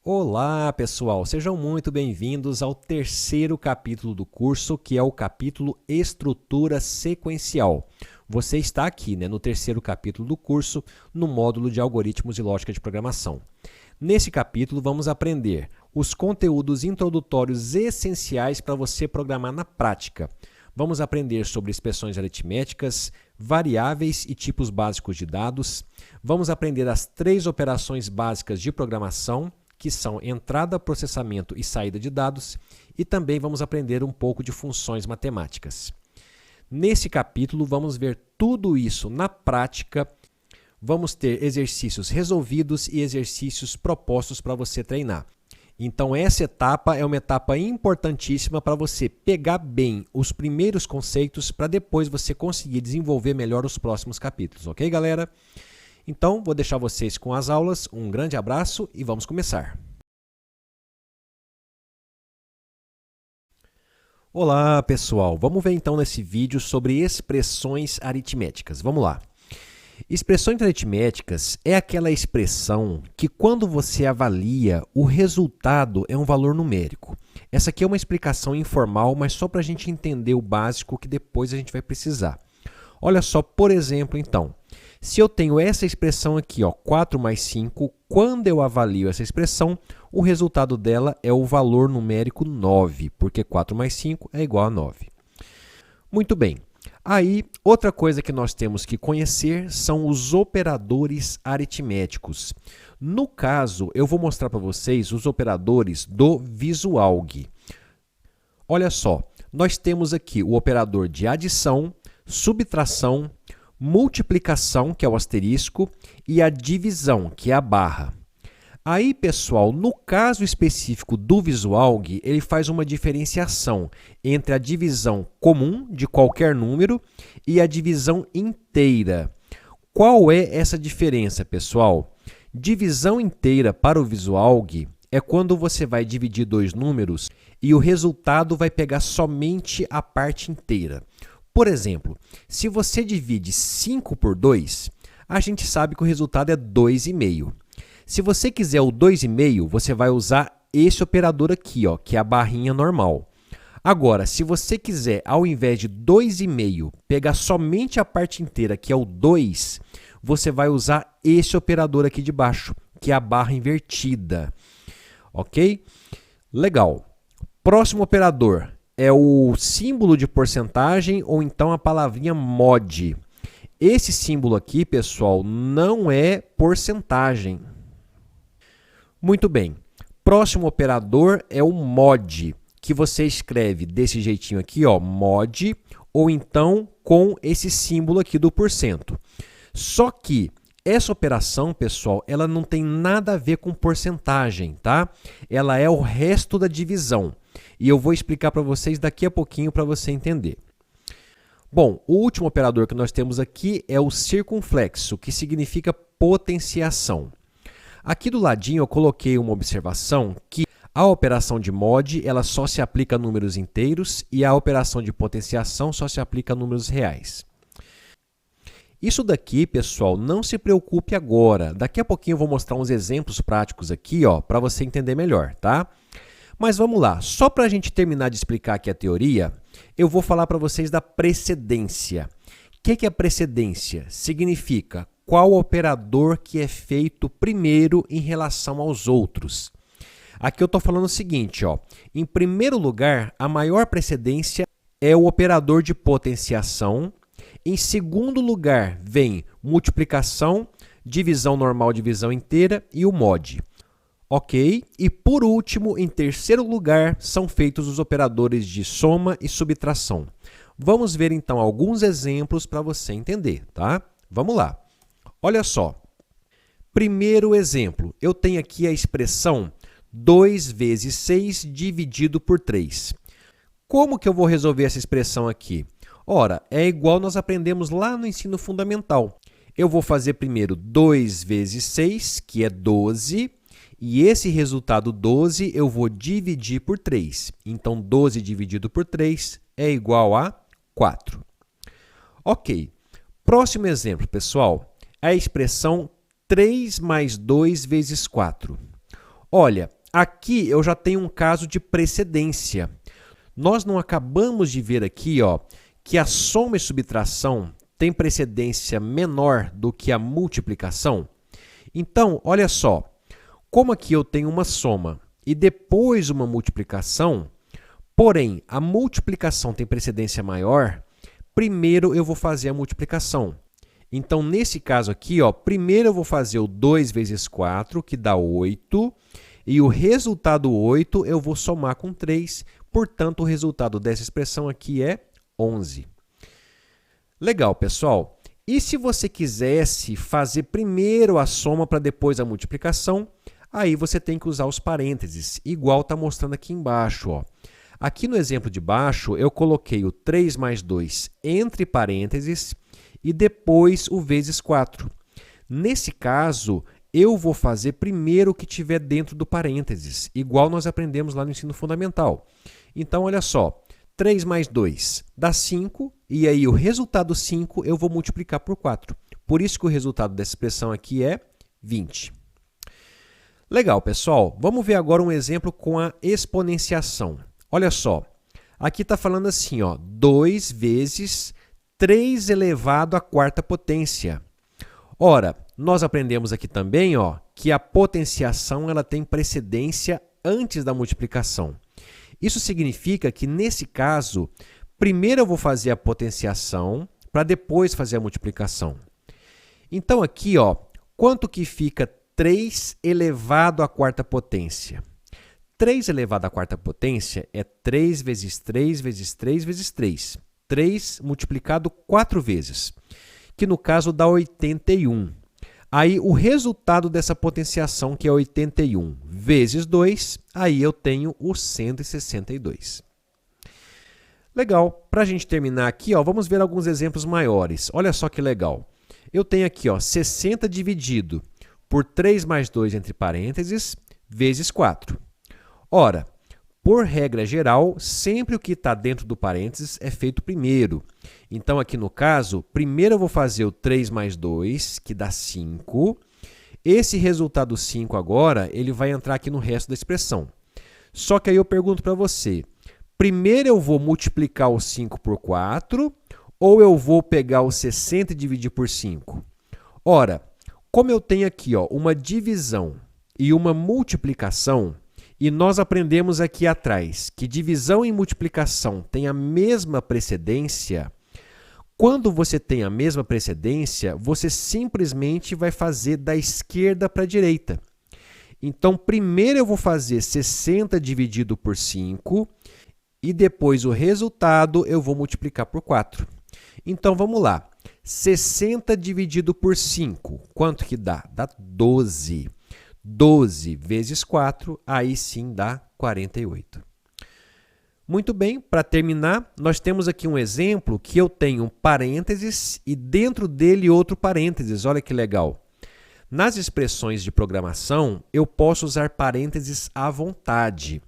Olá, pessoal! Sejam muito bem-vindos ao terceiro capítulo do curso, que é o capítulo Estrutura Sequencial. Você está aqui, no terceiro capítulo do curso, no módulo de Algoritmos e Lógica de Programação. Nesse capítulo, vamos aprender os conteúdos introdutórios essenciais para você programar na prática. Vamos aprender sobre expressões aritméticas, variáveis e tipos básicos de dados. Vamos aprender as 3 operações básicas de programação, que são entrada, processamento e saída de dados, e também vamos aprender um pouco de funções matemáticas. Nesse capítulo, vamos ver tudo isso na prática. Vamos ter exercícios resolvidos e exercícios propostos para você treinar. Então, essa etapa é uma etapa importantíssima para você pegar bem os primeiros conceitos para depois você conseguir desenvolver melhor os próximos capítulos, ok, galera? Então, vou deixar vocês com as aulas. Um grande abraço e vamos começar. Olá, pessoal! Vamos ver então nesse vídeo sobre expressões aritméticas. Vamos lá. Expressões aritméticas é aquela expressão que, quando você avalia, o resultado é um valor numérico. Essa aqui é uma explicação informal, mas só para a gente entender o básico que depois a gente vai precisar. Olha só, por exemplo, então, se eu tenho essa expressão aqui, 4 mais 5, quando eu avalio essa expressão, o resultado dela é o valor numérico 9, porque 4 mais 5 é igual a 9. Muito bem. Aí, outra coisa que nós temos que conhecer são os operadores aritméticos. No caso, eu vou mostrar para vocês os operadores do VisuAlg. Olha só, nós temos aqui o operador de adição, subtração, multiplicação, que é o asterisco, e a divisão, que é a barra. Aí, pessoal, no caso específico do VisuAlg, ele faz uma diferenciação entre a divisão comum de qualquer número e a divisão inteira. Qual é essa diferença, pessoal? Divisão inteira para o VisuAlg é quando você vai dividir 2 números e o resultado vai pegar somente a parte inteira. Por exemplo, se você divide 5 por 2, a gente sabe que o resultado é 2,5. Se você quiser o 2,5, você vai usar esse operador aqui, que é a barrinha normal. Agora, se você quiser, ao invés de 2,5, pegar somente a parte inteira, que é o 2, você vai usar esse operador aqui de baixo, que é a barra invertida. Ok? Legal. Próximo operador é o símbolo de porcentagem ou então a palavrinha mod. Esse símbolo aqui, pessoal, não é porcentagem. Muito bem. Próximo operador é o mod, que você escreve desse jeitinho aqui, mod, ou então com esse símbolo aqui do porcento. Só que essa operação, pessoal, ela não tem nada a ver com porcentagem, tá? Ela é o resto da divisão. E eu vou explicar para vocês daqui a pouquinho para você entender. Bom, o último operador que nós temos aqui é o circunflexo, que significa potenciação. Aqui do ladinho eu coloquei uma observação que a operação de mod ela só se aplica a números inteiros e a operação de potenciação só se aplica a números reais. Isso daqui, pessoal, não se preocupe agora. Daqui a pouquinho eu vou mostrar uns exemplos práticos aqui, para você entender melhor, tá? Mas vamos lá, só para a gente terminar de explicar aqui a teoria, eu vou falar para vocês da precedência. O que é precedência? Significa qual operador que é feito primeiro em relação aos outros. Aqui eu estou falando o seguinte, em primeiro lugar, a maior precedência é o operador de potenciação. Em segundo lugar, vem multiplicação, divisão normal, divisão inteira e o mod. Ok? E por último, em terceiro lugar, são feitos os operadores de soma e subtração. Vamos ver então alguns exemplos para você entender, tá? Vamos lá. Olha só. Primeiro exemplo, eu tenho aqui a expressão 2 vezes 6 dividido por 3. Como que eu vou resolver essa expressão aqui? Ora, é igual nós aprendemos lá no ensino fundamental. Eu vou fazer primeiro 2 vezes 6, que é 12, e esse resultado 12 eu vou dividir por 3. Então, 12 dividido por 3 é igual a 4. Ok. Próximo exemplo, pessoal, é a expressão 3 mais 2 vezes 4. Olha, aqui eu já tenho um caso de precedência. Nós não acabamos de ver aqui, ó, que a soma e subtração tem precedência menor do que a multiplicação? Então, olha só, como aqui eu tenho uma soma e depois uma multiplicação, porém, a multiplicação tem precedência maior, primeiro eu vou fazer a multiplicação. Então, nesse caso aqui, ó, primeiro eu vou fazer o 2 vezes 4, que dá 8, e o resultado 8 eu vou somar com 3, portanto, o resultado dessa expressão aqui é 11. Legal, pessoal. E se você quisesse fazer primeiro a soma para depois a multiplicação, aí você tem que usar os parênteses, igual está mostrando aqui embaixo, ó. Aqui no exemplo de baixo, eu coloquei o 3 mais 2 entre parênteses e depois o vezes 4. Nesse caso, eu vou fazer primeiro o que tiver dentro do parênteses, igual nós aprendemos lá no ensino fundamental. Então, olha só, 3 mais 2 dá 5, e aí o resultado 5 eu vou multiplicar por 4. Por isso que o resultado dessa expressão aqui é 20. Legal, pessoal. Vamos ver agora um exemplo com a exponenciação. Olha só, aqui está falando assim, ó, 2 vezes 3 elevado à quarta potência. Ora, nós aprendemos aqui também, ó, que a potenciação ela tem precedência antes da multiplicação. Isso significa que, nesse caso, primeiro eu vou fazer a potenciação para depois fazer a multiplicação. Então, aqui, ó, quanto que fica 3 elevado à quarta potência? 3 elevado à quarta potência é 3 vezes 3 vezes 3 vezes 3. 3 multiplicado 4 vezes, que no caso dá 81. Aí o resultado dessa potenciação, que é 81 vezes 2, aí eu tenho o 162. Legal, para a gente terminar aqui, ó, vamos ver alguns exemplos maiores. Olha só que legal. Eu tenho aqui, ó, 60 dividido por 3 mais 2 entre parênteses, vezes 4. Ora, por regra geral, sempre o que está dentro do parênteses é feito primeiro. Então, aqui no caso, primeiro eu vou fazer o 3 mais 2, que dá 5. Esse resultado 5 agora, ele vai entrar aqui no resto da expressão. Só que aí eu pergunto para você, primeiro eu vou multiplicar o 5 por 4 ou eu vou pegar o 60 e dividir por 5? Ora, como eu tenho aqui, ó, uma divisão e uma multiplicação, e nós aprendemos aqui atrás que divisão e multiplicação têm a mesma precedência, quando você tem a mesma precedência, você simplesmente vai fazer da esquerda para a direita. Então, primeiro eu vou fazer 60 dividido por 5 e depois o resultado eu vou multiplicar por 4. Então, vamos lá. 60 dividido por 5, quanto que dá? Dá 12. 12 vezes 4, aí sim dá 48. Muito bem, para terminar, nós temos aqui um exemplo que eu tenho um parênteses e dentro dele outro parênteses. Olha que legal. Nas expressões de programação, eu posso usar parênteses à vontade.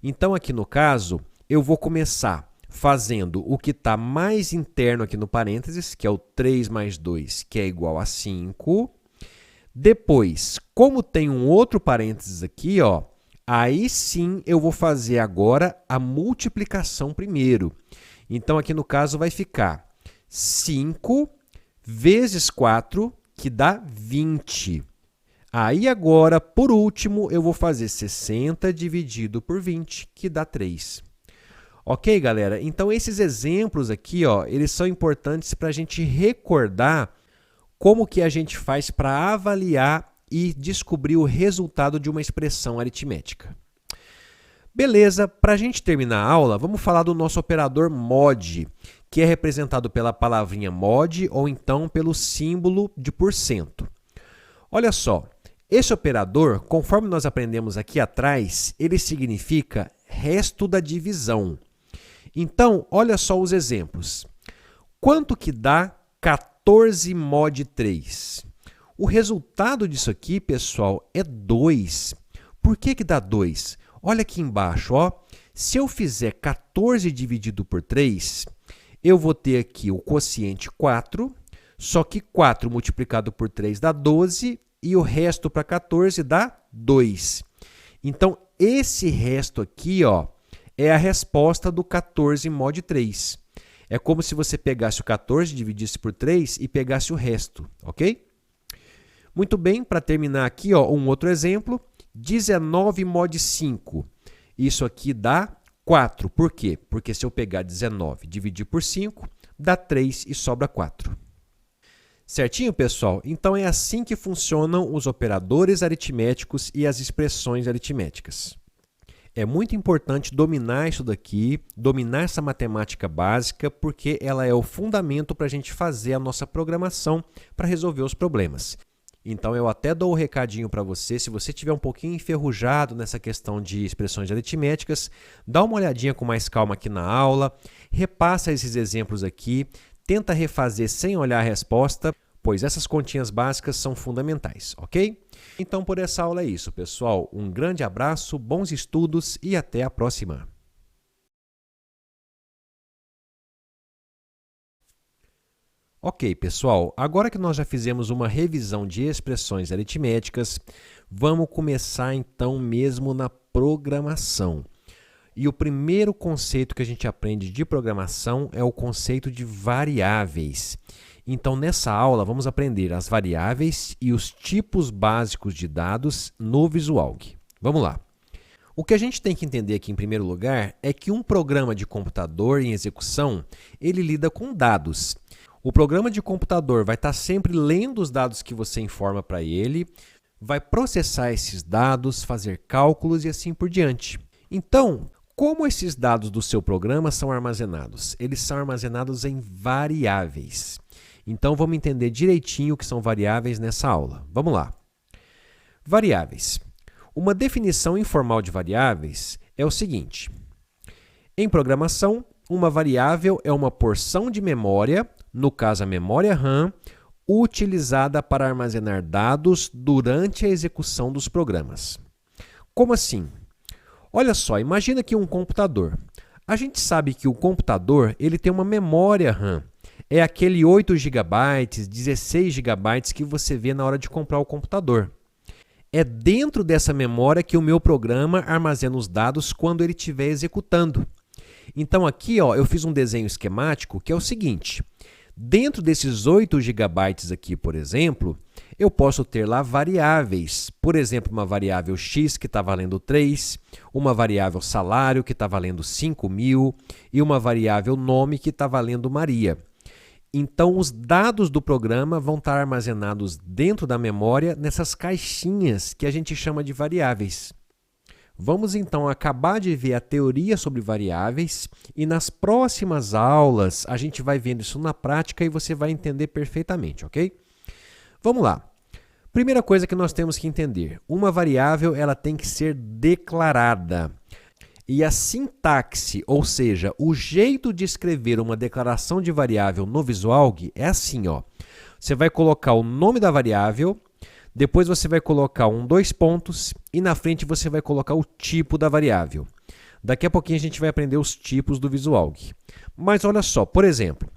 Então, aqui no caso, eu vou começar fazendo o que está mais interno aqui no parênteses, que é o 3 mais 2, que é igual a 5. Depois, como tem um outro parênteses aqui, ó, aí sim eu vou fazer agora a multiplicação primeiro. Então, aqui no caso vai ficar 5 vezes 4, que dá 20. Aí agora, por último, eu vou fazer 60 dividido por 20, que dá 3. Ok, galera? Então, esses exemplos aqui, ó, eles são importantes para a gente recordar como que a gente faz para avaliar e descobrir o resultado de uma expressão aritmética. Beleza, para a gente terminar a aula, vamos falar do nosso operador mod, que é representado pela palavrinha mod ou então pelo símbolo de porcento. Olha só, esse operador, conforme nós aprendemos aqui atrás, ele significa resto da divisão. Então, olha só os exemplos. Quanto que dá 14 mod 3? O resultado disso aqui, pessoal, é 2. Por que que dá 2? Olha aqui embaixo, ó. Se eu fizer 14 dividido por 3, eu vou ter aqui o quociente 4, só que 4 multiplicado por 3 dá 12 e o resto para 14 dá 2. Então, esse resto aqui, ó, é a resposta do 14 mod 3. É como se você pegasse o 14, dividisse por 3 e pegasse o resto, ok? Muito bem, para terminar aqui, ó, um outro exemplo, 19 mod 5. Isso aqui dá 4. Por quê? Porque se eu pegar 19 e dividir por 5, dá 3 e sobra 4. Certinho, pessoal? Então é assim que funcionam os operadores aritméticos e as expressões aritméticas. É muito importante dominar isso daqui, dominar essa matemática básica, porque ela é o fundamento para a gente fazer a nossa programação para resolver os problemas. Então eu até dou o recadinho para você, se você estiver um pouquinho enferrujado nessa questão de expressões aritméticas, dá uma olhadinha com mais calma aqui na aula, repassa esses exemplos aqui, tenta refazer sem olhar a resposta, pois essas continhas básicas são fundamentais, ok? Então por essa aula é isso, pessoal. Um grande abraço, bons estudos e até a próxima! Ok, pessoal, agora que nós já fizemos uma revisão de expressões aritméticas, vamos começar então mesmo na programação. E o primeiro conceito que a gente aprende de programação é o conceito de variáveis. Então, nessa aula, vamos aprender as variáveis e os tipos básicos de dados no VisualG. Vamos lá. O que a gente tem que entender aqui, em primeiro lugar, é que um programa de computador em execução, ele lida com dados. O programa de computador vai estar sempre lendo os dados que você informa para ele, vai processar esses dados, fazer cálculos e assim por diante. Então, como esses dados do seu programa são armazenados? Eles são armazenados em variáveis. Então, vamos entender direitinho o que são variáveis nessa aula. Vamos lá. Variáveis. Uma definição informal de variáveis é o seguinte. Em programação, uma variável é uma porção de memória, no caso a memória RAM, utilizada para armazenar dados durante a execução dos programas. Como assim? Olha só, imagina aqui um computador. A gente sabe que o computador ele tem uma memória RAM. É aquele 8 GB, 16 GB que você vê na hora de comprar o computador. É dentro dessa memória que o meu programa armazena os dados quando ele estiver executando. Então aqui, ó, eu fiz um desenho esquemático que é o seguinte. Dentro desses 8 GB aqui, por exemplo, eu posso ter lá variáveis. Por exemplo, uma variável x que está valendo 3, uma variável salário que está valendo 5.000 e uma variável nome que está valendo Maria. Então, os dados do programa vão estar armazenados dentro da memória nessas caixinhas que a gente chama de variáveis. Vamos então acabar de ver a teoria sobre variáveis e nas próximas aulas a gente vai vendo isso na prática e você vai entender perfeitamente, ok? Vamos lá. Primeira coisa que nós temos que entender, uma variável ela tem que ser declarada. E a sintaxe, ou seja, o jeito de escrever uma declaração de variável no VisualG é assim, ó. Você vai colocar o nome da variável, depois você vai colocar 2 pontos e na frente você vai colocar o tipo da variável. Daqui a pouquinho a gente vai aprender os tipos do VisualG. Mas olha só, por exemplo,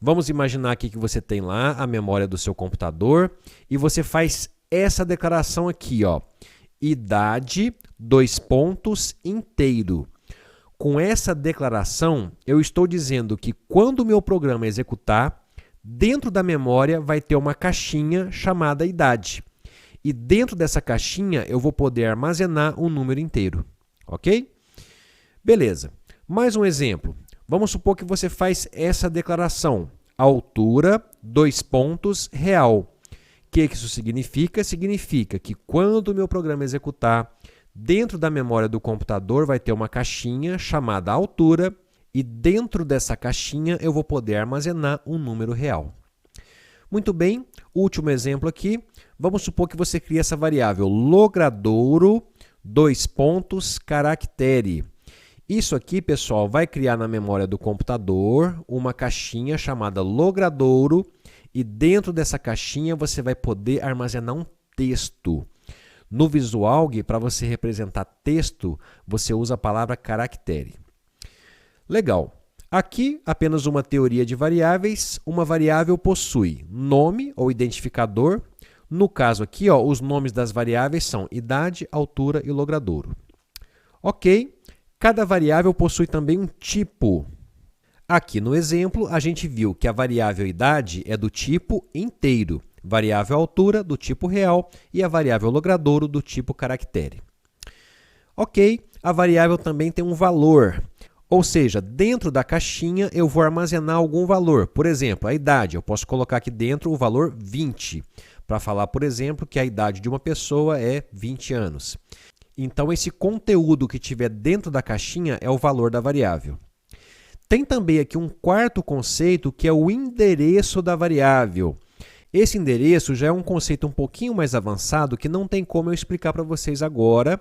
vamos imaginar aqui que você tem lá a memória do seu computador e você faz essa declaração aqui, ó. Idade, 2 pontos, inteiro. Com essa declaração, eu estou dizendo que quando o meu programa executar, dentro da memória vai ter uma caixinha chamada idade. E dentro dessa caixinha eu vou poder armazenar um número inteiro, ok? Beleza. Mais um exemplo. Vamos supor que você faz essa declaração. Altura, 2 pontos, real. O que isso significa? Significa que quando o meu programa executar, dentro da memória do computador vai ter uma caixinha chamada altura e dentro dessa caixinha eu vou poder armazenar um número real. Muito bem, último exemplo aqui. Vamos supor que você cria essa variável logradouro, 2 pontos, caractere. Isso aqui, pessoal, vai criar na memória do computador uma caixinha chamada logradouro e dentro dessa caixinha você vai poder armazenar um texto. No VisualG, para você representar texto, você usa a palavra caractere. Legal. Aqui, apenas uma teoria de variáveis. Uma variável possui nome ou identificador, No caso aqui, ó, os nomes das variáveis são idade, altura e logradouro. Ok, cada variável possui também um tipo. Aqui no exemplo, a gente viu que a variável idade é do tipo inteiro, variável altura do tipo real e a variável logradouro do tipo caractere. Ok, a variável também tem um valor, ou seja, dentro da caixinha eu vou armazenar algum valor. Por exemplo, a idade, eu posso colocar aqui dentro o valor 20, para falar, por exemplo, que a idade de uma pessoa é 20 anos. Então, esse conteúdo que tiver dentro da caixinha é o valor da variável. Tem também aqui um quarto conceito, que é o endereço da variável. Esse endereço já é um conceito um pouquinho mais avançado, que não tem como eu explicar para vocês agora,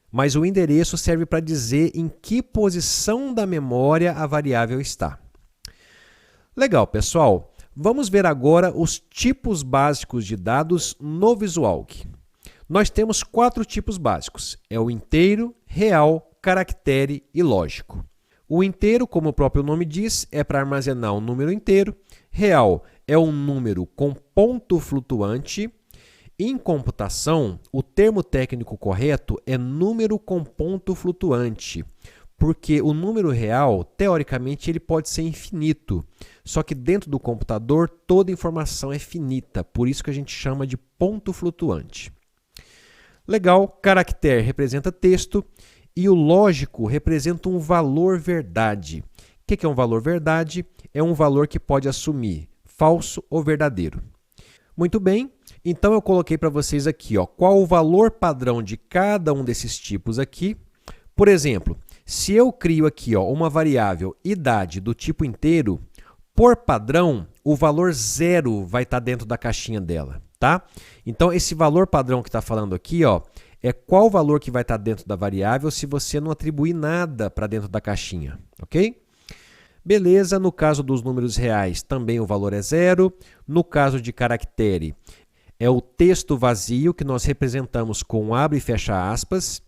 mas o endereço serve para dizer em que posição da memória a variável está. Legal, pessoal. Vamos ver agora os tipos básicos de dados no VisualG. Nós temos 4 tipos básicos. É o inteiro, real, caractere e lógico. O inteiro, como o próprio nome diz, é para armazenar um número inteiro. Real é um número com ponto flutuante. Em computação, o termo técnico correto é número com ponto flutuante, porque o número real, teoricamente, ele pode ser infinito. Só que dentro do computador, toda informação é finita, por isso que a gente chama de ponto flutuante. Legal, caractere representa texto e o lógico representa um valor verdade. O que é um valor verdade? É um valor que pode assumir falso ou verdadeiro. Muito bem, então eu coloquei para vocês aqui, ó, qual o valor padrão de cada um desses tipos aqui. Por exemplo, se eu crio aqui, ó, uma variável idade do tipo inteiro, por padrão, o valor 0 vai estar dentro da caixinha dela, tá? Então, esse valor padrão que está falando aqui, ó, é qual valor que vai estar dentro da variável se você não atribuir nada para dentro da caixinha, ok? Beleza, no caso dos números reais, também o valor é 0. No caso de caractere, é o texto vazio que nós representamos com abre e fecha aspas.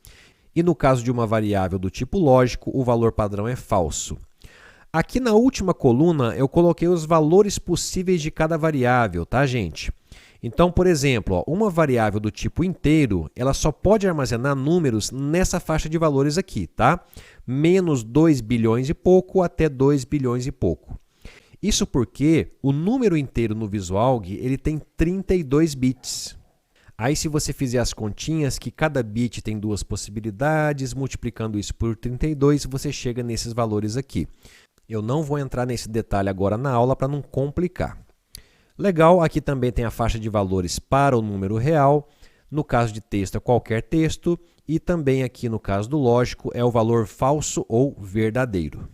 E no caso de uma variável do tipo lógico, o valor padrão é falso. Aqui na última coluna, eu coloquei os valores possíveis de cada variável, tá, gente? Então, por exemplo, ó, uma variável do tipo inteiro, ela só pode armazenar números nessa faixa de valores aqui, tá? Menos 2 bilhões e pouco até 2 bilhões e pouco. Isso porque o número inteiro no VisualG, ele tem 32 bits. Aí, se você fizer as continhas, que cada bit tem 2 possibilidades, multiplicando isso por 32, você chega nesses valores aqui. Eu não vou entrar nesse detalhe agora na aula para não complicar. Legal, aqui também tem a faixa de valores para o número real. No caso de texto, é qualquer texto. E também aqui no caso do lógico, é o valor falso ou verdadeiro.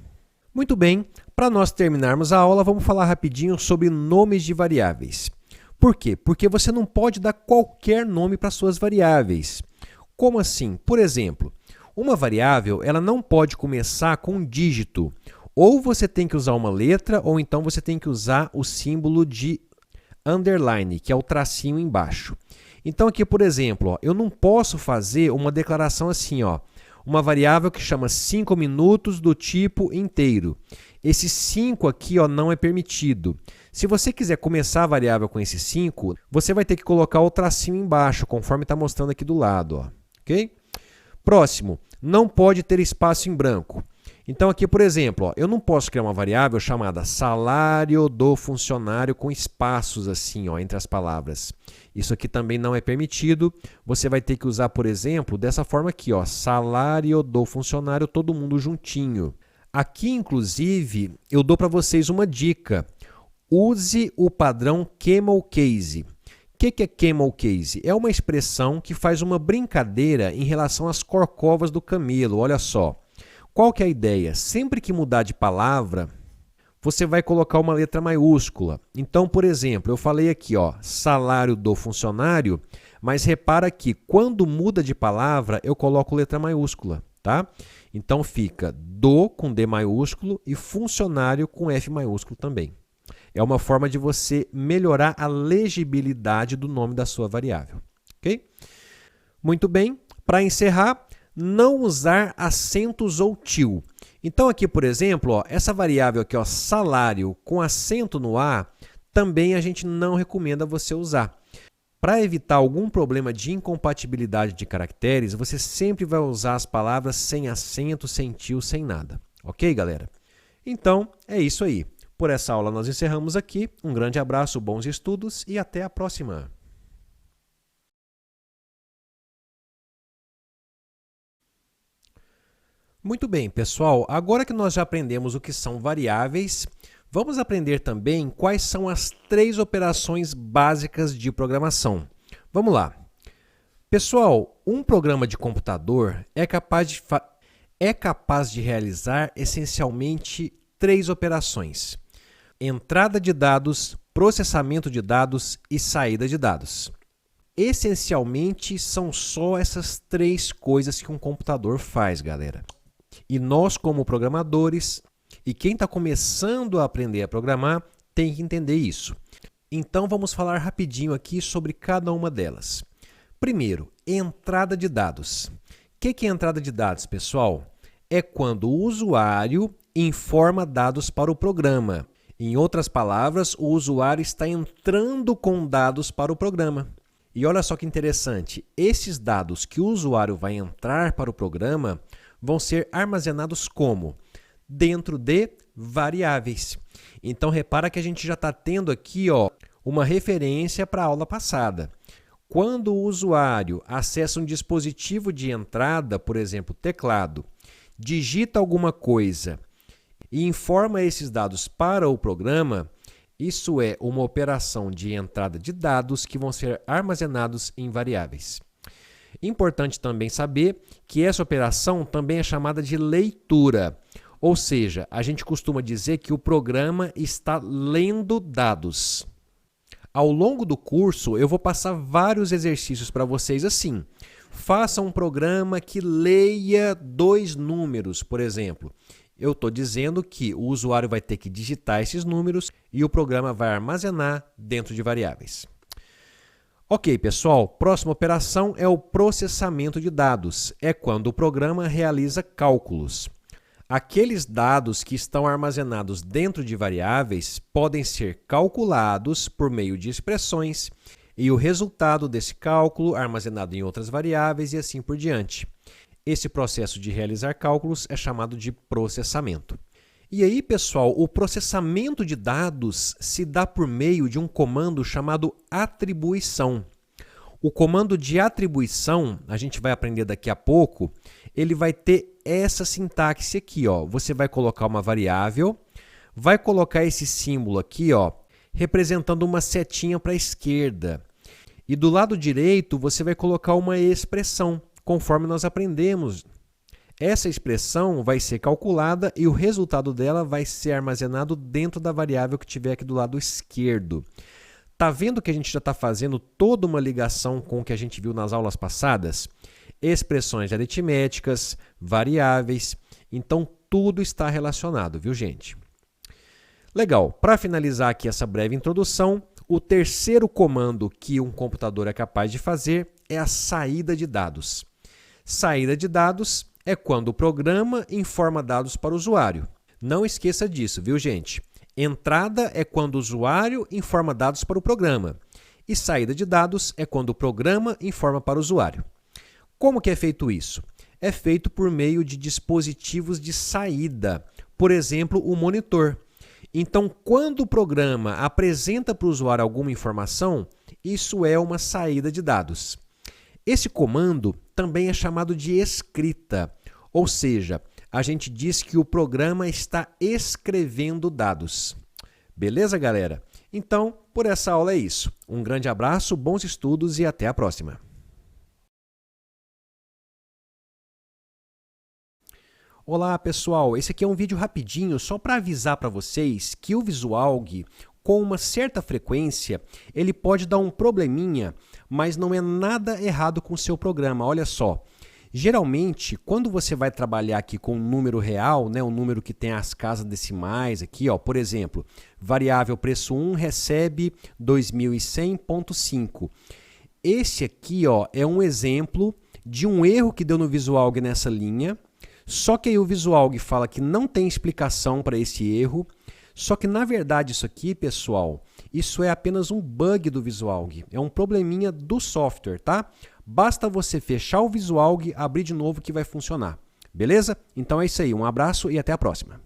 Muito bem, para nós terminarmos a aula, vamos falar rapidinho sobre nomes de variáveis. Por quê? Porque você não pode dar qualquer nome para suas variáveis. Como assim? Por exemplo, uma variável ela não pode começar com um dígito. Ou você tem que usar uma letra, ou então você tem que usar o símbolo de underline, que é o tracinho embaixo. Então aqui, por exemplo, ó, eu não posso fazer uma declaração assim, ó, uma variável que chama 5 minutos do tipo inteiro. Esse 5 aqui, ó, não é permitido. Se você quiser começar a variável com esse 5, você vai ter que colocar o tracinho embaixo, conforme está mostrando aqui do lado, ó, ok? Próximo, não pode ter espaço em branco. Então aqui, por exemplo, ó, eu não posso criar uma variável chamada salário do funcionário com espaços assim, ó, entre as palavras. Isso aqui também não é permitido. Você vai ter que usar, por exemplo, dessa forma aqui, ó, salário do funcionário, todo mundo juntinho. Aqui, inclusive, eu dou para vocês uma dica. Use o padrão camel case. O que é camel case? É uma expressão que faz uma brincadeira em relação às corcovas do camelo. Olha só. Qual que é a ideia? Sempre que mudar de palavra, você vai colocar uma letra maiúscula. Então, por exemplo, eu falei aqui, ó, salário do funcionário, mas repara que quando muda de palavra, eu coloco letra maiúscula, tá? Então, fica do com D maiúsculo e funcionário com F maiúsculo também. É uma forma de você melhorar a legibilidade do nome da sua variável, ok? Muito bem, para encerrar, não usar acentos ou til. Então aqui, por exemplo, ó, essa variável aqui, ó, salário com acento no A, também a gente não recomenda você usar. Para evitar algum problema de incompatibilidade de caracteres, você sempre vai usar as palavras sem acento, sem tio, sem nada. Ok, galera? Então, é isso aí. Por essa aula nós encerramos aqui. Um grande abraço, bons estudos e até a próxima! Muito bem, pessoal. Agora que nós já aprendemos o que são variáveis, vamos aprender também quais são as 3 operações básicas de programação. Vamos lá. Pessoal, um programa de computador é capaz de realizar essencialmente 3 operações: entrada de dados, processamento de dados e saída de dados. Essencialmente, são só essas 3 coisas que um computador faz, galera. E nós, como programadores, e quem está começando a aprender a programar, tem que entender isso. Então, vamos falar rapidinho aqui sobre cada uma delas. Primeiro, entrada de dados. O que é entrada de dados, pessoal? É quando o usuário informa dados para o programa. Em outras palavras, o usuário está entrando com dados para o programa. E olha só que interessante, esses dados que o usuário vai entrar para o programa vão ser armazenados como? Dentro de variáveis. Então, repara que a gente já está tendo aqui uma referência para a aula passada. Quando o usuário acessa um dispositivo de entrada, por exemplo, teclado, digita alguma coisa e informa esses dados para o programa, isso é uma operação de entrada de dados que vão ser armazenados em variáveis. Importante também saber que essa operação também é chamada de leitura, ou seja, a gente costuma dizer que o programa está lendo dados. Ao longo do curso, eu vou passar vários exercícios para vocês assim. Faça um programa que leia 2 números, por exemplo. Eu estou dizendo que o usuário vai ter que digitar esses números e o programa vai armazenar dentro de variáveis. Ok, pessoal, próxima operação é o processamento de dados. É quando o programa realiza cálculos. Aqueles dados que estão armazenados dentro de variáveis podem ser calculados por meio de expressões e o resultado desse cálculo armazenado em outras variáveis e assim por diante. Esse processo de realizar cálculos é chamado de processamento. E aí, pessoal, o processamento de dados se dá por meio de um comando chamado atribuição. O comando de atribuição, a gente vai aprender daqui a pouco, ele vai ter essa sintaxe aqui, Você vai colocar uma variável, vai colocar esse símbolo aqui, representando uma setinha para a esquerda. E do lado direito, você vai colocar uma expressão, conforme nós aprendemos. Essa expressão vai ser calculada e o resultado dela vai ser armazenado dentro da variável que tiver aqui do lado esquerdo. Tá vendo que a gente já está fazendo toda uma ligação com o que a gente viu nas aulas passadas? Expressões aritméticas, variáveis, então tudo está relacionado, viu, gente? Legal, para finalizar aqui essa breve introdução, o terceiro comando que um computador é capaz de fazer é a saída de dados. Saída de dados é quando o programa informa dados para o usuário. Não esqueça disso, viu, gente? Entrada é quando o usuário informa dados para o programa. E saída de dados é quando o programa informa para o usuário. Como que é feito isso? É feito por meio de dispositivos de saída, por exemplo, o monitor. Então, quando o programa apresenta para o usuário alguma informação, isso é uma saída de dados. Esse comando também é chamado de escrita, ou seja, a gente diz que o programa está escrevendo dados. Beleza, galera? Então, por essa aula é isso. Um grande abraço, bons estudos e até a próxima. Olá, pessoal! Esse aqui é um vídeo rapidinho só para avisar para vocês que o VisualG, com uma certa frequência, ele pode dar um probleminha, mas não é nada errado com o seu programa. Olha só, geralmente, quando você vai trabalhar aqui com um número real, um número que tem as casas decimais aqui, por exemplo, variável preço 1 recebe 2100.5. Esse aqui é um exemplo de um erro que deu no VisualG nessa linha, só que aí o VisualG fala que não tem explicação para esse erro, só que na verdade isso aqui, pessoal, Isso é apenas um bug do VisualG, é um probleminha do software, tá? Basta você fechar o VisualG, abrir de novo que vai funcionar. Beleza? Então é isso aí, um abraço e até a próxima.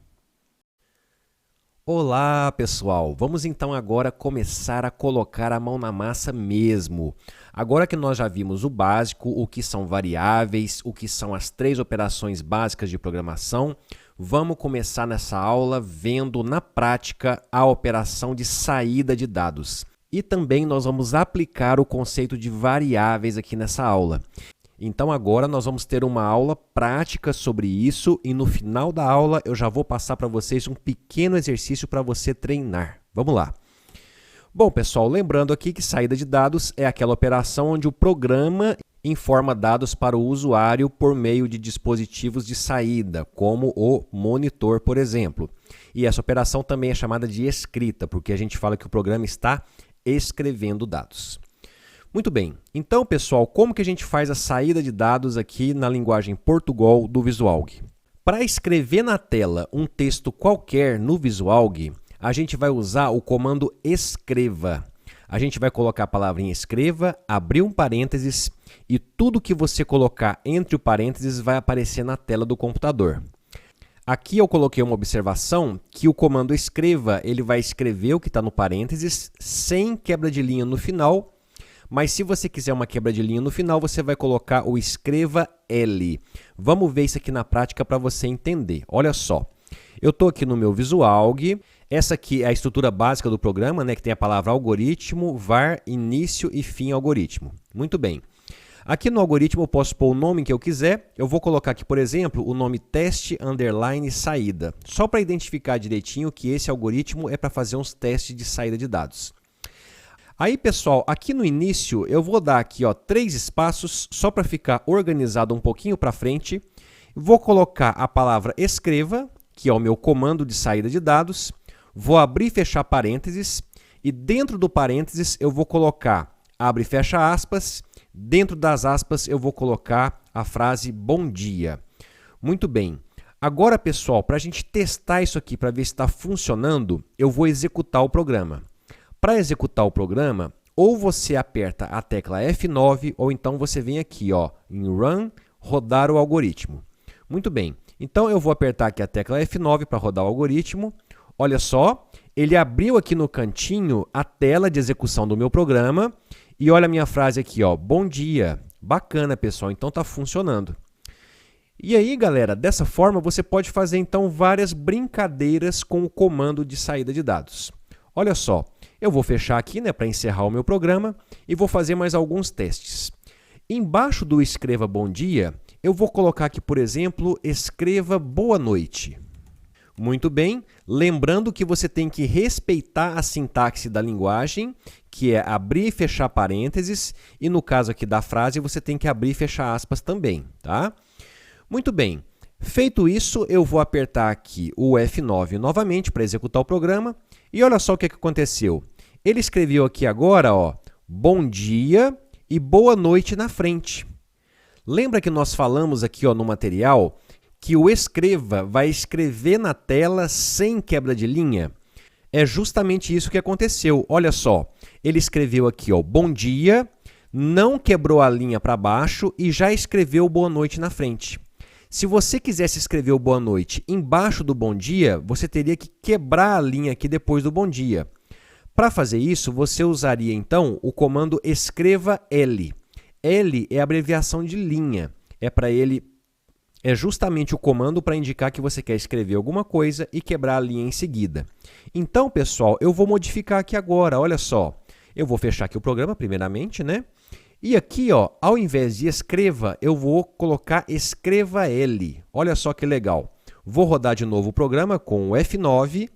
Olá, pessoal! Vamos então agora começar a colocar a mão na massa mesmo. Agora que nós já vimos o básico, o que são variáveis, o que são as 3 operações básicas de programação, vamos começar nessa aula vendo na prática a operação de saída de dados. E também nós vamos aplicar o conceito de variáveis aqui nessa aula. Então agora nós vamos ter uma aula prática sobre isso e no final da aula eu já vou passar para vocês um pequeno exercício para você treinar. Vamos lá. Bom, pessoal, lembrando aqui que saída de dados é aquela operação onde o programa informa dados para o usuário por meio de dispositivos de saída, como o monitor, por exemplo. E essa operação também é chamada de escrita, porque a gente fala que o programa está escrevendo dados. Muito bem, então pessoal, como que a gente faz a saída de dados aqui na linguagem Portugal do VisualG? Para escrever na tela um texto qualquer no VisualG, a gente vai usar o comando escreva. A gente vai colocar a palavrinha escreva, abrir um parênteses e tudo que você colocar entre o parênteses vai aparecer na tela do computador. Aqui eu coloquei uma observação que o comando escreva, ele vai escrever o que está no parênteses sem quebra de linha no final. Mas se você quiser uma quebra de linha no final, você vai colocar o escreva L. Vamos ver isso aqui na prática para você entender. Olha só, eu estou aqui no meu VisualG, essa aqui é a estrutura básica do programa, né, que tem a palavra algoritmo, var, início e fim algoritmo. Muito bem. Aqui no algoritmo eu posso pôr o nome que eu quiser, eu vou colocar aqui, por exemplo, o nome teste underline saída, só para identificar direitinho que esse algoritmo é para fazer uns testes de saída de dados. Aí, pessoal, aqui no início eu vou dar aqui 3 espaços só para ficar organizado um pouquinho para frente. Vou colocar a palavra escreva, que é o meu comando de saída de dados. Vou abrir e fechar parênteses e dentro do parênteses eu vou colocar abre e fecha aspas. Dentro das aspas eu vou colocar a frase bom dia. Muito bem. Agora, pessoal, para a gente testar isso aqui para ver se está funcionando, eu vou executar o programa. Para executar o programa, ou você aperta a tecla F9, ou então você vem aqui em Run, rodar o algoritmo. Muito bem, então eu vou apertar aqui a tecla F9 para rodar o algoritmo. Olha só, ele abriu aqui no cantinho a tela de execução do meu programa. E olha a minha frase aqui, bom dia. Bacana, pessoal, então está funcionando. E aí, galera, dessa forma você pode fazer então várias brincadeiras com o comando de saída de dados. Olha só, eu vou fechar aqui, né, para encerrar o meu programa e vou fazer mais alguns testes. Embaixo do escreva bom dia, eu vou colocar aqui, por exemplo, escreva boa noite. Muito bem, lembrando que você tem que respeitar a sintaxe da linguagem, que é abrir e fechar parênteses, e no caso aqui da frase, você tem que abrir e fechar aspas também, tá? Muito bem, feito isso, eu vou apertar aqui o F9 novamente para executar o programa, e olha só o que aconteceu. Ele escreveu aqui agora, bom dia e boa noite na frente. Lembra que nós falamos aqui no material que o escreva vai escrever na tela sem quebra de linha? É justamente isso que aconteceu. Olha só, ele escreveu aqui, bom dia, não quebrou a linha para baixo e já escreveu boa noite na frente. Se você quisesse escrever o boa noite embaixo do bom dia, você teria que quebrar a linha aqui depois do bom dia. Para fazer isso, você usaria então o comando escreva L. L é a abreviação de linha. É justamente o comando para indicar que você quer escrever alguma coisa e quebrar a linha em seguida. Então, pessoal, eu vou modificar aqui agora, olha só. Eu vou fechar aqui o programa primeiramente, né? E aqui, ao invés de escreva, eu vou colocar escreva L. Olha só que legal. Vou rodar de novo o programa com o F9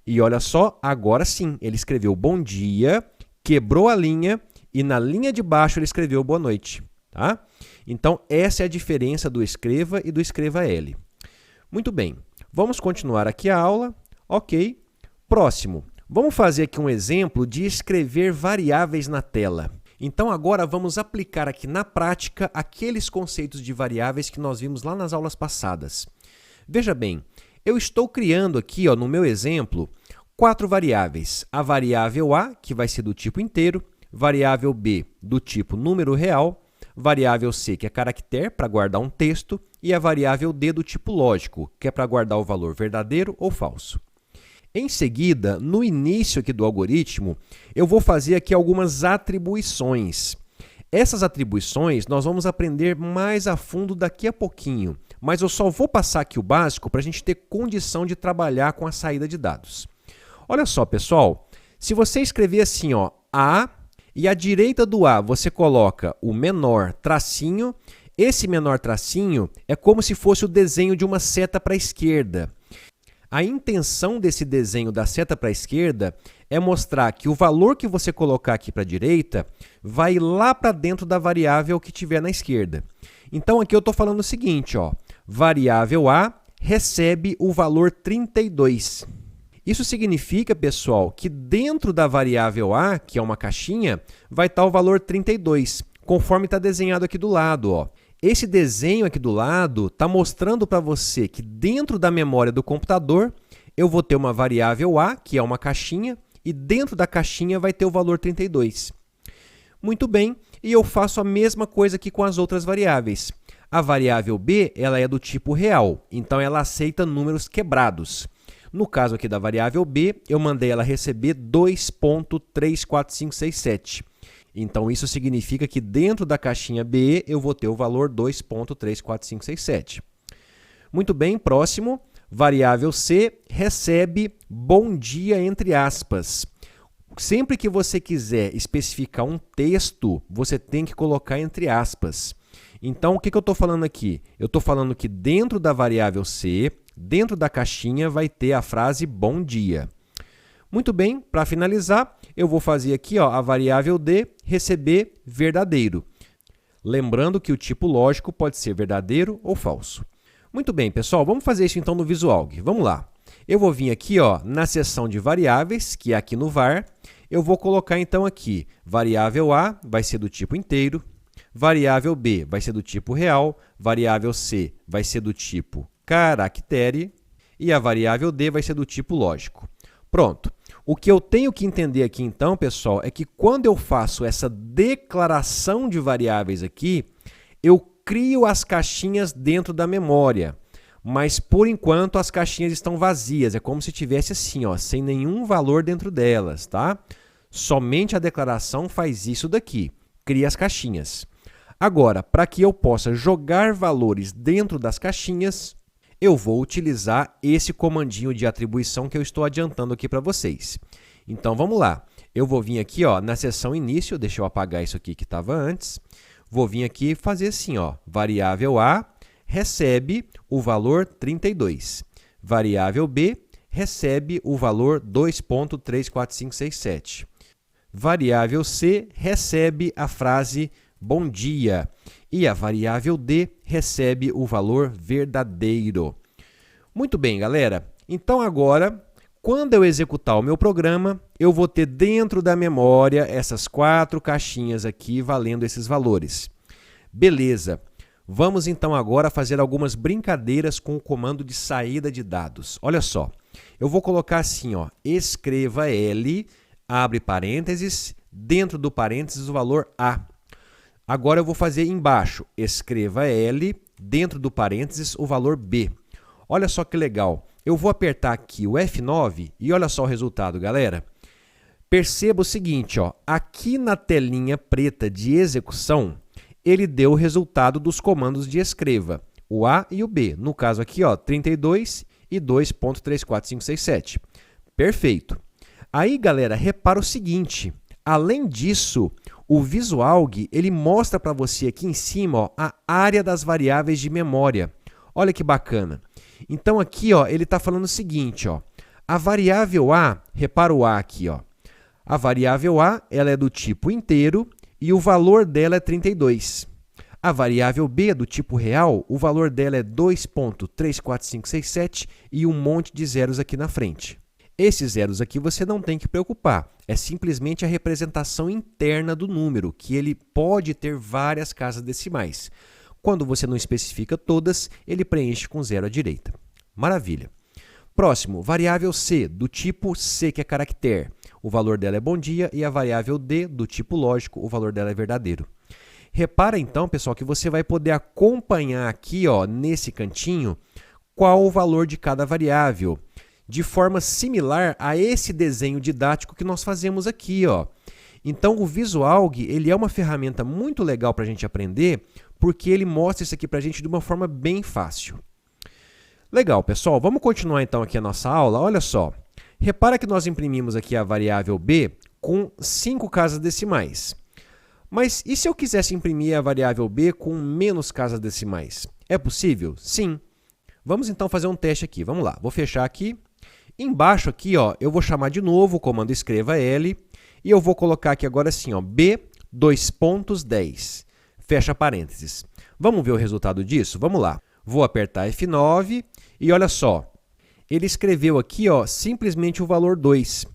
e olha só, agora sim, ele escreveu bom dia, quebrou a linha e na linha de baixo ele escreveu boa noite. Tá? Então, essa é a diferença do escreva e do escreva L. Muito bem, vamos continuar aqui a aula. Ok, próximo. Vamos fazer aqui um exemplo de escrever variáveis na tela. Então, agora vamos aplicar aqui na prática aqueles conceitos de variáveis que nós vimos lá nas aulas passadas. Veja bem, eu estou criando aqui no meu exemplo 4 variáveis. A variável A, que vai ser do tipo inteiro, variável B, do tipo número real, variável C, que é caractere, para guardar um texto, e a variável D, do tipo lógico, que é para guardar o valor verdadeiro ou falso. Em seguida, no início aqui do algoritmo, eu vou fazer aqui algumas atribuições. Essas atribuições nós vamos aprender mais a fundo daqui a pouquinho, mas eu só vou passar aqui o básico para a gente ter condição de trabalhar com a saída de dados. Olha só, pessoal, se você escrever assim, ó, A, e à direita do A você coloca o menor tracinho, esse menor tracinho é como se fosse o desenho de uma seta para a esquerda. A intenção desse desenho da seta para a esquerda é mostrar que o valor que você colocar aqui para a direita vai lá para dentro da variável que tiver na esquerda. Então, aqui eu estou falando o seguinte, ó, variável A recebe o valor 32. Isso significa, pessoal, que dentro da variável A, que é uma caixinha, vai estar o valor 32, conforme está desenhado aqui do lado, ó. Esse desenho aqui do lado está mostrando para você que dentro da memória do computador eu vou ter uma variável A, que é uma caixinha, e dentro da caixinha vai ter o valor 32. Muito bem, e eu faço a mesma coisa aqui com as outras variáveis. A variável B ela é do tipo real, então ela aceita números quebrados. No caso aqui da variável B, eu mandei ela receber 2.34567. Então, isso significa que dentro da caixinha B, eu vou ter o valor 2.34567. Muito bem, próximo. Variável C recebe bom dia entre aspas. Sempre que você quiser especificar um texto, você tem que colocar entre aspas. Então, o que eu estou falando aqui? Eu estou falando que dentro da variável C, dentro da caixinha, vai ter a frase bom dia. Muito bem, para finalizar, eu vou fazer aqui ó, a variável D receber verdadeiro. Lembrando que o tipo lógico pode ser verdadeiro ou falso. Muito bem, pessoal, vamos fazer isso então no VisualG. Vamos lá. Eu vou vir aqui ó, na seção de variáveis, que é aqui no var. Eu vou colocar então aqui, variável A vai ser do tipo inteiro, variável B vai ser do tipo real, variável C vai ser do tipo caractere e a variável D vai ser do tipo lógico. Pronto. O que eu tenho que entender aqui, então, pessoal, é que quando eu faço essa declaração de variáveis aqui, eu crio as caixinhas dentro da memória. Mas, por enquanto, as caixinhas estão vazias. É como se tivesse assim, ó, sem nenhum valor dentro delas, tá? Somente a declaração faz isso daqui, cria as caixinhas. Agora, para que eu possa jogar valores dentro das caixinhas, eu vou utilizar esse comandinho de atribuição que eu estou adiantando aqui para vocês. Então, vamos lá. Eu vou vir aqui ó, na seção início, deixa eu apagar isso aqui que estava antes. Vou vir aqui e fazer assim, ó, variável A recebe o valor 32. Variável B recebe o valor 2.34567. Variável C recebe a frase bom dia. E a variável D recebe o valor verdadeiro. Muito bem, galera. Então, agora, quando eu executar o meu programa, eu vou ter dentro da memória essas 4 caixinhas aqui valendo esses valores. Beleza. Vamos, então, agora fazer algumas brincadeiras com o comando de saída de dados. Olha só. Eu vou colocar assim, ó, escreva L, abre parênteses, dentro do parênteses o valor A. Agora eu vou fazer embaixo, escreva L, dentro do parênteses, o valor B. Olha só que legal. Eu vou apertar aqui o F9 e olha só o resultado, galera. Perceba o seguinte, ó, aqui na telinha preta de execução, ele deu o resultado dos comandos de escreva, o A e o B. No caso aqui, ó, 32 e 2.34567. Perfeito. Aí, galera, repara o seguinte, além disso, o VisualG, ele mostra para você aqui em cima ó, a área das variáveis de memória. Olha que bacana. Então, aqui ó, ele está falando o seguinte, ó, a variável A, repara o A aqui, ó, a variável A ela é do tipo inteiro e o valor dela é 32. A variável B, do tipo real, o valor dela é 2.34567 e um monte de zeros aqui na frente. Esses zeros aqui você não tem que preocupar, é simplesmente a representação interna do número, que ele pode ter várias casas decimais. Quando você não especifica todas, ele preenche com zero à direita. Maravilha! Próximo, variável C, do tipo C, que é caractere. O valor dela é bom dia, e a variável D, do tipo lógico, o valor dela é verdadeiro. Repara então, pessoal, que você vai poder acompanhar aqui, ó, nesse cantinho, qual o valor de cada variável, de forma similar a esse desenho didático que nós fazemos aqui, ó. Então, o Visualg, ele é uma ferramenta muito legal para a gente aprender, porque ele mostra isso aqui para a gente de uma forma bem fácil. Legal, pessoal. Vamos continuar então aqui a nossa aula. Olha só. Repara que nós imprimimos aqui a variável b com 5 casas decimais. Mas e se eu quisesse imprimir a variável b com menos casas decimais? É possível? Sim. Vamos então fazer um teste aqui. Vamos lá. Vou fechar aqui. Embaixo aqui, ó, eu vou chamar de novo o comando escreva L e eu vou colocar aqui agora assim, ó, b 2.10. Fecha parênteses. Vamos ver o resultado disso? Vamos lá. Vou apertar F9 e olha só. Ele escreveu aqui, ó, simplesmente o valor 2.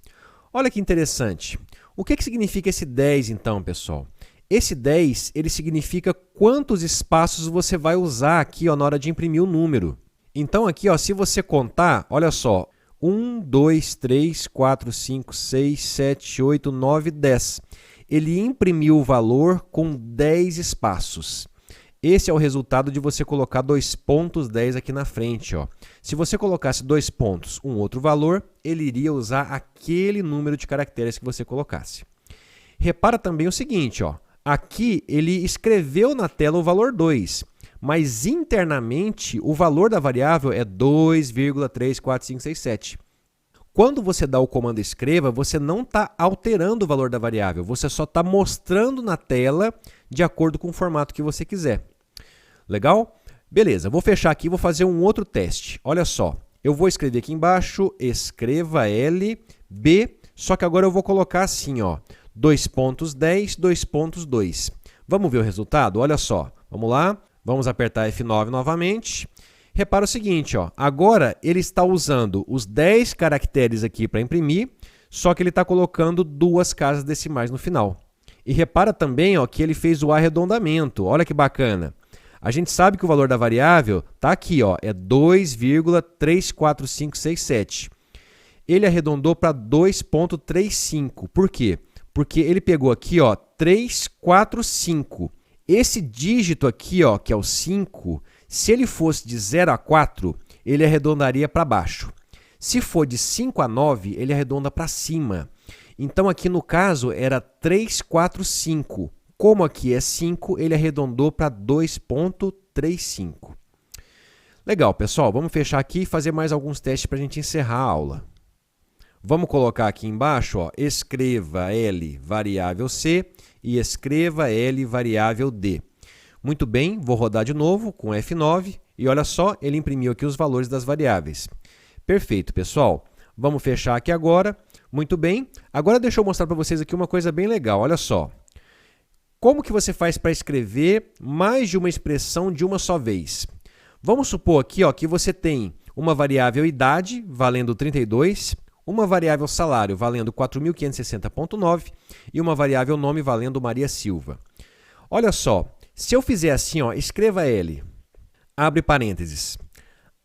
Olha que interessante. O que significa esse 10 então, pessoal? Esse 10, ele significa quantos espaços você vai usar aqui, ó, na hora de imprimir o número. Então aqui, ó, se você contar, olha só, 1, 2, 3, 4, 5, 6, 7, 8, 9, 10. Ele imprimiu o valor com 10 espaços. Esse é o resultado de você colocar 2.10 aqui na frente, ó. Se você colocasse 2 pontos, um outro valor, ele iria usar aquele número de caracteres que você colocasse. Repara também o seguinte, ó. Aqui ele escreveu na tela o valor 2, mas internamente o valor da variável é 2,34567. Quando você dá o comando escreva, você não está alterando o valor da variável, você só está mostrando na tela de acordo com o formato que você quiser. Legal? Beleza, vou fechar aqui e vou fazer um outro teste. Olha só, eu vou escrever aqui embaixo, escreva L, B, só que agora eu vou colocar assim, ó, 2.10, 2.2. Vamos ver o resultado? Olha só, vamos lá, vamos apertar F9 novamente. Repara o seguinte, ó, agora ele está usando os 10 caracteres aqui para imprimir, só que ele está colocando 2 casas decimais no final. E repara também, ó, que ele fez o arredondamento, olha que bacana. A gente sabe que o valor da variável está aqui, ó, é 2,34567. Ele arredondou para 2.35. Por quê? Porque ele pegou aqui, ó, 345. Esse dígito aqui, ó, que é o 5, se ele fosse de 0 a 4, ele arredondaria para baixo. Se for de 5 a 9, ele arredonda para cima. Então, aqui no caso, era 345. Como aqui é 5, ele arredondou para 2.35. Legal, pessoal. Vamos fechar aqui e fazer mais alguns testes para a gente encerrar a aula. Vamos colocar aqui embaixo, ó, escreva L variável C e escreva L variável D. Muito bem, vou rodar de novo com F9 e olha só, ele imprimiu aqui os valores das variáveis. Perfeito, pessoal. Vamos fechar aqui agora. Muito bem. Agora deixa eu mostrar para vocês aqui uma coisa bem legal. Olha só. Como que você faz para escrever mais de uma expressão de uma só vez? Vamos supor aqui, ó, que você tem uma variável idade valendo 32, uma variável salário valendo 4.560,9 e uma variável nome valendo Maria Silva. Olha só, se eu fizer assim, ó, escreva L, abre parênteses,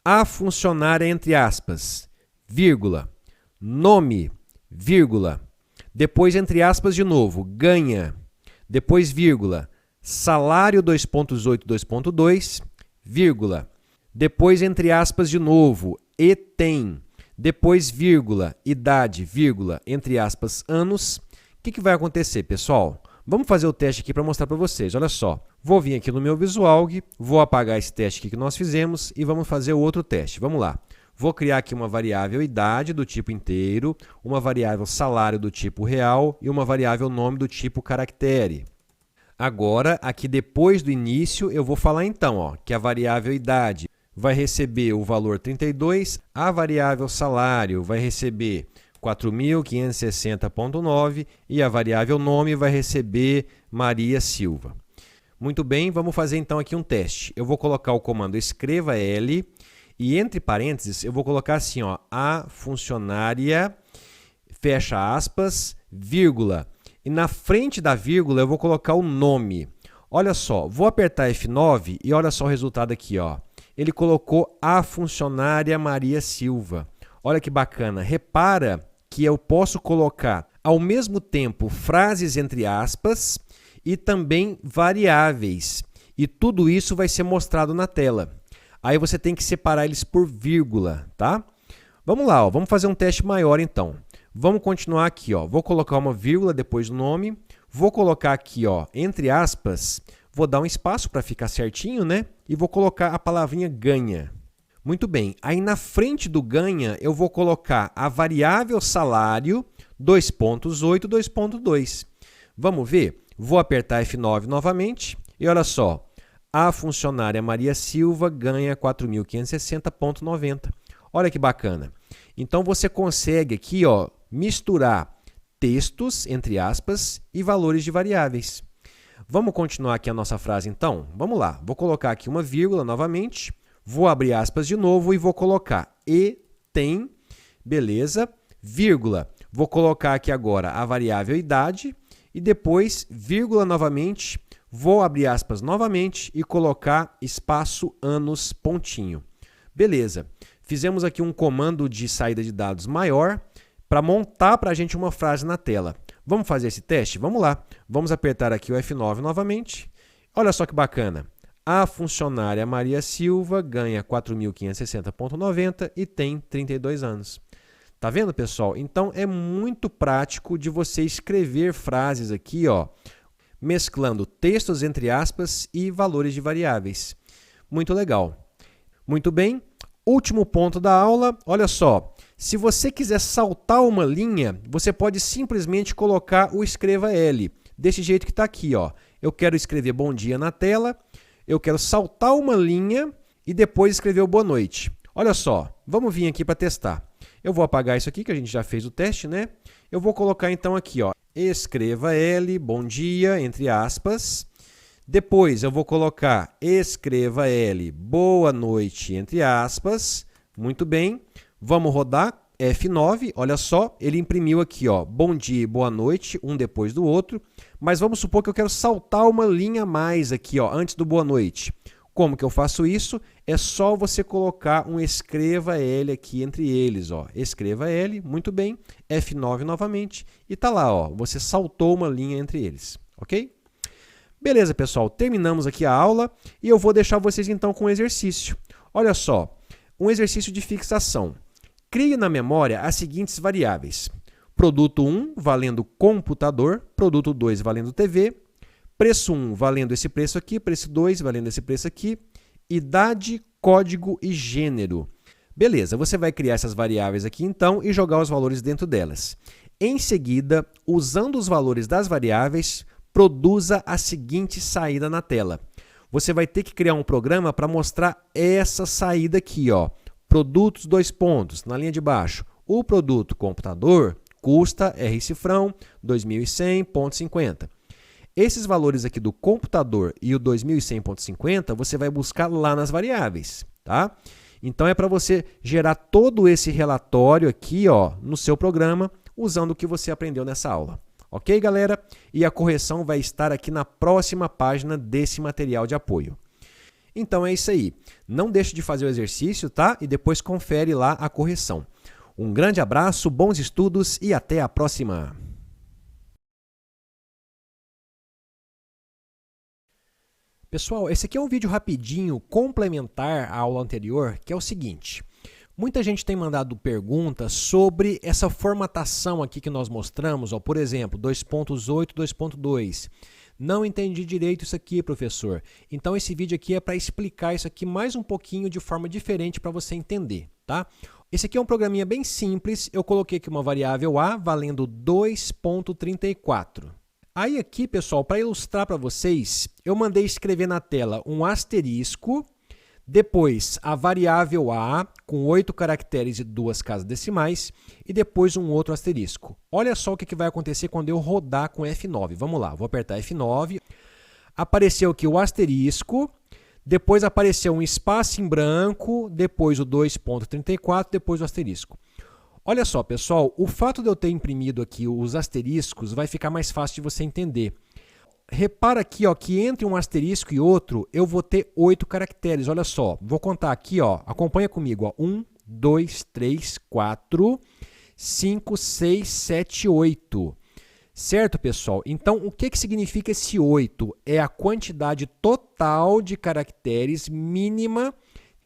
a funcionária entre aspas, vírgula, nome, vírgula, depois entre aspas de novo, ganha, depois vírgula, salário 2.8, 2.2, vírgula, depois entre aspas de novo, e tem, depois vírgula, idade, vírgula, entre aspas, anos. O que vai acontecer, pessoal? Vamos fazer o teste aqui para mostrar para vocês. Olha só, vou vir aqui no meu Visualg, vou apagar esse teste aqui que nós fizemos e vamos fazer o outro teste. Vamos lá. Vou criar aqui uma variável idade do tipo inteiro, uma variável salário do tipo real e uma variável nome do tipo caractere. Agora, aqui depois do início, eu vou falar então, ó, que a variável idade vai receber o valor 32, a variável salário vai receber 4.560,9 e a variável nome vai receber Maria Silva. Muito bem, vamos fazer então aqui um teste. Eu vou colocar o comando escreva L e entre parênteses eu vou colocar assim, ó, a funcionária, fecha aspas, vírgula. E na frente da vírgula eu vou colocar o nome. Olha só, vou apertar F9 e olha só o resultado aqui, ó. Ele colocou a funcionária Maria Silva. Olha que bacana. Repara que eu posso colocar ao mesmo tempo frases entre aspas e também variáveis. E tudo isso vai ser mostrado na tela. Aí você tem que separar eles por vírgula, tá? Vamos lá, ó, vamos fazer um teste maior então. Vamos continuar aqui, ó. Vou colocar uma vírgula depois do nome. Vou colocar aqui, ó, entre aspas, vou dar um espaço para ficar certinho, né? E vou colocar a palavrinha ganha. Muito bem, aí na frente do ganha eu vou colocar a variável salário, 2.8, 2.2. Vamos ver? Vou apertar F9 novamente e olha só, a funcionária Maria Silva ganha 4.560,90. Olha que bacana. Então você consegue aqui, ó, misturar textos, entre aspas, e valores de variáveis. Vamos continuar aqui a nossa frase então? Vamos lá, vou colocar aqui uma vírgula novamente. Vou abrir aspas de novo e vou colocar e tem, beleza, vírgula. Vou colocar aqui agora a variável idade e depois, vírgula novamente, vou abrir aspas novamente e colocar espaço anos pontinho. Beleza, fizemos aqui um comando de saída de dados maior para montar para a gente uma frase na tela. Vamos fazer esse teste? Vamos lá. Vamos apertar aqui o F9 novamente. Olha só que bacana. A funcionária Maria Silva ganha 4.560,90 e tem 32 anos. Tá vendo, pessoal? Então, é muito prático de você escrever frases aqui, ó, mesclando textos entre aspas e valores de variáveis. Muito legal. Muito bem. Último ponto da aula. Olha só. Se você quiser saltar uma linha, você pode simplesmente colocar o escreva L. Desse jeito que está aqui, ó. Eu quero escrever bom dia na tela. Eu quero saltar uma linha e depois escrever o boa noite. Olha só, vamos vir aqui para testar. Eu vou apagar isso aqui, que a gente já fez o teste, né? Eu vou colocar então aqui, ó, escreva L, bom dia, entre aspas. Depois eu vou colocar escreva L, boa noite, entre aspas. Muito bem, vamos rodar. F9, olha só, ele imprimiu aqui, ó, bom dia e boa noite, um depois do outro, mas vamos supor que eu quero saltar uma linha a mais aqui, ó, antes do boa noite. Como que eu faço isso? É só você colocar um escreva L aqui entre eles, ó, escreva L, muito bem, F9 novamente, e tá lá, ó, você saltou uma linha entre eles, ok? Beleza, pessoal, terminamos aqui a aula e eu vou deixar vocês então com um exercício. Olha só, um exercício de fixação. Crie na memória as seguintes variáveis. Produto 1 valendo computador, produto 2 valendo TV, preço 1 valendo esse preço aqui, preço 2 valendo esse preço aqui, idade, código e gênero. Beleza, você vai criar essas variáveis aqui então e jogar os valores dentro delas. Em seguida, usando os valores das variáveis, produza a seguinte saída na tela. Você vai ter que criar um programa para mostrar essa saída aqui, ó. Produtos, dois pontos, na linha de baixo. O produto computador custa R cifrão 2.100,50. Esses valores aqui do computador e o 2.100,50 você vai buscar lá nas variáveis, tá? Então é para você gerar todo esse relatório aqui, ó, no seu programa, usando o que você aprendeu nessa aula. Ok, galera? E a correção vai estar aqui na próxima página desse material de apoio. Então é isso aí. Não deixe de fazer o exercício, tá? E depois confere lá a correção. Um grande abraço, bons estudos e até a próxima! Pessoal, esse aqui é um vídeo rapidinho, complementar à aula anterior, que é o seguinte. Muita gente tem mandado perguntas sobre essa formatação aqui que nós mostramos, ó, por exemplo, 2.8, 2.2. Não entendi direito isso aqui, professor. Então, esse vídeo aqui é para explicar isso aqui mais um pouquinho de forma diferente para você entender, tá? Esse aqui é um programinha bem simples. Eu coloquei aqui uma variável A valendo 2.34. Aí aqui, pessoal, para ilustrar para vocês, eu mandei escrever na tela um asterisco, depois a variável A com 8 caracteres e 2 casas decimais e depois um outro asterisco. Olha só o que vai acontecer quando eu rodar com F9. Vamos lá, vou apertar F9. Apareceu aqui o asterisco, depois apareceu um espaço em branco, depois o 2.34, depois o asterisco. Olha só, pessoal, o fato de eu ter imprimido aqui os asteriscos vai ficar mais fácil de você entender. Repara aqui, ó, que entre um asterisco e outro, eu vou ter 8 caracteres. Olha só, vou contar aqui, ó, acompanha comigo. Ó, 1, 2, 3, 4, 5, 6, 7, 8. Certo, pessoal? Então, o que significa esse 8? É a quantidade total de caracteres mínima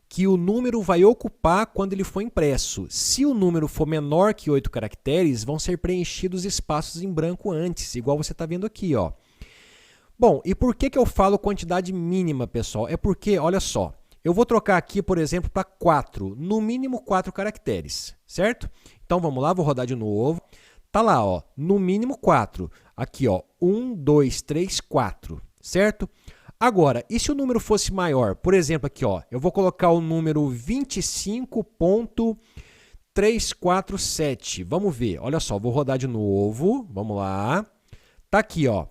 que o número vai ocupar quando ele for impresso. Se o número for menor que 8 caracteres, vão ser preenchidos espaços em branco antes, igual você está vendo aqui, ó. Bom, e por que eu falo quantidade mínima, pessoal? É porque, olha só, eu vou trocar aqui, por exemplo, para 4, no mínimo 4 caracteres, certo? Então, vamos lá, vou rodar de novo. Tá lá, ó, no mínimo 4. Aqui, ó, 1, 2, 3, 4, certo? Agora, e se o número fosse maior? Por exemplo, aqui, ó, eu vou colocar o número 25.347. Vamos ver, olha só, vou rodar de novo, vamos lá. Tá aqui, ó.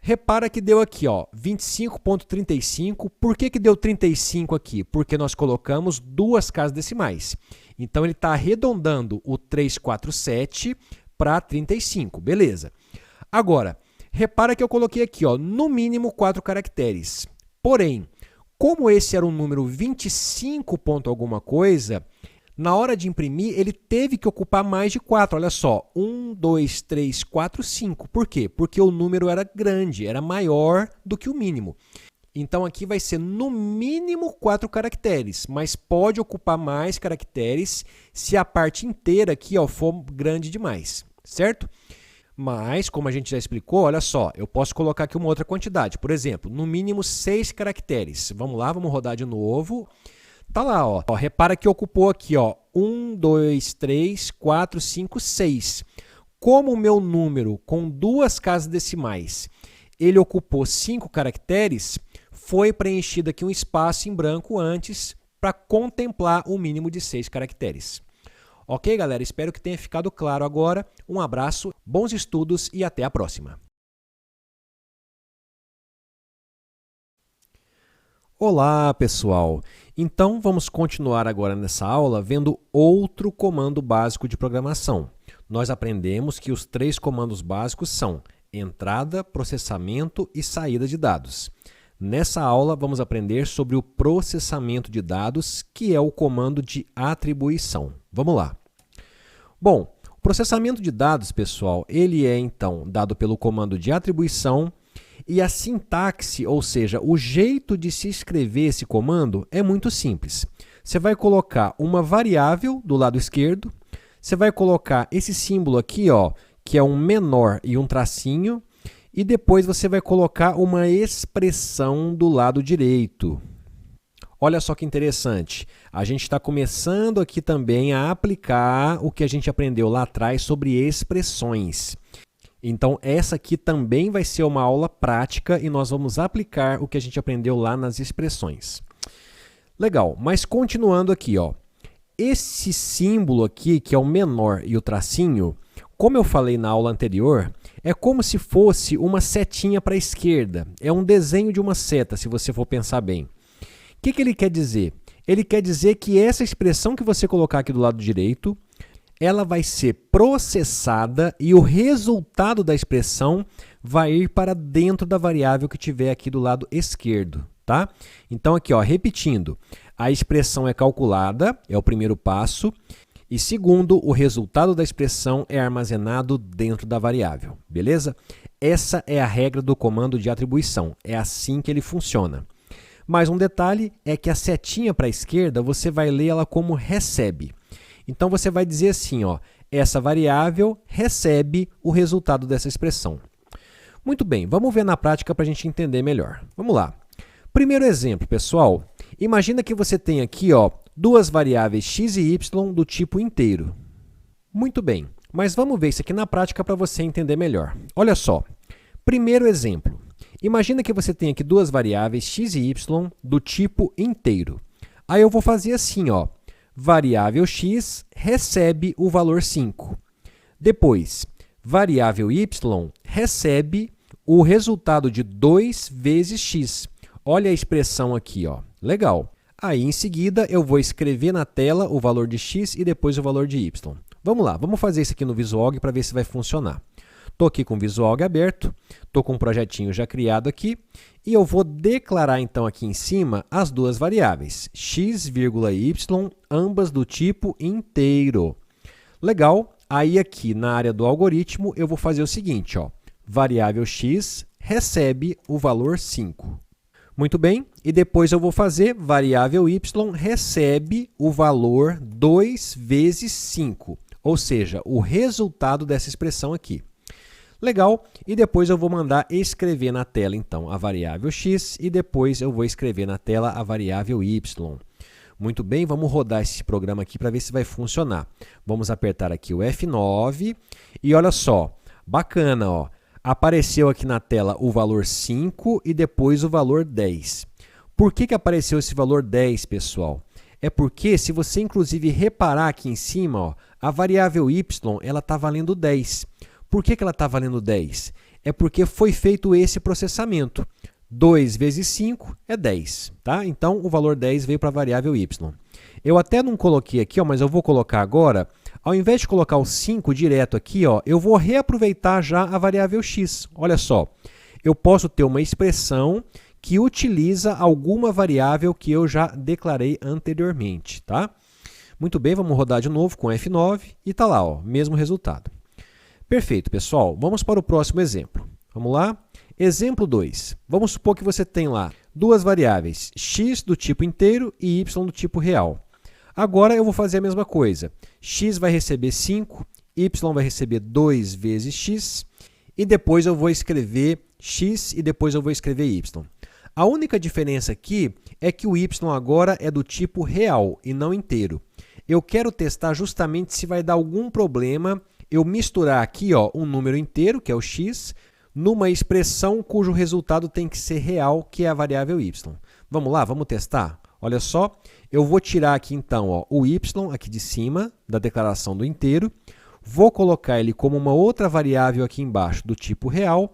Repara que deu aqui, ó, 25.35. Por que deu 35 aqui? Porque nós colocamos duas casas decimais. Então, ele está arredondando o 347 para 35, beleza. Agora, repara que eu coloquei aqui, ó, no mínimo 4 caracteres. Porém, como esse era um número 25 ponto alguma coisa, na hora de imprimir, ele teve que ocupar mais de 4. Olha só, 1, 2, 3, 4, 5. Por quê? Porque o número era grande, era maior do que o mínimo. Então, aqui vai ser no mínimo 4 caracteres, mas pode ocupar mais caracteres se a parte inteira aqui, ó, for grande demais, certo? Mas, como a gente já explicou, olha só, eu posso colocar aqui uma outra quantidade. Por exemplo, no mínimo 6 caracteres. Vamos lá, vamos rodar de novo. Tá lá, ó. Repara que ocupou aqui, ó, 1, 2, 3, 4, 5, 6. Como o meu número com duas casas decimais, ele ocupou 5 caracteres, foi preenchido aqui um espaço em branco antes para contemplar o mínimo de 6 caracteres. Ok, galera? Espero que tenha ficado claro agora. Um abraço, bons estudos e até a próxima. Olá, pessoal! Então, vamos continuar agora nessa aula vendo outro comando básico de programação. Nós aprendemos que os 3 comandos básicos são entrada, processamento e saída de dados. Nessa aula, vamos aprender sobre o processamento de dados, que é o comando de atribuição. Vamos lá. Bom, o processamento de dados, pessoal, ele é, então, dado pelo comando de atribuição e a sintaxe, ou seja, o jeito de se escrever esse comando é muito simples. Você vai colocar uma variável do lado esquerdo, você vai colocar esse símbolo aqui, ó, que é um menor e um tracinho, e depois você vai colocar uma expressão do lado direito. Olha só que interessante, a gente está começando aqui também a aplicar o que a gente aprendeu lá atrás sobre expressões. Então, essa aqui também vai ser uma aula prática e nós vamos aplicar o que a gente aprendeu lá nas expressões. Legal, mas continuando aqui, ó, esse símbolo aqui, que é o menor e o tracinho, como eu falei na aula anterior, é como se fosse uma setinha para a esquerda. É um desenho de uma seta, se você for pensar bem. O que ele quer dizer? Ele quer dizer que essa expressão que você colocar aqui do lado direito, ela vai ser processada e o resultado da expressão vai ir para dentro da variável que tiver aqui do lado esquerdo, tá? Então, aqui, ó, repetindo, a expressão é calculada, é o primeiro passo, e segundo, o resultado da expressão é armazenado dentro da variável, beleza? Essa é a regra do comando de atribuição, é assim que ele funciona. Mas um detalhe é que a setinha para a esquerda, você vai ler ela como recebe. Então, você vai dizer assim, ó, essa variável recebe o resultado dessa expressão. Muito bem, vamos ver na prática para a gente entender melhor. Vamos lá. Primeiro exemplo, pessoal. Imagina que você tem aqui, ó, duas variáveis x e y do tipo inteiro. Muito bem, mas vamos ver isso aqui na prática para você entender melhor. Olha só, primeiro exemplo. Imagina que você tem aqui duas variáveis x e y do tipo inteiro. Aí eu vou fazer assim, ó. Variável x recebe o valor 5. Depois, variável y recebe o resultado de 2 vezes x. Olha a expressão aqui, ó. Legal. Aí, em seguida, eu vou escrever na tela o valor de x e depois o valor de y. Vamos lá, vamos fazer isso aqui no Visualg para ver se vai funcionar. Estou aqui com o Visual aberto, estou com um projetinho já criado aqui, e eu vou declarar então aqui em cima as duas variáveis, x, y, ambas do tipo inteiro. Legal, aí aqui na área do algoritmo eu vou fazer o seguinte, ó, variável x recebe o valor 5. Muito bem, e depois eu vou fazer variável y recebe o valor 2 vezes 5, ou seja, o resultado dessa expressão aqui. Legal, e depois eu vou mandar escrever na tela, então, a variável x e depois eu vou escrever na tela a variável y. Muito bem, vamos rodar esse programa aqui para ver se vai funcionar. Vamos apertar aqui o F9 e olha só, bacana, ó. Apareceu aqui na tela o valor 5 e depois o valor 10. Por que apareceu esse valor 10, pessoal? É porque, se você inclusive reparar aqui em cima, ó, a variável y está valendo 10. Por que ela está valendo 10? É porque foi feito esse processamento. 2 vezes 5 é 10. Tá? Então, o valor 10 veio para a variável y. Eu até não coloquei aqui, ó, mas eu vou colocar agora. Ao invés de colocar o 5 direto aqui, ó, eu vou reaproveitar já a variável x. Olha só, eu posso ter uma expressão que utiliza alguma variável que eu já declarei anteriormente. Tá? Muito bem, vamos rodar de novo com F9 e está lá, ó, mesmo resultado. Perfeito, pessoal. Vamos para o próximo exemplo. Vamos lá? Exemplo 2. Vamos supor que você tem lá duas variáveis, x do tipo inteiro e y do tipo real. Agora eu vou fazer a mesma coisa. X vai receber 5, y vai receber 2 vezes x, e depois eu vou escrever x e depois eu vou escrever y. A única diferença aqui é que o y agora é do tipo real e não inteiro. Eu quero testar justamente se vai dar algum problema eu misturar aqui, ó, um número inteiro, que é o x, numa expressão cujo resultado tem que ser real, que é a variável y. Vamos lá, vamos testar? Olha só, eu vou tirar aqui então, ó, o y aqui de cima da declaração do inteiro, vou colocar ele como uma outra variável aqui embaixo do tipo real,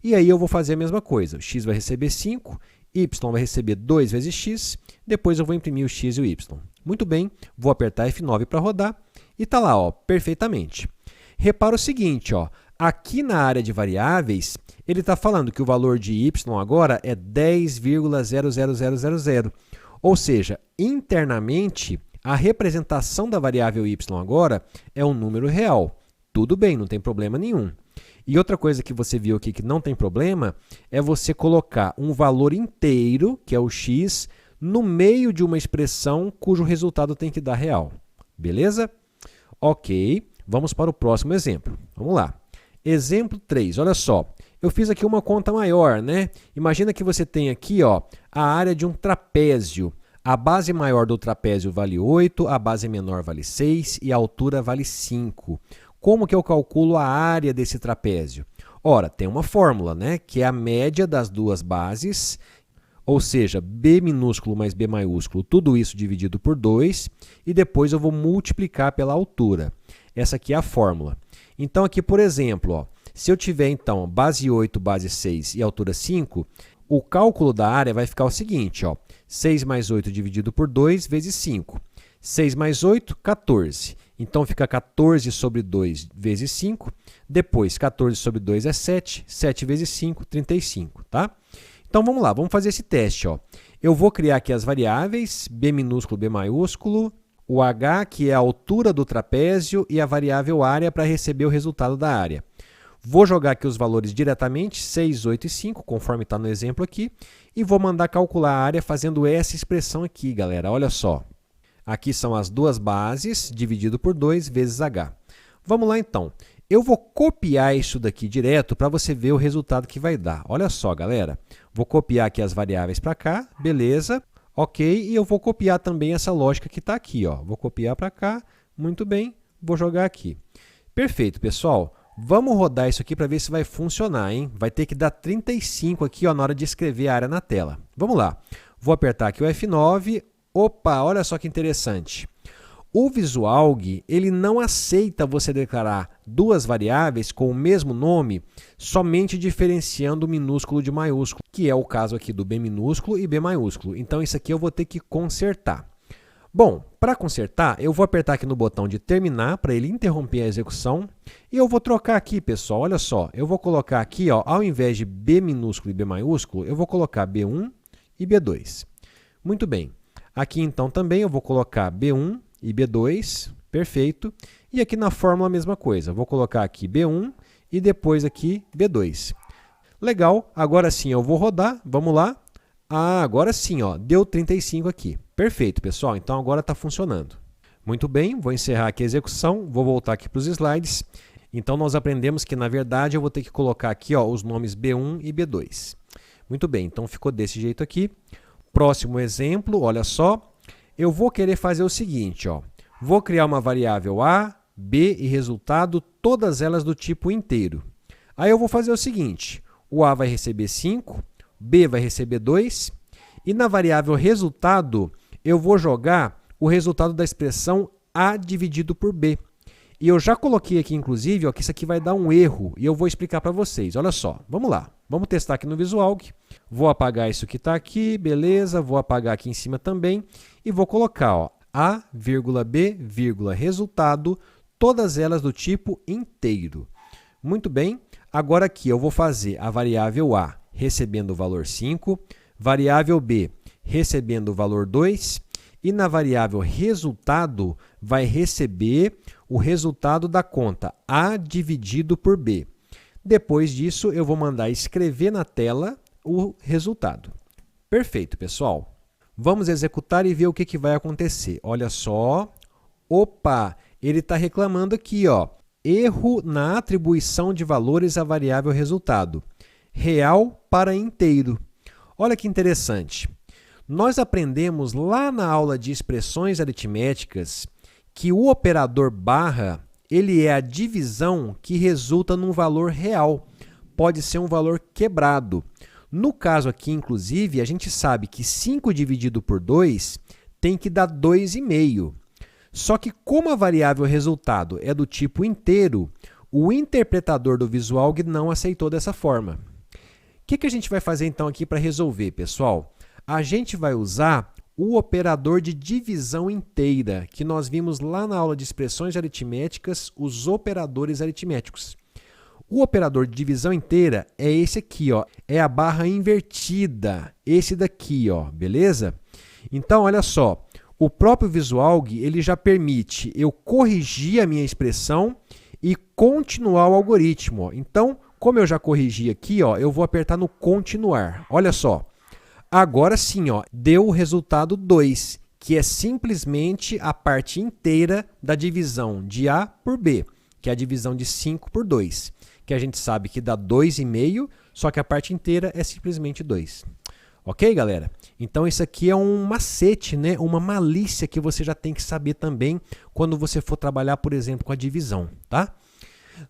e aí eu vou fazer a mesma coisa. O x vai receber 5, y vai receber 2 vezes x, depois eu vou imprimir o x e o y. Muito bem, vou apertar F9 para rodar, e está lá, ó, perfeitamente. Repara o seguinte, ó, aqui na área de variáveis, ele está falando que o valor de y agora é 10,00000. Ou seja, internamente, a representação da variável y agora é um número real. Tudo bem, não tem problema nenhum. E outra coisa que você viu aqui que não tem problema é você colocar um valor inteiro, que é o x, no meio de uma expressão cujo resultado tem que dar real. Beleza? Ok, vamos para o próximo exemplo. Vamos lá. Exemplo 3, olha só. Eu fiz aqui uma conta maior, né? Imagina que você tem aqui, ó, a área de um trapézio. A base maior do trapézio vale 8, a base menor vale 6 e a altura vale 5. Como que eu calculo a área desse trapézio? Ora, tem uma fórmula, né? Que é a média das duas bases, ou seja, B minúsculo mais B maiúsculo, tudo isso dividido por 2, e depois eu vou multiplicar pela altura. Essa aqui é a fórmula. Então, aqui, por exemplo, ó, se eu tiver, então, base 8, base 6 e altura 5, o cálculo da área vai ficar o seguinte, ó, 6 mais 8 dividido por 2 vezes 5. 6 mais 8, 14. Então, fica 14 sobre 2 vezes 5. Depois, 14 sobre 2 é 7. 7 vezes 5, 35. Tá? Então, vamos lá, vamos fazer esse teste. Ó. Eu vou criar aqui as variáveis, B minúsculo, B maiúsculo, o H, que é a altura do trapézio, e a variável área para receber o resultado da área. Vou jogar aqui os valores diretamente, 6, 8 e 5, conforme está no exemplo aqui, e vou mandar calcular a área fazendo essa expressão aqui, galera. Olha só. Aqui são as duas bases, dividido por 2 vezes H. Vamos lá, então. Eu vou copiar isso daqui direto para você ver o resultado que vai dar. Olha só, galera. Vou copiar aqui as variáveis para cá, beleza. Ok, e eu vou copiar também essa lógica que está aqui. Ó. Vou copiar para cá, muito bem, vou jogar aqui. Perfeito, pessoal. Vamos rodar isso aqui para ver se vai funcionar, hein? Vai ter que dar 35 aqui, ó, na hora de escrever a área na tela. Vamos lá. Vou apertar aqui o F9. Opa, olha só que interessante. O Visualg, ele não aceita você declarar duas variáveis com o mesmo nome somente diferenciando o minúsculo de maiúsculo, que é o caso aqui do B minúsculo e B maiúsculo. Então, isso aqui eu vou ter que consertar. Bom, para consertar, eu vou apertar aqui no botão de terminar para ele interromper a execução e eu vou trocar aqui, pessoal, olha só, eu vou colocar aqui, ó, ao invés de B minúsculo e B maiúsculo, eu vou colocar B1 e B2. Muito bem. Aqui então também eu vou colocar B1 e B2, perfeito. E aqui na fórmula a mesma coisa, vou colocar aqui B1 e depois aqui B2. Legal, agora sim eu vou rodar, vamos lá. Ah, agora sim, ó, deu 35 aqui. Perfeito, pessoal, então agora está funcionando. Muito bem, vou encerrar aqui a execução, vou voltar aqui para os slides. Então nós aprendemos que na verdade eu vou ter que colocar aqui, ó, os nomes B1 e B2. Muito bem, então ficou desse jeito aqui. Próximo exemplo, olha só, eu vou querer fazer o seguinte, ó, vou criar uma variável A, B e resultado, todas elas do tipo inteiro. Aí eu vou fazer o seguinte, o A vai receber 5, B vai receber 2, e na variável resultado, eu vou jogar o resultado da expressão A dividido por B. E eu já coloquei aqui, inclusive, ó, que isso aqui vai dar um erro, e eu vou explicar para vocês. Olha só, vamos lá. Vamos testar aqui no VisualG. Vou apagar isso que está aqui, beleza. Vou apagar aqui em cima também. E vou colocar ó, A, B, resultado, todas elas do tipo inteiro. Muito bem. Agora aqui eu vou fazer a variável A recebendo o valor 5, variável B recebendo o valor 2, e na variável resultado vai receber o resultado da conta A dividido por B. Depois disso, eu vou mandar escrever na tela o resultado. Perfeito, pessoal. Vamos executar e ver o que vai acontecer. Olha só. Opa, ele está reclamando aqui, ó, erro na atribuição de valores à variável resultado. Real para inteiro. Olha que interessante. Nós aprendemos lá na aula de expressões aritméticas que o operador barra ele é a divisão que resulta num valor real. Pode ser um valor quebrado. No caso aqui, inclusive, a gente sabe que 5 dividido por 2 tem que dar 2,5. Só que como a variável resultado é do tipo inteiro, o interpretador do VisualG não aceitou dessa forma. O que a gente vai fazer então aqui para resolver, pessoal? A gente vai usar o operador de divisão inteira, que nós vimos lá na aula de expressões aritméticas, os operadores aritméticos. O operador de divisão inteira é esse aqui, ó, é a barra invertida, esse daqui, ó, beleza? Então, olha só, o próprio VisualG ele já permite eu corrigir a minha expressão e continuar o algoritmo. Ó. Então, como eu já corrigi aqui, ó, eu vou apertar no continuar. Olha só. Agora sim, ó, deu o resultado 2, que é simplesmente a parte inteira da divisão de A por B, que é a divisão de 5 por 2, que a gente sabe que dá 2,5, só que a parte inteira é simplesmente 2. Ok, galera? Então, isso aqui é um macete, né? Uma malícia que você já tem que saber também quando você for trabalhar, por exemplo, com a divisão, tá?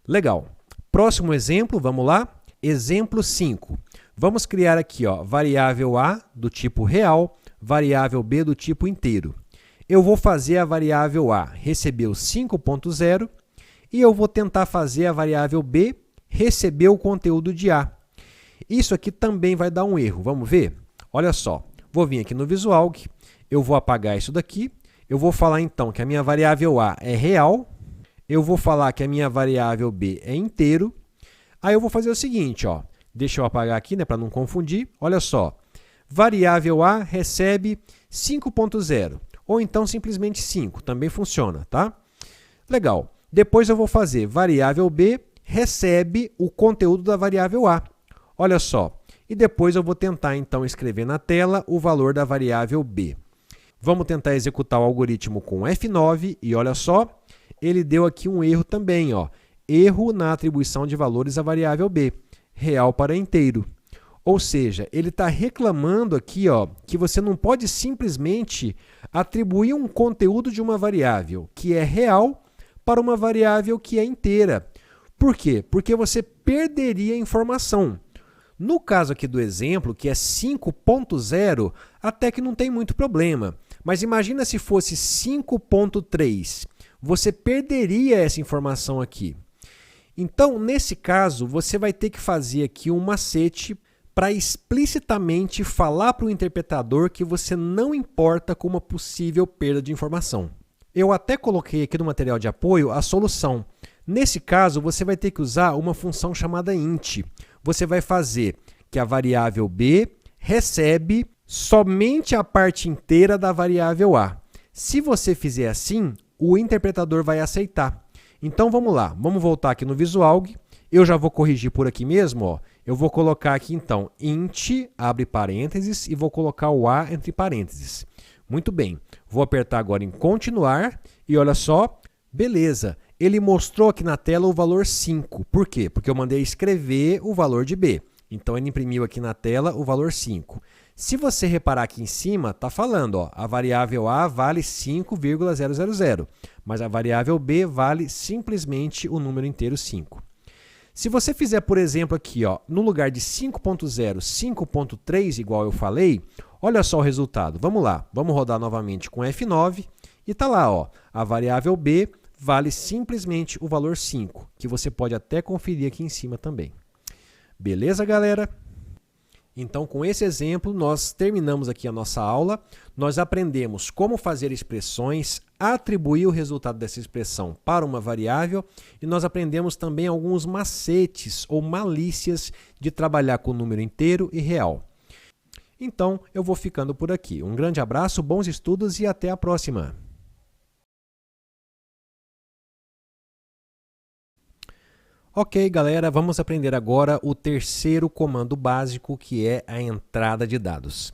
Legal. Próximo exemplo, vamos lá? Exemplo 5. Vamos criar aqui, ó, variável A do tipo real, variável B do tipo inteiro. Eu vou fazer a variável A receber o 5.0 e eu vou tentar fazer a variável B receber o conteúdo de A. Isso aqui também vai dar um erro, vamos ver? Olha só, vou vir aqui no VisualG, eu vou apagar isso daqui, eu vou falar então que a minha variável A é real, eu vou falar que a minha variável B é inteiro, aí eu vou fazer o seguinte, ó, deixa eu apagar aqui, né, para não confundir. Olha só, variável A recebe 5.0, ou então simplesmente 5, também funciona, tá? Legal. Depois eu vou fazer variável B recebe o conteúdo da variável A. Olha só. E depois eu vou tentar, então, escrever na tela o valor da variável B. Vamos tentar executar o algoritmo com F9 e olha só, ele deu aqui um erro também, ó. Erro na atribuição de valores à variável B. Real para inteiro. Ou seja, ele está reclamando aqui ó, que você não pode simplesmente atribuir um conteúdo de uma variável que é real para uma variável que é inteira. Por quê? Porque você perderia a informação. No caso aqui do exemplo, que é 5.0, até que não tem muito problema. Mas imagina se fosse 5.3. Você perderia essa informação aqui. Então, nesse caso, você vai ter que fazer aqui um macete para explicitamente falar para o interpretador que você não importa com uma possível perda de informação. Eu até coloquei aqui no material de apoio a solução. Nesse caso, você vai ter que usar uma função chamada int. Você vai fazer que a variável b recebe somente a parte inteira da variável a. Se você fizer assim, o interpretador vai aceitar. Então vamos lá, vamos voltar aqui no Visualg. Eu já vou corrigir por aqui mesmo, ó. Eu vou colocar aqui então int, abre parênteses, e vou colocar o a entre parênteses. Muito bem, vou apertar agora em continuar e olha só, beleza. Ele mostrou aqui na tela o valor 5. Por quê? Porque eu mandei escrever o valor de b. Então ele imprimiu aqui na tela o valor 5. Se você reparar aqui em cima, está falando, ó, a variável a vale 5,000, mas a variável b vale simplesmente o número inteiro 5. Se você fizer, por exemplo, aqui, ó, no lugar de 5.0, 5.3, igual eu falei, olha só o resultado. Vamos lá, vamos rodar novamente com F9 e está lá, ó, a variável b vale simplesmente o valor 5, que você pode até conferir aqui em cima também. Beleza, galera? Então, com esse exemplo, nós terminamos aqui a nossa aula. Nós aprendemos como fazer expressões, atribuir o resultado dessa expressão para uma variável e nós aprendemos também alguns macetes ou malícias de trabalhar com número inteiro e real. Então, eu vou ficando por aqui. Um grande abraço, bons estudos e até a próxima! Ok, galera, vamos aprender agora o terceiro comando básico, que é a entrada de dados.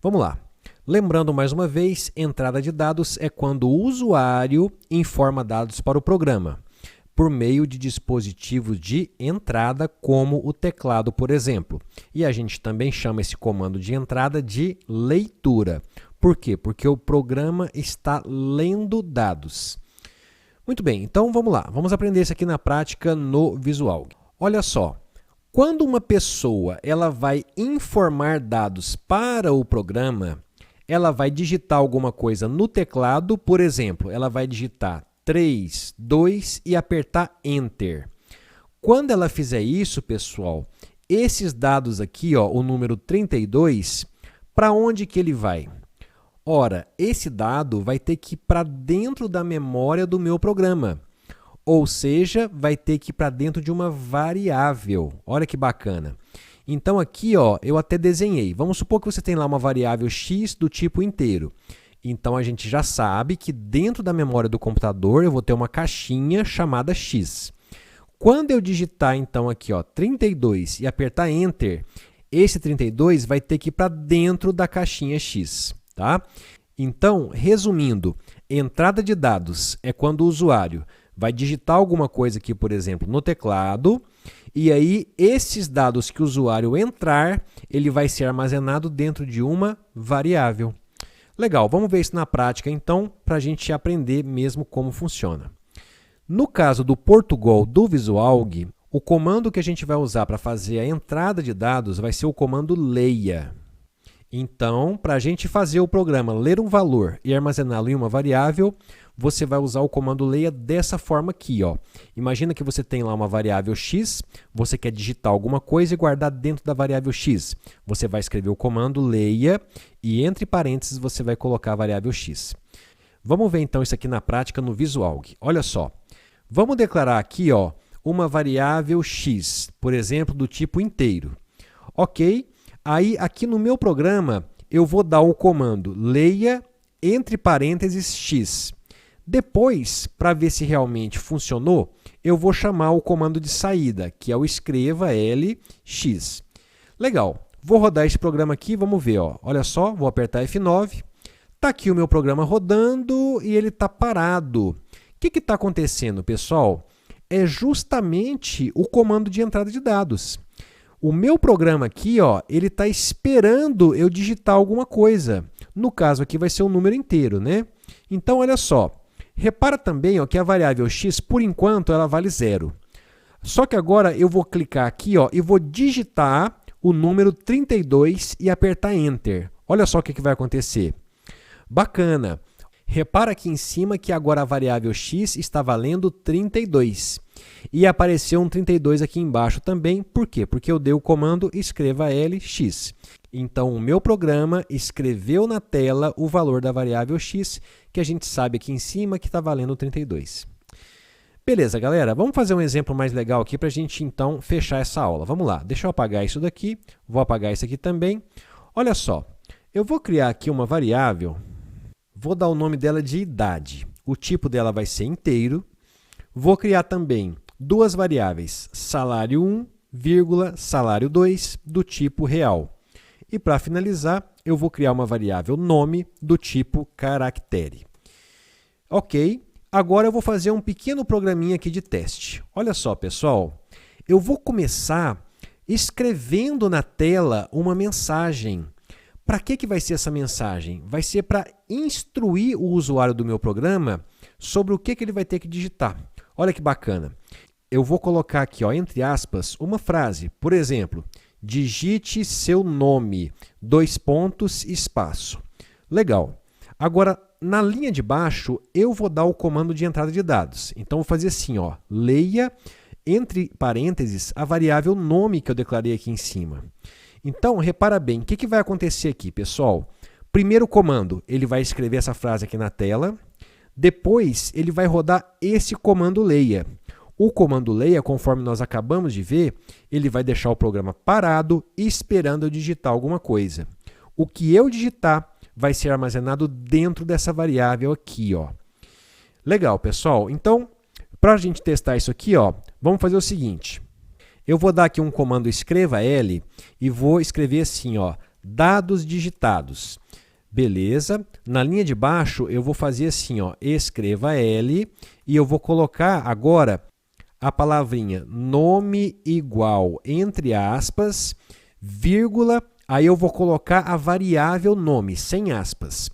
Vamos lá. Lembrando mais uma vez, entrada de dados é quando o usuário informa dados para o programa, por meio de dispositivos de entrada, como o teclado, por exemplo. E a gente também chama esse comando de entrada de leitura. Por quê? Porque o programa está lendo dados. Muito bem, então vamos lá. Vamos aprender isso aqui na prática no Visualg. Olha só, quando uma pessoa ela vai informar dados para o programa, ela vai digitar alguma coisa no teclado, por exemplo, ela vai digitar 3, 2 e apertar Enter. Quando ela fizer isso, pessoal, esses dados aqui, ó, o número 32, para onde que ele vai? Ora, esse dado vai ter que ir para dentro da memória do meu programa, ou seja, vai ter que ir para dentro de uma variável. Olha que bacana. Então aqui, ó, eu até desenhei. Vamos supor que você tem lá uma variável x do tipo inteiro. Então a gente já sabe que dentro da memória do computador eu vou ter uma caixinha chamada x. Quando eu digitar então aqui, ó, 32 e apertar Enter, esse 32 vai ter que ir para dentro da caixinha x. Tá? Então, resumindo, entrada de dados é quando o usuário vai digitar alguma coisa aqui, por exemplo, no teclado, e aí esses dados que o usuário entrar, ele vai ser armazenado dentro de uma variável. Legal, vamos ver isso na prática então, para a gente aprender mesmo como funciona. No caso do Portugal do Visualg, o comando que a gente vai usar para fazer a entrada de dados vai ser o comando leia. Então, para a gente fazer o programa ler um valor e armazená-lo em uma variável, você vai usar o comando leia dessa forma aqui, ó. Imagina que você tem lá uma variável x, você quer digitar alguma coisa e guardar dentro da variável x. Você vai escrever o comando leia e entre parênteses você vai colocar a variável x. Vamos ver então isso aqui na prática no Visualg. Olha só, vamos declarar aqui, ó, uma variável x, por exemplo, do tipo inteiro. Ok? Aí, aqui no meu programa, eu vou dar o comando leia entre parênteses x. Depois, para ver se realmente funcionou, eu vou chamar o comando de saída, que é o escreva lx. Legal, vou rodar esse programa aqui, vamos ver. Ó. Olha só, vou apertar F9. Está aqui o meu programa rodando e ele está parado. O que está acontecendo, pessoal? É justamente o comando de entrada de dados. O meu programa aqui, ó, ele está esperando eu digitar alguma coisa. No caso aqui vai ser um número inteiro, né? Então, olha só. Repara também, ó, que a variável x, por enquanto, ela vale 0. Só que agora eu vou clicar aqui, ó, e vou digitar o número 32 e apertar Enter. Olha só o que vai acontecer. Bacana. Repara aqui em cima que agora a variável x está valendo 32. E apareceu um 32 aqui embaixo também. Por quê? Porque eu dei o comando escreva LX. Então, o meu programa escreveu na tela o valor da variável x, que a gente sabe aqui em cima que está valendo 32. Beleza, galera? Vamos fazer um exemplo mais legal aqui para a gente, então, fechar essa aula. Vamos lá. Deixa eu apagar isso daqui. Vou apagar isso aqui também. Olha só. Eu vou criar aqui uma variável. Vou dar o nome dela de idade. O tipo dela vai ser inteiro. Vou criar também duas variáveis, salário 1, salário 2, do tipo real. E para finalizar, eu vou criar uma variável nome do tipo caractere. Ok, agora eu vou fazer um pequeno programinha aqui de teste. Olha só, pessoal, eu vou começar escrevendo na tela uma mensagem. Para que vai ser essa mensagem? Vai ser para instruir o usuário do meu programa sobre o que ele vai ter que digitar. Olha que bacana. Eu vou colocar aqui, ó, entre aspas, uma frase. Por exemplo, digite seu nome, espaço. Legal. Agora, na linha de baixo, eu vou dar o comando de entrada de dados. Então, vou fazer assim, ó, leia, entre parênteses, a variável nome que eu declarei aqui em cima. Então, repara bem, o que vai acontecer aqui, pessoal? Primeiro comando, ele vai escrever essa frase aqui na tela. Depois, ele vai rodar esse comando leia. O comando leia, conforme nós acabamos de ver, ele vai deixar o programa parado esperando eu digitar alguma coisa. O que eu digitar vai ser armazenado dentro dessa variável aqui, ó. Legal, pessoal? Então, para a gente testar isso aqui, ó, vamos fazer o seguinte. Eu vou dar aqui um comando escreva L e vou escrever assim, ó, dados digitados. Beleza? Na linha de baixo, eu vou fazer assim, ó, escreva L e eu vou colocar agora a palavrinha nome igual, entre aspas, vírgula, aí eu vou colocar a variável nome, sem aspas.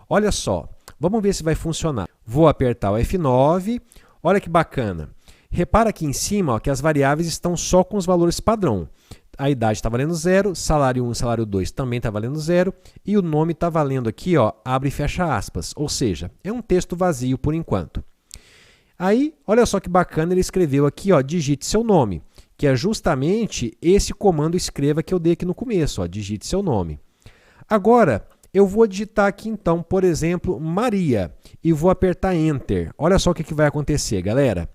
Olha só, vamos ver se vai funcionar. Vou apertar o F9, olha que bacana. Repara aqui em cima, ó, que as variáveis estão só com os valores padrão. A idade está valendo 0, salário 1 e salário 2 também está valendo 0, e o nome está valendo aqui, ó, abre e fecha aspas, ou seja, é um texto vazio por enquanto. Aí, olha só que bacana, ele escreveu aqui, ó, digite seu nome, que é justamente esse comando escreva que eu dei aqui no começo, ó, digite seu nome. Agora, eu vou digitar aqui então, por exemplo, Maria, e vou apertar Enter. Olha só o que vai acontecer, galera.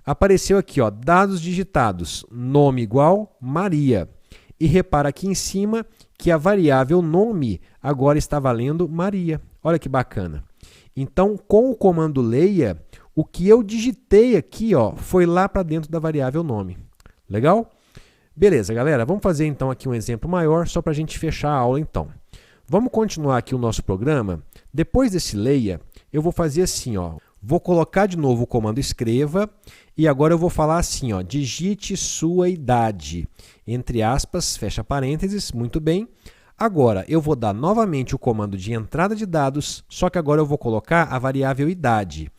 Apareceu aqui, ó, dados digitados, nome igual Maria. E repara aqui em cima que a variável nome agora está valendo Maria. Olha que bacana. Então, com o comando leia, o que eu digitei aqui, ó, foi lá para dentro da variável nome. Legal? Beleza, galera. Vamos fazer então aqui um exemplo maior, só para a gente fechar a aula então. Vamos continuar aqui o nosso programa. Depois desse leia, eu vou fazer assim, ó. Vou colocar de novo o comando escreva e agora eu vou falar assim, ó, digite sua idade, entre aspas, fecha parênteses, muito bem. Agora, eu vou dar novamente o comando de entrada de dados, só que agora eu vou colocar a variável idade.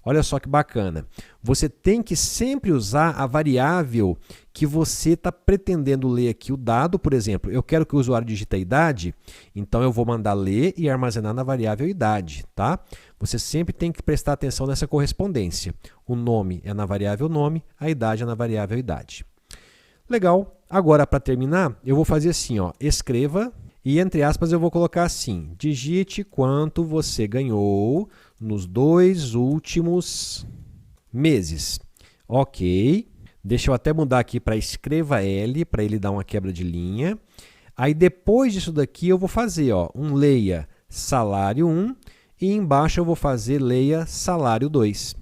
Olha só que bacana. Você tem que sempre usar a variável que você está pretendendo ler aqui o dado. Por exemplo, eu quero que o usuário digite a idade, então eu vou mandar ler e armazenar na variável idade, tá? Você sempre tem que prestar atenção nessa correspondência. O nome é na variável nome, a idade é na variável idade. Legal. Agora, para terminar, eu vou fazer assim, ó, escreva e, entre aspas, eu vou colocar assim, digite quanto você ganhou nos 2 últimos meses. Ok. Deixa eu até mudar aqui para escreva L, para ele dar uma quebra de linha. Aí, depois disso daqui, eu vou fazer, ó, um leia salário 1 e embaixo eu vou fazer leia salário 2.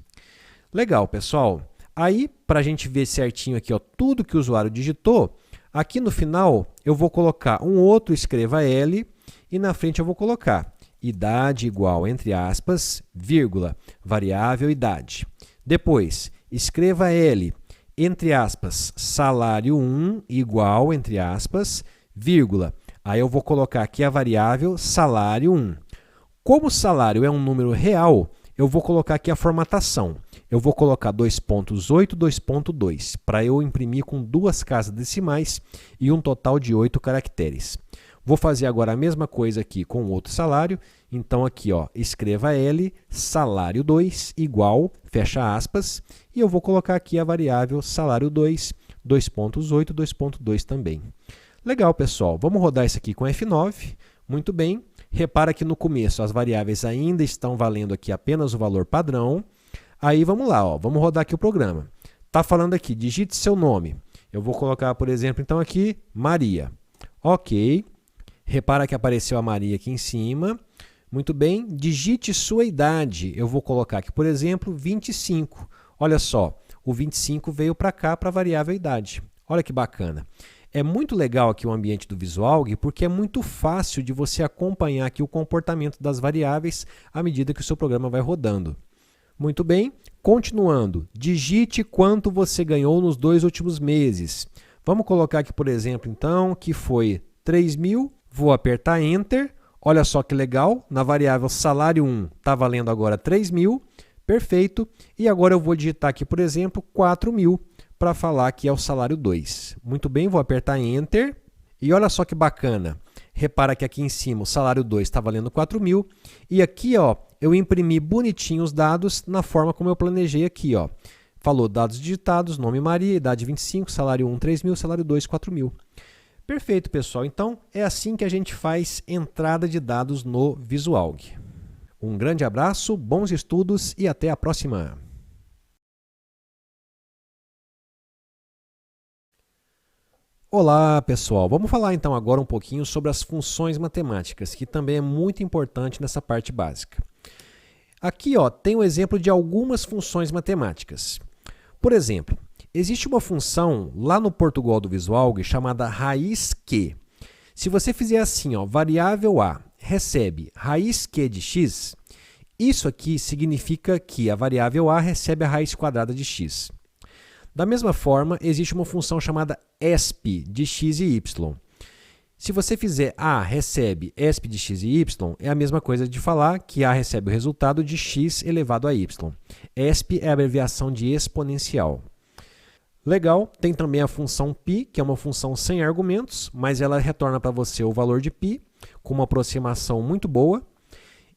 Legal, pessoal. Aí, para a gente ver certinho aqui, ó, tudo que o usuário digitou, aqui no final eu vou colocar um outro escreva L e na frente eu vou colocar idade igual, entre aspas, vírgula, variável idade. Depois, escreva L, entre aspas, salário 1 igual, entre aspas, vírgula. Aí eu vou colocar aqui a variável salário 1. Como o salário é um número real, eu vou colocar aqui a formatação. Eu vou colocar 2.8, 2.2, para eu imprimir com 2 casas decimais e um total de 8 caracteres. Vou fazer agora a mesma coisa aqui com outro salário. Então, aqui, ó, escreva L, salário 2, igual, fecha aspas, e eu vou colocar aqui a variável salário 2, 2.8, 2.2 também. Legal, pessoal. Vamos rodar isso aqui com F9. Muito bem. Repara que no começo as variáveis ainda estão valendo aqui apenas o valor padrão. Aí, vamos lá, ó, vamos rodar aqui o programa. Está falando aqui, digite seu nome. Eu vou colocar, por exemplo, então aqui, Maria. Ok. Repara que apareceu a Maria aqui em cima. Muito bem. Digite sua idade. Eu vou colocar aqui, por exemplo, 25. Olha só, o 25 veio para cá para a variável idade. Olha que bacana. É muito legal aqui o ambiente do VisualG, porque é muito fácil de você acompanhar aqui o comportamento das variáveis à medida que o seu programa vai rodando. Muito bem. Continuando, digite quanto você ganhou nos 2 últimos meses. Vamos colocar aqui, por exemplo, então, que foi 3.000. Vou apertar Enter. Olha só que legal, na variável salário 1 está valendo agora 3.000. Perfeito. E agora eu vou digitar aqui, por exemplo, 4.000 para falar que é o salário 2. Muito bem, vou apertar Enter. E olha só que bacana. Repara que aqui em cima o salário 2 está valendo 4.000. E aqui, ó, eu imprimi bonitinho os dados na forma como eu planejei aqui, ó. Falou dados digitados, nome Maria, idade 25, salário 1, 3.000, salário 2, 4.000. Perfeito, pessoal. Então, é assim que a gente faz entrada de dados no VisualG. Um grande abraço, bons estudos e até a próxima! Olá, pessoal! Vamos falar então agora um pouquinho sobre as funções matemáticas, que também é muito importante nessa parte básica. Aqui, ó, tem um exemplo de algumas funções matemáticas. Por exemplo, existe uma função lá no Portugal do VisualG chamada raiz Q. Se você fizer assim, ó, variável A recebe raiz Q de x, isso aqui significa que a variável A recebe a raiz quadrada de x. Da mesma forma, existe uma função chamada ESP de x e y. Se você fizer A recebe ESP de x e y, é a mesma coisa de falar que A recebe o resultado de x elevado a y. ESP é a abreviação de exponencial. Legal, tem também a função π, que é uma função sem argumentos, mas ela retorna para você o valor de π, com uma aproximação muito boa.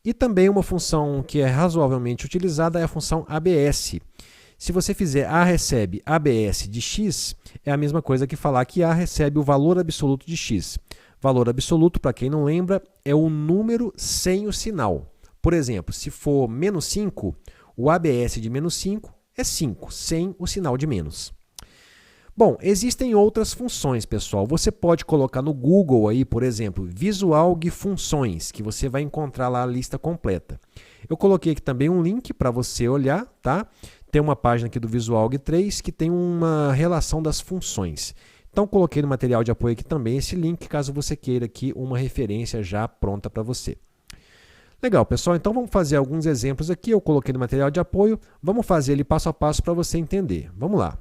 E também uma função que é razoavelmente utilizada é a função ABS. Se você fizer A recebe ABS de x, é a mesma coisa que falar que A recebe o valor absoluto de x. Valor absoluto, para quem não lembra, é o número sem o sinal. Por exemplo, se for menos 5, o ABS de menos 5 é 5, sem o sinal de menos. Bom, existem outras funções, pessoal. Você pode colocar no Google aí, por exemplo, VisualG funções, que você vai encontrar lá a lista completa. Eu coloquei aqui também um link para você olhar, tá? Tem uma página aqui do VisualG 3 que tem uma relação das funções. Então, coloquei no material de apoio aqui também esse link, caso você queira aqui uma referência já pronta para você. Legal, pessoal. Então, vamos fazer alguns exemplos aqui. Eu coloquei no material de apoio. Vamos fazer ele passo a passo para você entender. Vamos lá.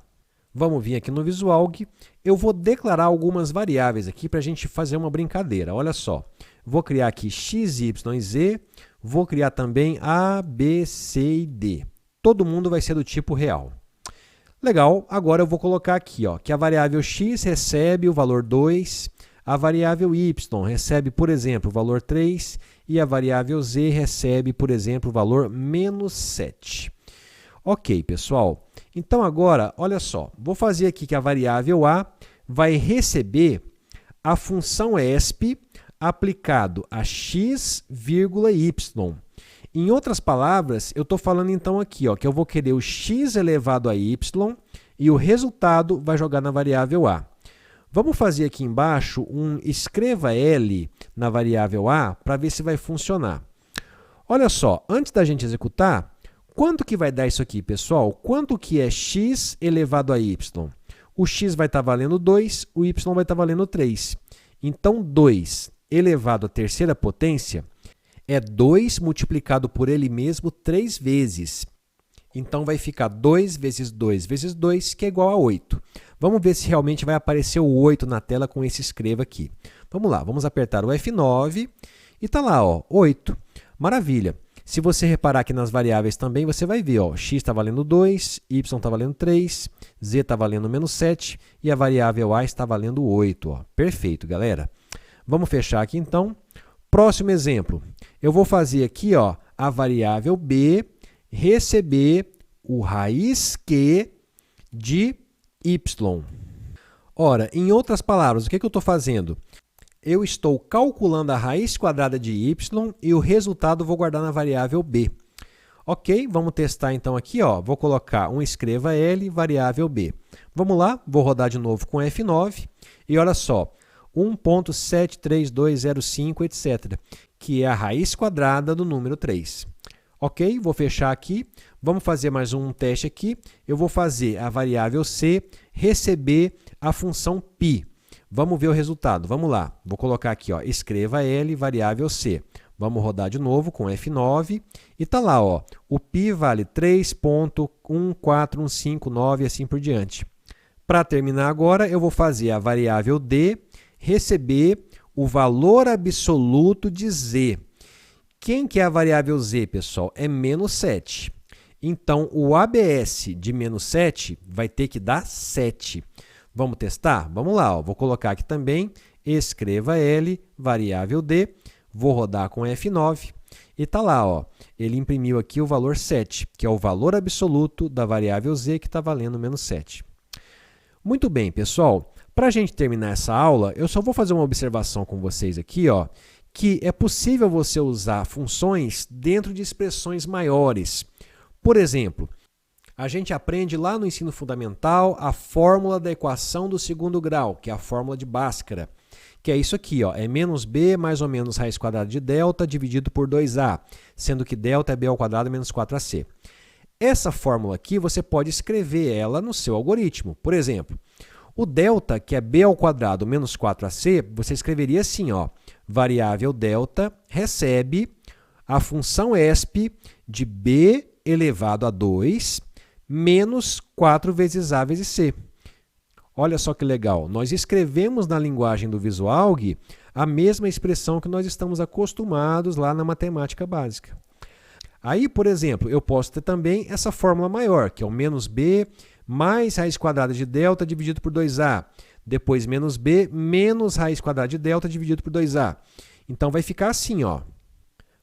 Vamos vir aqui no VisualG. Eu vou declarar algumas variáveis aqui para a gente fazer uma brincadeira. Olha só. Vou criar aqui x, y e z. Vou criar também a, b, c e d. Todo mundo vai ser do tipo real. Legal, agora eu vou colocar aqui, ó, que a variável x recebe o valor 2, a variável y recebe, por exemplo, o valor 3 e a variável z recebe, por exemplo, o valor menos 7. Ok, pessoal. Então agora, olha só, vou fazer aqui que a variável a vai receber a função ESP aplicado a x, y. Em outras palavras, eu estou falando então aqui, ó, que eu vou querer o x elevado a y e o resultado vai jogar na variável a. Vamos fazer aqui embaixo um escreva L na variável a para ver se vai funcionar. Olha só, antes da gente executar, quanto que vai dar isso aqui, pessoal? Quanto que é x elevado a y? O x vai estar valendo 2, o y vai estar valendo 3. Então, 2 elevado à terceira potência é 2 multiplicado por ele mesmo 3 vezes. Então, vai ficar 2 vezes 2 vezes 2, que é igual a 8. Vamos ver se realmente vai aparecer o 8 na tela com esse escreva aqui. Vamos lá, vamos apertar o F9 e está lá, ó, 8. Maravilha. Se você reparar aqui nas variáveis também, você vai ver, ó, x está valendo 2, y está valendo 3, z está valendo menos 7 e a variável a está valendo 8. Ó. Perfeito, galera. Vamos fechar aqui então. Próximo exemplo. Eu vou fazer aqui ó, a variável b receber o raiz Q de y. Ora, em outras palavras, o que eu estou fazendo? Eu estou calculando a raiz quadrada de y e o resultado eu vou guardar na variável b. Ok, vamos testar então aqui, ó. Vou colocar um escreva L, variável b. Vamos lá, vou rodar de novo com F9 e olha só, 1.73205, etc., que é a raiz quadrada do número 3. Ok, vou fechar aqui. Vamos fazer mais um teste aqui. Eu vou fazer a variável c receber a função π. Vamos ver o resultado. Vamos lá. Vou colocar aqui, ó, escreva L, variável c. Vamos rodar de novo com F9 e está lá, ó, o π vale 3.14159 e assim por diante. Para terminar agora, eu vou fazer a variável d receber o valor absoluto de z. Quem que é a variável z, pessoal? É menos 7. Então, o ABS de menos 7 vai ter que dar 7. Vamos testar? Vamos lá, ó. Vou colocar aqui também, escreva L, variável d, vou rodar com F9 e está lá, ó. Ele imprimiu aqui o valor 7, que é o valor absoluto da variável z que está valendo menos 7. Muito bem, pessoal. Para a gente terminar essa aula, eu só vou fazer uma observação com vocês aqui, ó, que é possível você usar funções dentro de expressões maiores. Por exemplo, a gente aprende lá no ensino fundamental a fórmula da equação do segundo grau, que é a fórmula de Bhaskara, que é isso aqui, ó, é menos b mais ou menos raiz quadrada de delta dividido por 2a, sendo que delta é b ao quadrado menos 4ac. Essa fórmula aqui, você pode escrever ela no seu algoritmo. Por exemplo, o delta, que é b ao quadrado menos 4ac, você escreveria assim, ó, variável delta recebe a função ESP de b elevado a 2 menos 4 vezes a vezes c. Olha só que legal, nós escrevemos na linguagem do VisualG a mesma expressão que nós estamos acostumados lá na matemática básica. Aí, por exemplo, eu posso ter também essa fórmula maior, que é o menos b mais raiz quadrada de delta dividido por 2a. Depois, menos b menos raiz quadrada de delta dividido por 2a. Então, vai ficar assim, ó.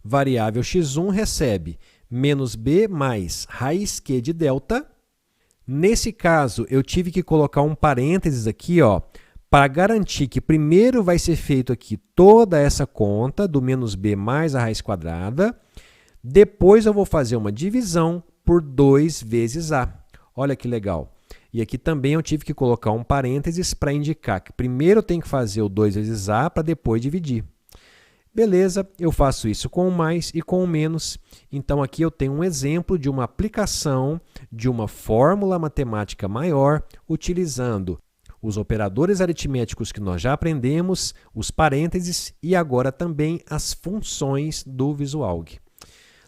Variável x1 recebe menos b mais raiz q de delta. Nesse caso, eu tive que colocar um parênteses aqui, ó, para garantir que primeiro vai ser feito aqui toda essa conta do menos b mais a raiz quadrada. Depois eu vou fazer uma divisão por 2 vezes a. Olha que legal. E aqui também eu tive que colocar um parênteses para indicar que primeiro eu tenho que fazer o 2 vezes a para depois dividir. Beleza, eu faço isso com o mais e com o menos. Então aqui eu tenho um exemplo de uma aplicação de uma fórmula matemática maior utilizando os operadores aritméticos que nós já aprendemos, os parênteses e agora também as funções do VisualG.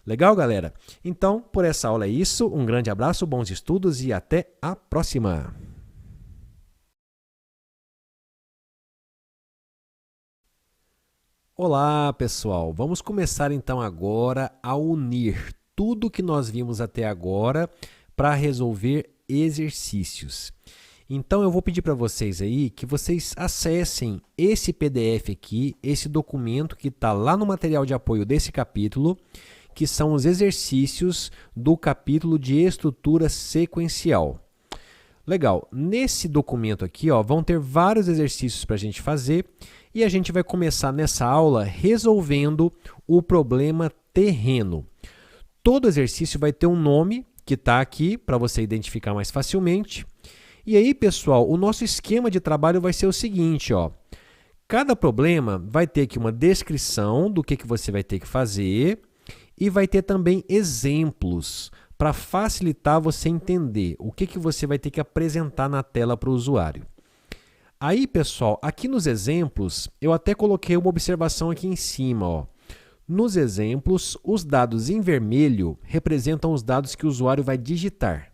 Legal, galera? Então, por essa aula é isso. Um grande abraço, bons estudos e até a próxima! Olá, pessoal! Vamos começar então agora a unir tudo que nós vimos até agora para resolver exercícios. Então, eu vou pedir para vocês aí que vocês acessem esse PDF aqui, esse documento que está lá no material de apoio desse capítulo, que são os exercícios do capítulo de estrutura sequencial. Legal, nesse documento aqui, ó, vão ter vários exercícios para a gente fazer e a gente vai começar nessa aula resolvendo o problema terreno. Todo exercício vai ter um nome que está aqui para você identificar mais facilmente. E aí, pessoal, o nosso esquema de trabalho vai ser o seguinte, ó. Cada problema vai ter aqui uma descrição do que você vai ter que fazer, e vai ter também exemplos para facilitar você entender o que você vai ter que apresentar na tela para o usuário. Aí, pessoal, aqui nos exemplos, eu até coloquei uma observação aqui em cima, ó. Nos exemplos, os dados em vermelho representam os dados que o usuário vai digitar.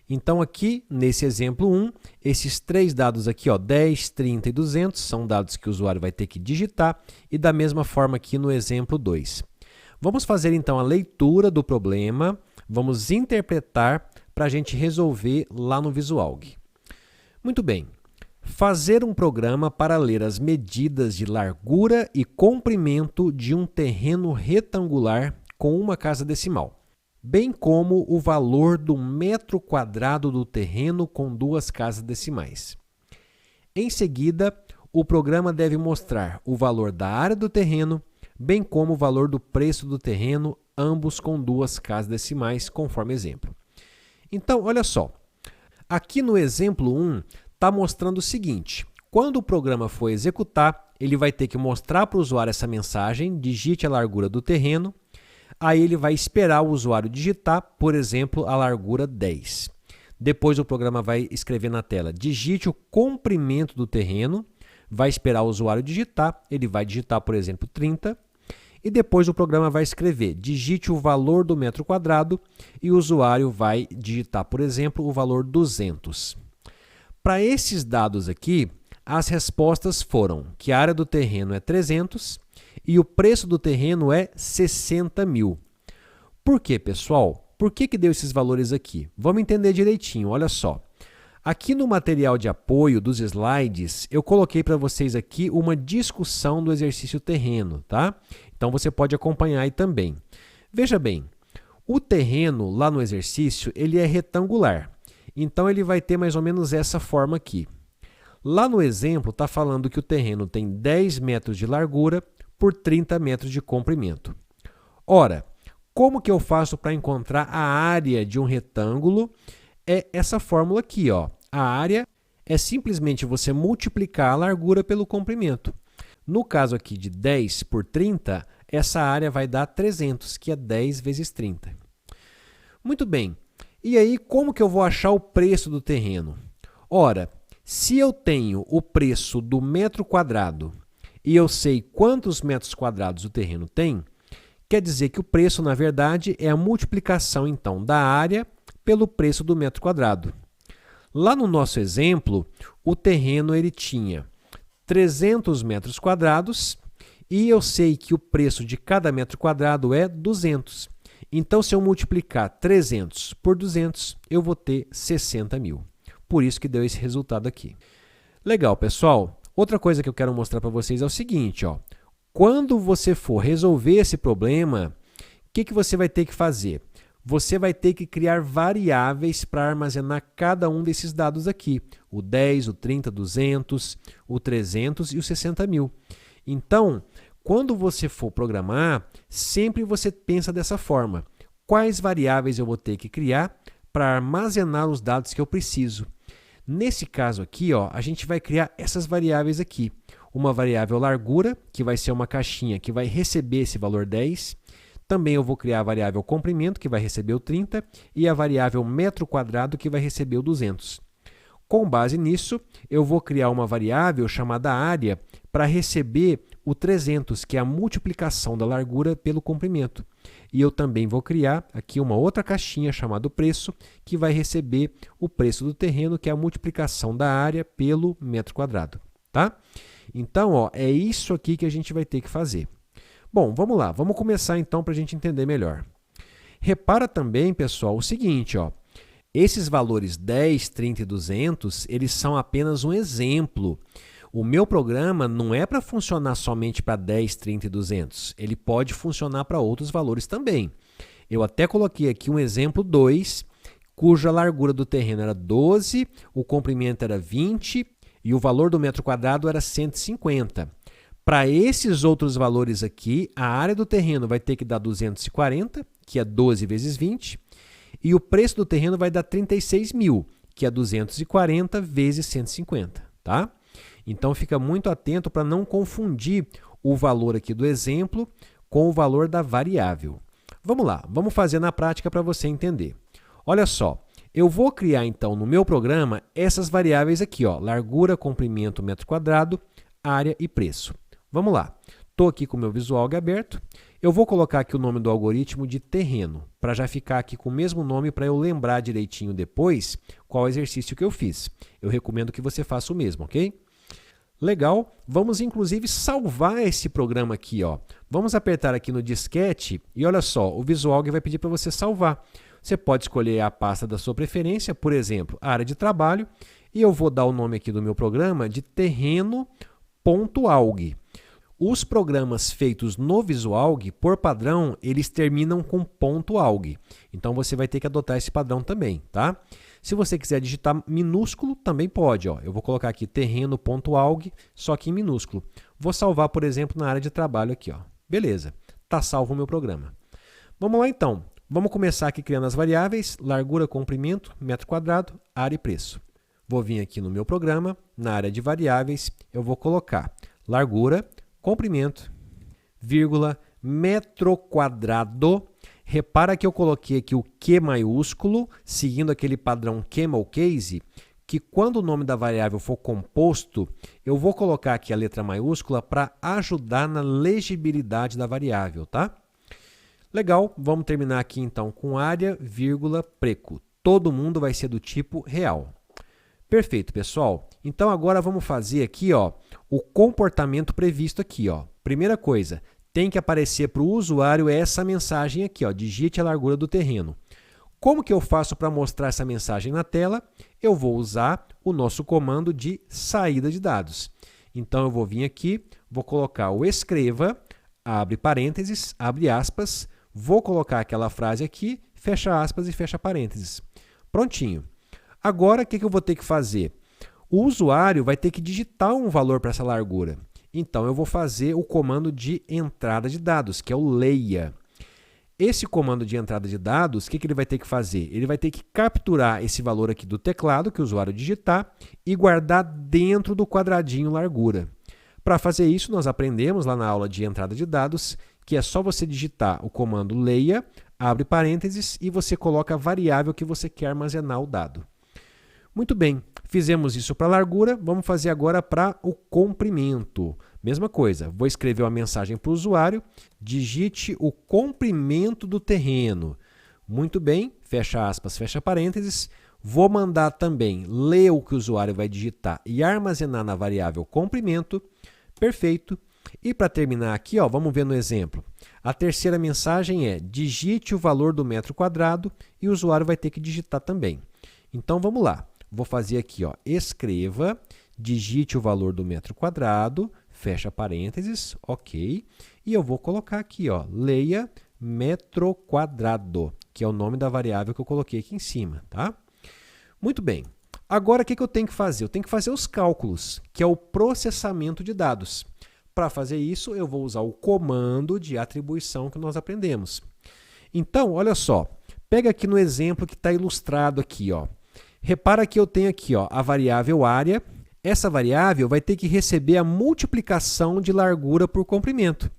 Então, aqui, nesse exemplo 1, esses 3 dados aqui, ó, 10, 30 e 200, são dados que o usuário vai ter que digitar, e da mesma forma aqui no exemplo 2. Vamos fazer, então, a leitura do problema, vamos interpretar para a gente resolver lá no VisualG. Muito bem. Fazer um programa para ler as medidas de largura e comprimento de um terreno retangular com uma casa decimal, bem como o valor do metro quadrado do terreno com duas casas decimais. Em seguida, o programa deve mostrar o valor da área do terreno, bem como o valor do preço do terreno, ambos com duas casas decimais, conforme exemplo. Então, olha só. Aqui no exemplo 1, está mostrando o seguinte. Quando o programa for executar, ele vai ter que mostrar para o usuário essa mensagem, digite a largura do terreno, aí ele vai esperar o usuário digitar, por exemplo, a largura 10. Depois o programa vai escrever na tela, digite o comprimento do terreno, vai esperar o usuário digitar, ele vai digitar, por exemplo, 30, e depois o programa vai escrever, digite o valor do metro quadrado, e o usuário vai digitar, por exemplo, o valor 200. Para esses dados aqui, as respostas foram que a área do terreno é 300 e o preço do terreno é 60 mil. Por quê, pessoal? Por que deu esses valores aqui? Vamos entender direitinho, olha só. Aqui no material de apoio dos slides, eu coloquei para vocês aqui uma discussão do exercício terreno, tá? Então você pode acompanhar aí também. Veja bem, o terreno lá no exercício, ele é retangular. Então, ele vai ter mais ou menos essa forma aqui. Lá no exemplo, está falando que o terreno tem 10 metros de largura por 30 metros de comprimento. Ora, como que eu faço para encontrar a área de um retângulo? É essa fórmula aqui, ó. A área é simplesmente você multiplicar a largura pelo comprimento. No caso aqui de 10 por 30, essa área vai dar 300, que é 10 vezes 30. Muito bem. E aí, como que eu vou achar o preço do terreno? Ora, se eu tenho o preço do metro quadrado e eu sei quantos metros quadrados o terreno tem, quer dizer que o preço, na verdade, é a multiplicação, então, da área pelo preço do metro quadrado. Lá no nosso exemplo, o terreno ele tinha 300 metros quadrados e eu sei que o preço de cada metro quadrado é 200. Então, se eu multiplicar 300 por 200, eu vou ter 60 mil. Por isso que deu esse resultado aqui. Legal, pessoal. Outra coisa que eu quero mostrar para vocês é o seguinte, ó. Quando você for resolver esse problema, o que você vai ter que fazer? Você vai ter que criar variáveis para armazenar cada um desses dados aqui. O 10, o 30, 200, o 300 e o 60 mil. Então, quando você for programar, sempre você pensa dessa forma. Quais variáveis eu vou ter que criar para armazenar os dados que eu preciso? Nesse caso aqui, ó, a gente vai criar essas variáveis aqui. Uma variável largura, que vai ser uma caixinha que vai receber esse valor 10. Também eu vou criar a variável comprimento, que vai receber o 30. E a variável metro quadrado, que vai receber o 200. Com base nisso, eu vou criar uma variável chamada área para receber o 300, que é a multiplicação da largura pelo comprimento. E eu também vou criar aqui uma outra caixinha chamada preço, que vai receber o preço do terreno, que é a multiplicação da área pelo metro quadrado. Tá? Então, ó, é isso aqui que a gente vai ter que fazer. Bom, vamos lá. Vamos começar então para a gente entender melhor. Repara também, pessoal, o seguinte, ó. Esses valores 10, 30 e 200, eles são apenas um exemplo. O meu programa não é para funcionar somente para 10, 30 e 200. Ele pode funcionar para outros valores também. Eu até coloquei aqui um exemplo 2, cuja largura do terreno era 12, o comprimento era 20 e o valor do metro quadrado era 150. Para esses outros valores aqui, a área do terreno vai ter que dar 240, que é 12 vezes 20, e o preço do terreno vai dar 36 mil, que é 240 vezes 150, tá? Então, fica muito atento para não confundir o valor aqui do exemplo com o valor da variável. Vamos lá, vamos fazer na prática para você entender. Olha só, eu vou criar então no meu programa essas variáveis aqui, ó, largura, comprimento, metro quadrado, área e preço. Vamos lá, estou aqui com o meu Visualg aberto. Eu vou colocar aqui o nome do algoritmo de terreno, para já ficar aqui com o mesmo nome para eu lembrar direitinho depois qual exercício que eu fiz. Eu recomendo que você faça o mesmo, ok? Legal, vamos inclusive salvar esse programa aqui, ó. Vamos apertar aqui no disquete e olha só, o Visualg vai pedir para você salvar. Você pode escolher a pasta da sua preferência, por exemplo, a área de trabalho. E eu vou dar o nome aqui do meu programa de terreno.alg. Os programas feitos no VisualAlg, por padrão, eles terminam com .alg. Então, você vai ter que adotar esse padrão também, tá? Se você quiser digitar minúsculo, também pode. Ó. Eu vou colocar aqui terreno.alg, só que em minúsculo. Vou salvar, por exemplo, na área de trabalho aqui. Ó. Beleza, está salvo o meu programa. Vamos lá, então. Vamos começar aqui criando as variáveis, largura, comprimento, metro quadrado, área e preço. Vou vir aqui no meu programa, na área de variáveis, eu vou colocar largura, comprimento, vírgula, metro quadrado. Repara que eu coloquei aqui o Q maiúsculo, seguindo aquele padrão camel case, que quando o nome da variável for composto, eu vou colocar aqui a letra maiúscula para ajudar na legibilidade da variável, tá? Legal, vamos terminar aqui então com área, vírgula, preco. Todo mundo vai ser do tipo real. Perfeito, pessoal. Então, agora vamos fazer aqui ó, o comportamento previsto aqui. Ó. Primeira coisa, tem que aparecer para o usuário essa mensagem aqui, ó, digite a largura do terreno. Como que eu faço para mostrar essa mensagem na tela? Eu vou usar o nosso comando de saída de dados. Então, eu vou vir aqui, vou colocar o escreva, abre parênteses, abre aspas, vou colocar aquela frase aqui, fecha aspas e fecha parênteses. Prontinho. Agora, o que eu vou ter que fazer? O usuário vai ter que digitar um valor para essa largura. Então, eu vou fazer o comando de entrada de dados, que é o leia. Esse comando de entrada de dados, o que ele vai ter que fazer? Ele vai ter que capturar esse valor aqui do teclado que o usuário digitar e guardar dentro do quadradinho largura. Para fazer isso, nós aprendemos lá na aula de entrada de dados que é só você digitar o comando leia, abre parênteses e você coloca a variável que você quer armazenar o dado. Muito bem, fizemos isso para a largura, vamos fazer agora para o comprimento. Mesma coisa, vou escrever uma mensagem para o usuário, digite o comprimento do terreno. Muito bem, fecha aspas, fecha parênteses. Vou mandar também ler o que o usuário vai digitar e armazenar na variável comprimento. Perfeito. E para terminar aqui, ó, vamos ver no exemplo. A terceira mensagem é digite o valor do metro quadrado e o usuário vai ter que digitar também. Então, vamos lá. Vou fazer aqui, ó, escreva, digite o valor do metro quadrado, fecha parênteses, ok. E eu vou colocar aqui, ó, leia metro quadrado, que é o nome da variável que eu coloquei aqui em cima, tá? Muito bem. Agora, o que eu tenho que fazer? Eu tenho que fazer os cálculos, que é o processamento de dados. Para fazer isso, eu vou usar o comando de atribuição que nós aprendemos. Então, olha só, pega aqui no exemplo que está ilustrado aqui, ó. Repara que eu tenho aqui ó, a variável área. Essa variável vai ter que receber a multiplicação de largura por comprimento.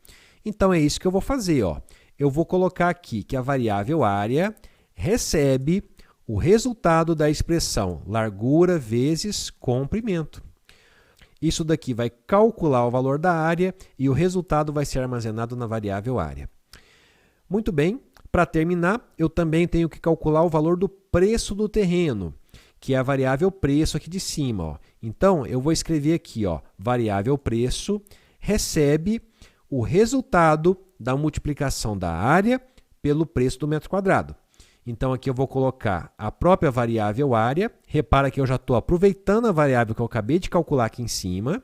Então, é isso que eu vou fazer. Ó. Eu vou colocar aqui que a variável área recebe o resultado da expressão largura vezes comprimento. Isso daqui vai calcular o valor da área e o resultado vai ser armazenado na variável área. Muito bem, para terminar, eu também tenho que calcular o valor do preço do terreno, que é a variável preço aqui de cima. Ó. Então, eu vou escrever aqui, ó, variável preço recebe o resultado da multiplicação da área pelo preço do metro quadrado. Então, aqui eu vou colocar a própria variável área. Repara que eu já estou aproveitando a variável que eu acabei de calcular aqui em cima.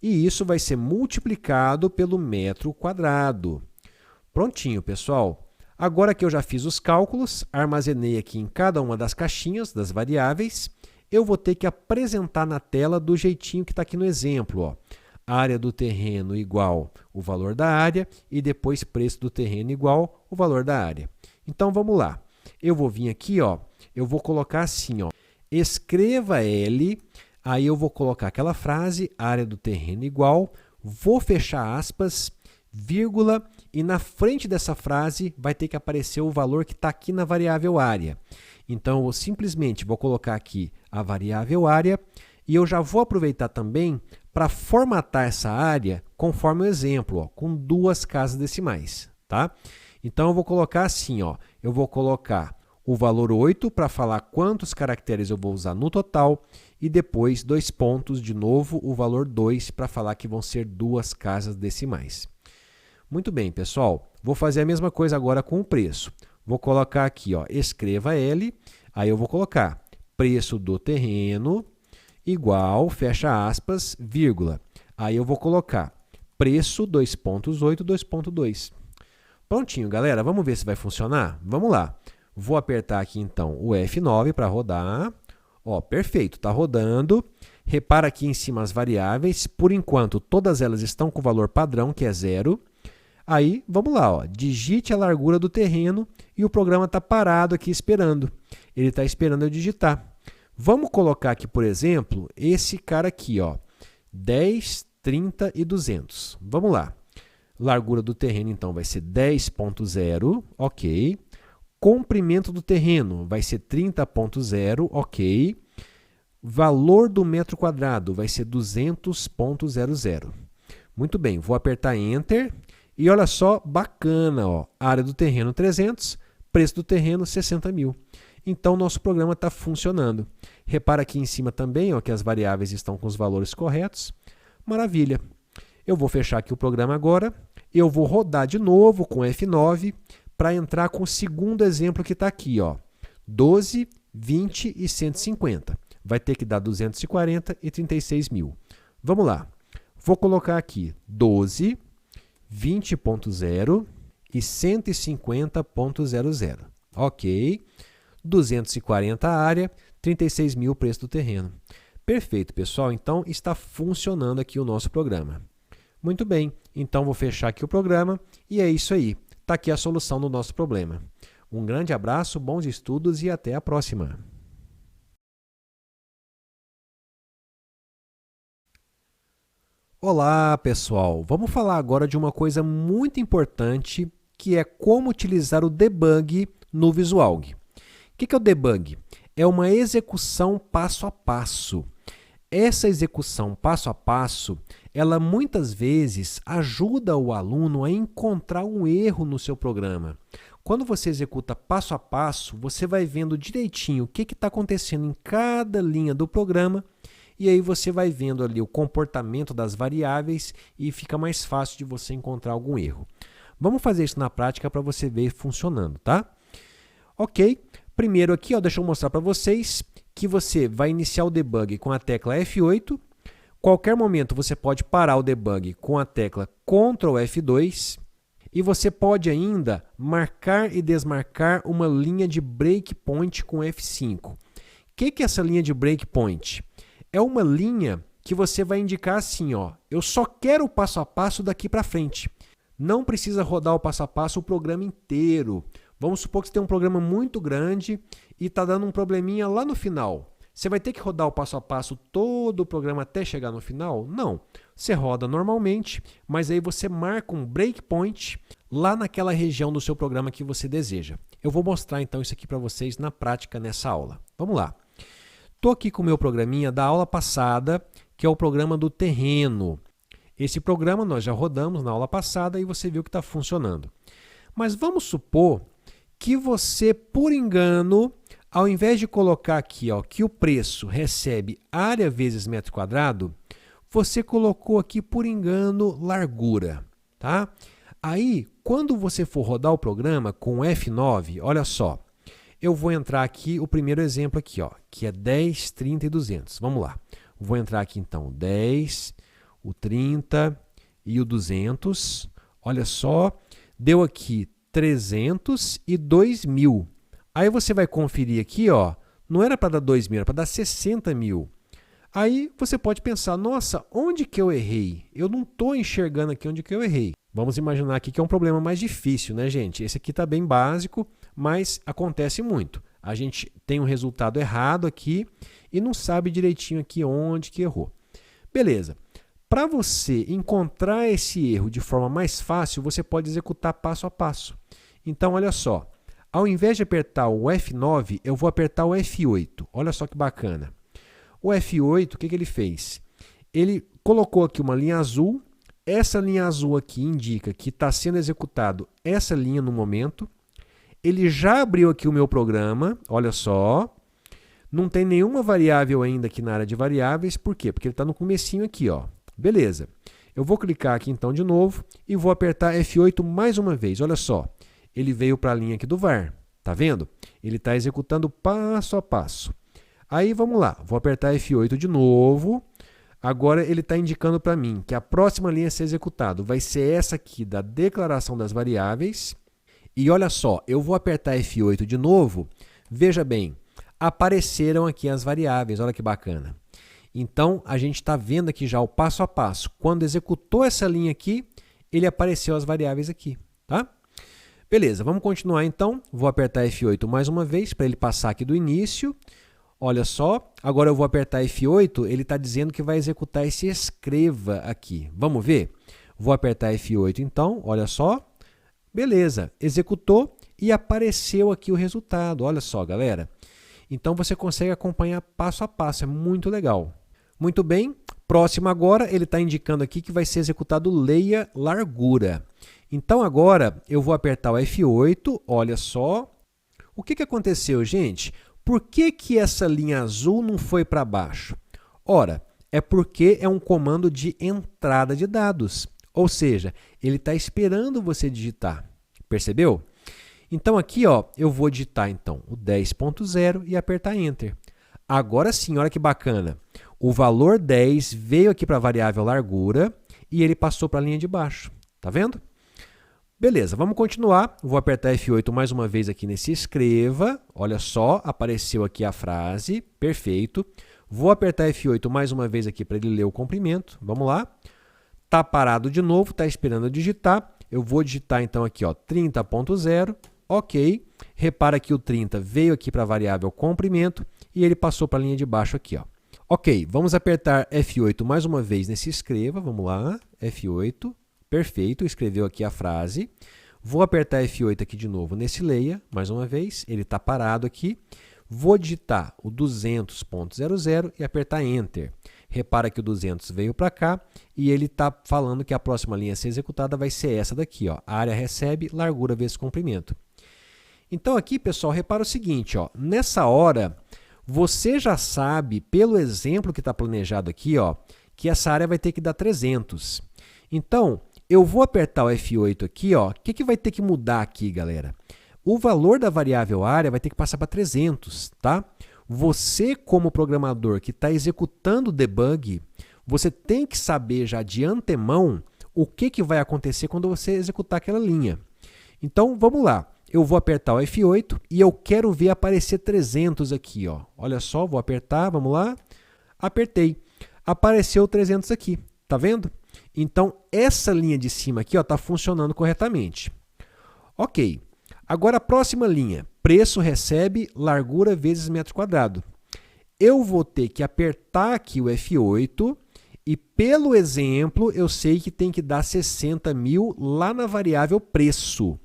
E isso vai ser multiplicado pelo metro quadrado. Prontinho, pessoal. Agora que eu já fiz os cálculos, armazenei aqui em cada uma das caixinhas das variáveis, eu vou ter que apresentar na tela do jeitinho que está aqui no exemplo. Ó. Área do terreno igual o valor da área e depois preço do terreno igual o valor da área. Então, vamos lá. Eu vou vir aqui, ó, eu vou colocar assim, ó, escreva L, aí eu vou colocar aquela frase, área do terreno igual, vou fechar aspas, vírgula, e na frente dessa frase vai ter que aparecer o valor que está aqui na variável área. Então, eu simplesmente vou colocar aqui a variável área e eu já vou aproveitar também para formatar essa área conforme o exemplo, ó, com 2 casas decimais, tá? Então, eu vou colocar assim, ó, eu vou colocar o valor 8 para falar quantos caracteres eu vou usar no total e depois 2 pontos, de novo, o valor 2 para falar que vão ser 2 casas decimais. Muito bem, pessoal. Vou fazer a mesma coisa agora com o preço. Vou colocar aqui, ó, escreva L, aí eu vou colocar preço do terreno, igual, fecha aspas, vírgula. Aí eu vou colocar preço 2.8, 2.2. Prontinho, galera. Vamos ver se vai funcionar? Vamos lá. Vou apertar aqui, então, o F9 para rodar. Ó, perfeito, está rodando. Repara aqui em cima as variáveis. Por enquanto, todas elas estão com o valor padrão, que é 0. Aí, vamos lá, ó. Digite a largura do terreno e o programa está parado aqui esperando. Ele está esperando eu digitar. Vamos colocar aqui, por exemplo, esse cara aqui, ó, 10, 30 e 200. Vamos lá. Largura do terreno, então, vai ser 10.0, ok. Comprimento do terreno vai ser 30.0, ok. Valor do metro quadrado vai ser 200.00. Muito bem, vou apertar Enter. E olha só, bacana, ó, área do terreno 300, preço do terreno 60 mil. Então, nosso programa está funcionando. Repara aqui em cima também, ó, que as variáveis estão com os valores corretos. Maravilha. Eu vou fechar aqui o programa agora. Eu vou rodar de novo com F9 para entrar com o segundo exemplo que está aqui, ó, 12, 20 e 150. Vai ter que dar 240 e 36 mil. Vamos lá. Vou colocar aqui 12, 20.0 e 150.00. Ok. 240 a área, 36 mil o preço do terreno. Perfeito, pessoal. Então, está funcionando aqui o nosso programa. Muito bem. Então, vou fechar aqui o programa e é isso aí. Está aqui a solução do nosso problema. Um grande abraço, bons estudos e até a próxima. Olá, pessoal! Vamos falar agora de uma coisa muito importante, que é como utilizar o debug no Visualg. O que é o debug? É uma execução passo a passo. Essa execução passo a passo, ela muitas vezes ajuda o aluno a encontrar um erro no seu programa. Quando você executa passo a passo, você vai vendo direitinho o que está acontecendo em cada linha do programa e aí você vai vendo ali o comportamento das variáveis e fica mais fácil de você encontrar algum erro. Vamos fazer isso na prática para você ver funcionando, tá? Ok, primeiro aqui, ó, deixa eu mostrar para vocês que você vai iniciar o debug com a tecla F8. Qualquer momento você pode parar o debug com a tecla Ctrl F2 e você pode ainda marcar e desmarcar uma linha de breakpoint com F5. O que é essa linha de breakpoint? É uma linha que você vai indicar assim, ó, eu só quero o passo a passo daqui para frente. Não precisa rodar o passo a passo o programa inteiro. Vamos supor que você tem um programa muito grande e está dando um probleminha lá no final. Você vai ter que rodar o passo a passo todo o programa até chegar no final? Não. Você roda normalmente, mas aí você marca um breakpoint lá naquela região do seu programa que você deseja. Eu vou mostrar então isso aqui para vocês na prática nessa aula. Vamos lá. Estou aqui com o meu programinha da aula passada, que é o programa do terreno. Esse programa nós já rodamos na aula passada e você viu que está funcionando. Mas vamos supor que você, por engano, ao invés de colocar aqui, ó, que o preço recebe área vezes metro quadrado, você colocou aqui, por engano, largura. Tá? Aí, quando você for rodar o programa com F9, olha só, eu vou entrar aqui, o primeiro exemplo aqui, ó, que é 10, 30 e 200. Vamos lá. Vou entrar aqui, então, 10, o 30 e o 200. Olha só, deu aqui 300 e 2.000. Aí você vai conferir aqui, ó, não era para dar 2.000, era para dar 60 mil. Aí você pode pensar, nossa, onde que eu errei? Eu não estou enxergando aqui onde que eu errei. Vamos imaginar aqui que é um problema mais difícil, né, gente? Esse aqui está bem básico, mas acontece muito. A gente tem um resultado errado aqui e não sabe direitinho aqui onde que errou. Beleza. Para você encontrar esse erro de forma mais fácil, você pode executar passo a passo. Então, olha só. Ao invés de apertar o F9, eu vou apertar o F8. Olha só que bacana. O F8, o que ele fez? Ele colocou aqui uma linha azul. Essa linha azul aqui indica que está sendo executado essa linha no momento. Ele já abriu aqui o meu programa, olha só. Não tem nenhuma variável ainda aqui na área de variáveis. Por quê? Porque ele está no comecinho aqui, ó. Beleza. Eu vou clicar aqui então de novo e vou apertar F8 mais uma vez. Olha só. Ele veio para a linha aqui do var. Tá vendo? Ele está executando passo a passo. Aí vamos lá, vou apertar F8 de novo. Agora ele está indicando para mim que a próxima linha a ser executada vai ser essa aqui da declaração das variáveis. E olha só, eu vou apertar F8 de novo. Veja bem, apareceram aqui as variáveis, olha que bacana. Então, a gente está vendo aqui já o passo a passo. Quando executou essa linha aqui, ele apareceu as variáveis aqui, tá? Beleza, vamos continuar então. Vou apertar F8 mais uma vez para ele passar aqui do início. Olha só, agora eu vou apertar F8, ele está dizendo que vai executar esse escreva aqui. Vamos ver? Vou apertar F8 então, olha só. Beleza, executou e apareceu aqui o resultado. Olha só, galera. Então você consegue acompanhar passo a passo, é muito legal. Muito bem, próximo agora, ele está indicando aqui que vai ser executado leia largura. Então agora eu vou apertar o F8, olha só. O que aconteceu, gente? Por que essa linha azul não foi para baixo? Ora, é porque é um comando de entrada de dados. Ou seja, ele está esperando você digitar. Percebeu? Então aqui ó, eu vou digitar então, o 10.0 e apertar Enter. Agora sim, olha que bacana. O valor 10 veio aqui para a variável largura e ele passou para a linha de baixo. Tá vendo? Beleza, vamos continuar. Vou apertar F8 mais uma vez aqui nesse escreva. Olha só, apareceu aqui a frase. Perfeito. Vou apertar F8 mais uma vez aqui para ele ler o comprimento. Vamos lá. Está parado de novo, está esperando eu digitar. Eu vou digitar então aqui 30.0. Ok. Repara que o 30 veio aqui para a variável comprimento e ele passou para a linha de baixo aqui. Ó. Ok, vamos apertar F8 mais uma vez nesse escreva. Vamos lá. F8. Perfeito, escreveu aqui a frase. Vou apertar F8 aqui de novo nesse leia, mais uma vez, ele está parado aqui. Vou digitar o 200.00 e apertar Enter. Repara que o 200 veio para cá e ele está falando que a próxima linha a ser executada vai ser essa daqui. Ó. A área recebe largura vezes comprimento. Então aqui, pessoal, repara o seguinte, ó, nessa hora, você já sabe, pelo exemplo que está planejado aqui, ó, que essa área vai ter que dar 300. Então, eu vou apertar o F8 aqui, ó. O que vai ter que mudar aqui, galera? O valor da variável área vai ter que passar para 300, tá? Você, como programador que está executando o debug, você tem que saber já de antemão o que vai acontecer quando você executar aquela linha. Então, vamos lá. Eu vou apertar o F8 e eu quero ver aparecer 300 aqui, ó. Olha só, vou apertar, vamos lá. Apertei. Apareceu 300 aqui, tá vendo? Então, essa linha de cima aqui está funcionando corretamente. Ok. Agora, a próxima linha. Preço recebe largura vezes metro quadrado. Eu vou ter que apertar aqui o F8 e, pelo exemplo, eu sei que tem que dar 60.000 lá na variável preço.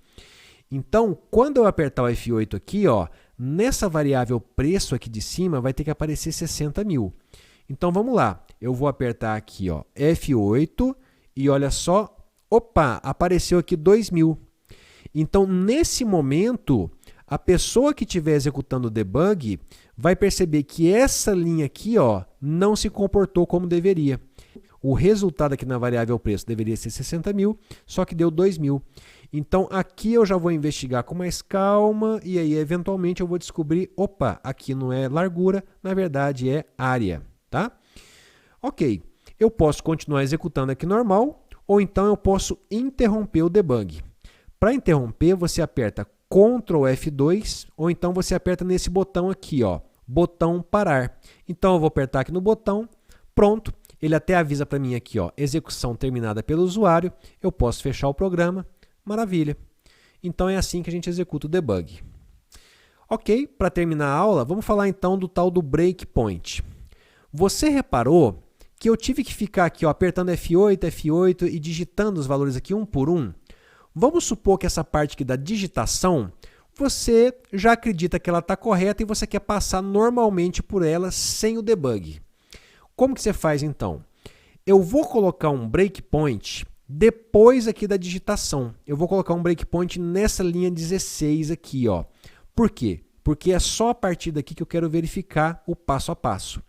Então, quando eu apertar o F8 aqui, ó, nessa variável preço aqui de cima vai ter que aparecer 60.000. Então, vamos lá. Eu vou apertar aqui, ó, F8 e olha só, opa, apareceu aqui 2.000. Então, nesse momento, a pessoa que estiver executando o debug vai perceber que essa linha aqui, ó, não se comportou como deveria. O resultado aqui na variável preço deveria ser 60.000, só que deu 2.000. Então, aqui eu já vou investigar com mais calma e aí, eventualmente, eu vou descobrir, opa, aqui não é largura, na verdade é área, tá? Ok, eu posso continuar executando aqui normal, ou então eu posso interromper o debug. Para interromper, você aperta Ctrl F2, ou então você aperta nesse botão aqui, ó, botão parar. Então, eu vou apertar aqui no botão, pronto, ele até avisa para mim aqui, ó, execução terminada pelo usuário, eu posso fechar o programa, maravilha. Então, é assim que a gente executa o debug. Ok, para terminar a aula, vamos falar então do tal do breakpoint. Você reparou que eu tive que ficar aqui, ó, apertando F8, F8 e digitando os valores aqui um por um? Vamos supor que essa parte aqui da digitação, você já acredita que ela está correta e você quer passar normalmente por ela sem o debug. Como que você faz então? Eu vou colocar um breakpoint depois aqui da digitação. Eu vou colocar um breakpoint nessa linha 16 aqui, ó. Por quê? Porque é só a partir daqui que eu quero verificar o passo a passo.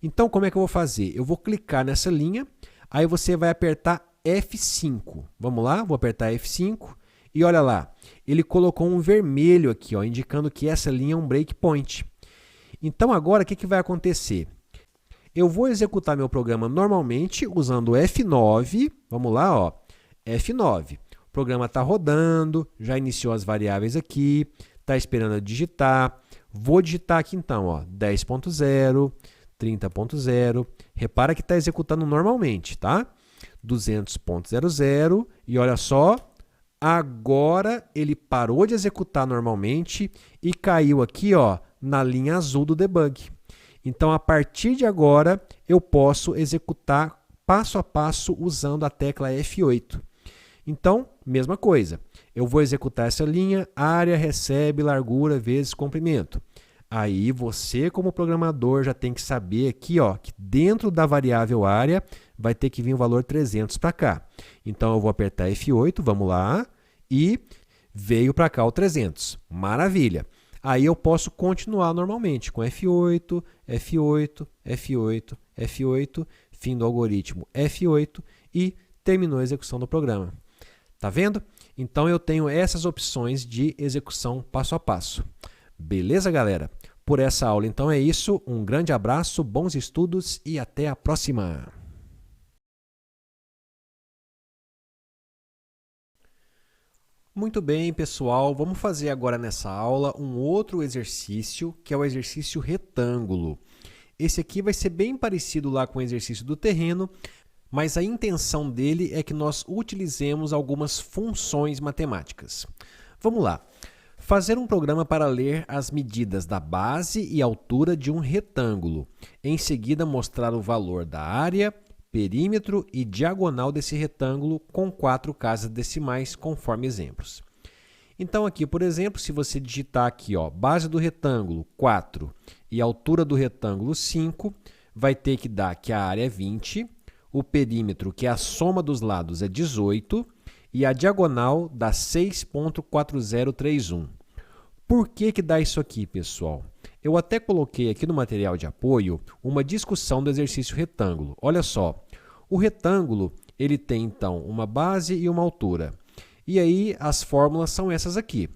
Então, como é que eu vou fazer? Eu vou clicar nessa linha, aí você vai apertar F5. Vamos lá, vou apertar F5 e olha lá, ele colocou um vermelho aqui, ó, indicando que essa linha é um breakpoint. Então agora o que vai acontecer? Eu vou executar meu programa normalmente usando o F9. Vamos lá, ó, F9. O programa está rodando, já iniciou as variáveis aqui, está esperando eu digitar. Vou digitar aqui então, ó, 10.0, 30.0. Repara que está executando normalmente, tá? 200.00 e olha só, agora ele parou de executar normalmente e caiu aqui, ó, na linha azul do debug. Então, a partir de agora, eu posso executar passo a passo usando a tecla F8. Então, mesma coisa. Eu vou executar essa linha, área recebe largura vezes comprimento. Aí, você, como programador, já tem que saber aqui, ó, que dentro da variável área vai ter que vir o valor 300 para cá. Então, eu vou apertar F8, vamos lá, e veio para cá o 300. Maravilha! Aí eu posso continuar normalmente com F8, F8, F8, F8, fim do algoritmo F8 e terminou a execução do programa. Tá vendo? Então eu tenho essas opções de execução passo a passo. Beleza, galera? Por essa aula então é isso. Um grande abraço, bons estudos e até a próxima! Muito bem, pessoal, vamos fazer agora nessa aula um outro exercício, que é o exercício retângulo. Esse aqui vai ser bem parecido lá com o exercício do terreno, mas a intenção dele é que nós utilizemos algumas funções matemáticas. Vamos lá. Fazer um programa para ler as medidas da base e altura de um retângulo. Em seguida, mostrar o valor da área, perímetro e diagonal desse retângulo com 4 casas decimais, conforme exemplos. Então, aqui, por exemplo, se você digitar aqui, ó, base do retângulo 4 e altura do retângulo 5, vai ter que dar que a área é 20, o perímetro, que é a soma dos lados, é 18, e a diagonal dá 6.4031. Por que dá isso aqui, pessoal? Eu até coloquei aqui no material de apoio uma discussão do exercício retângulo. Olha só, o retângulo ele tem então uma base e uma altura. E aí as fórmulas são essas aqui.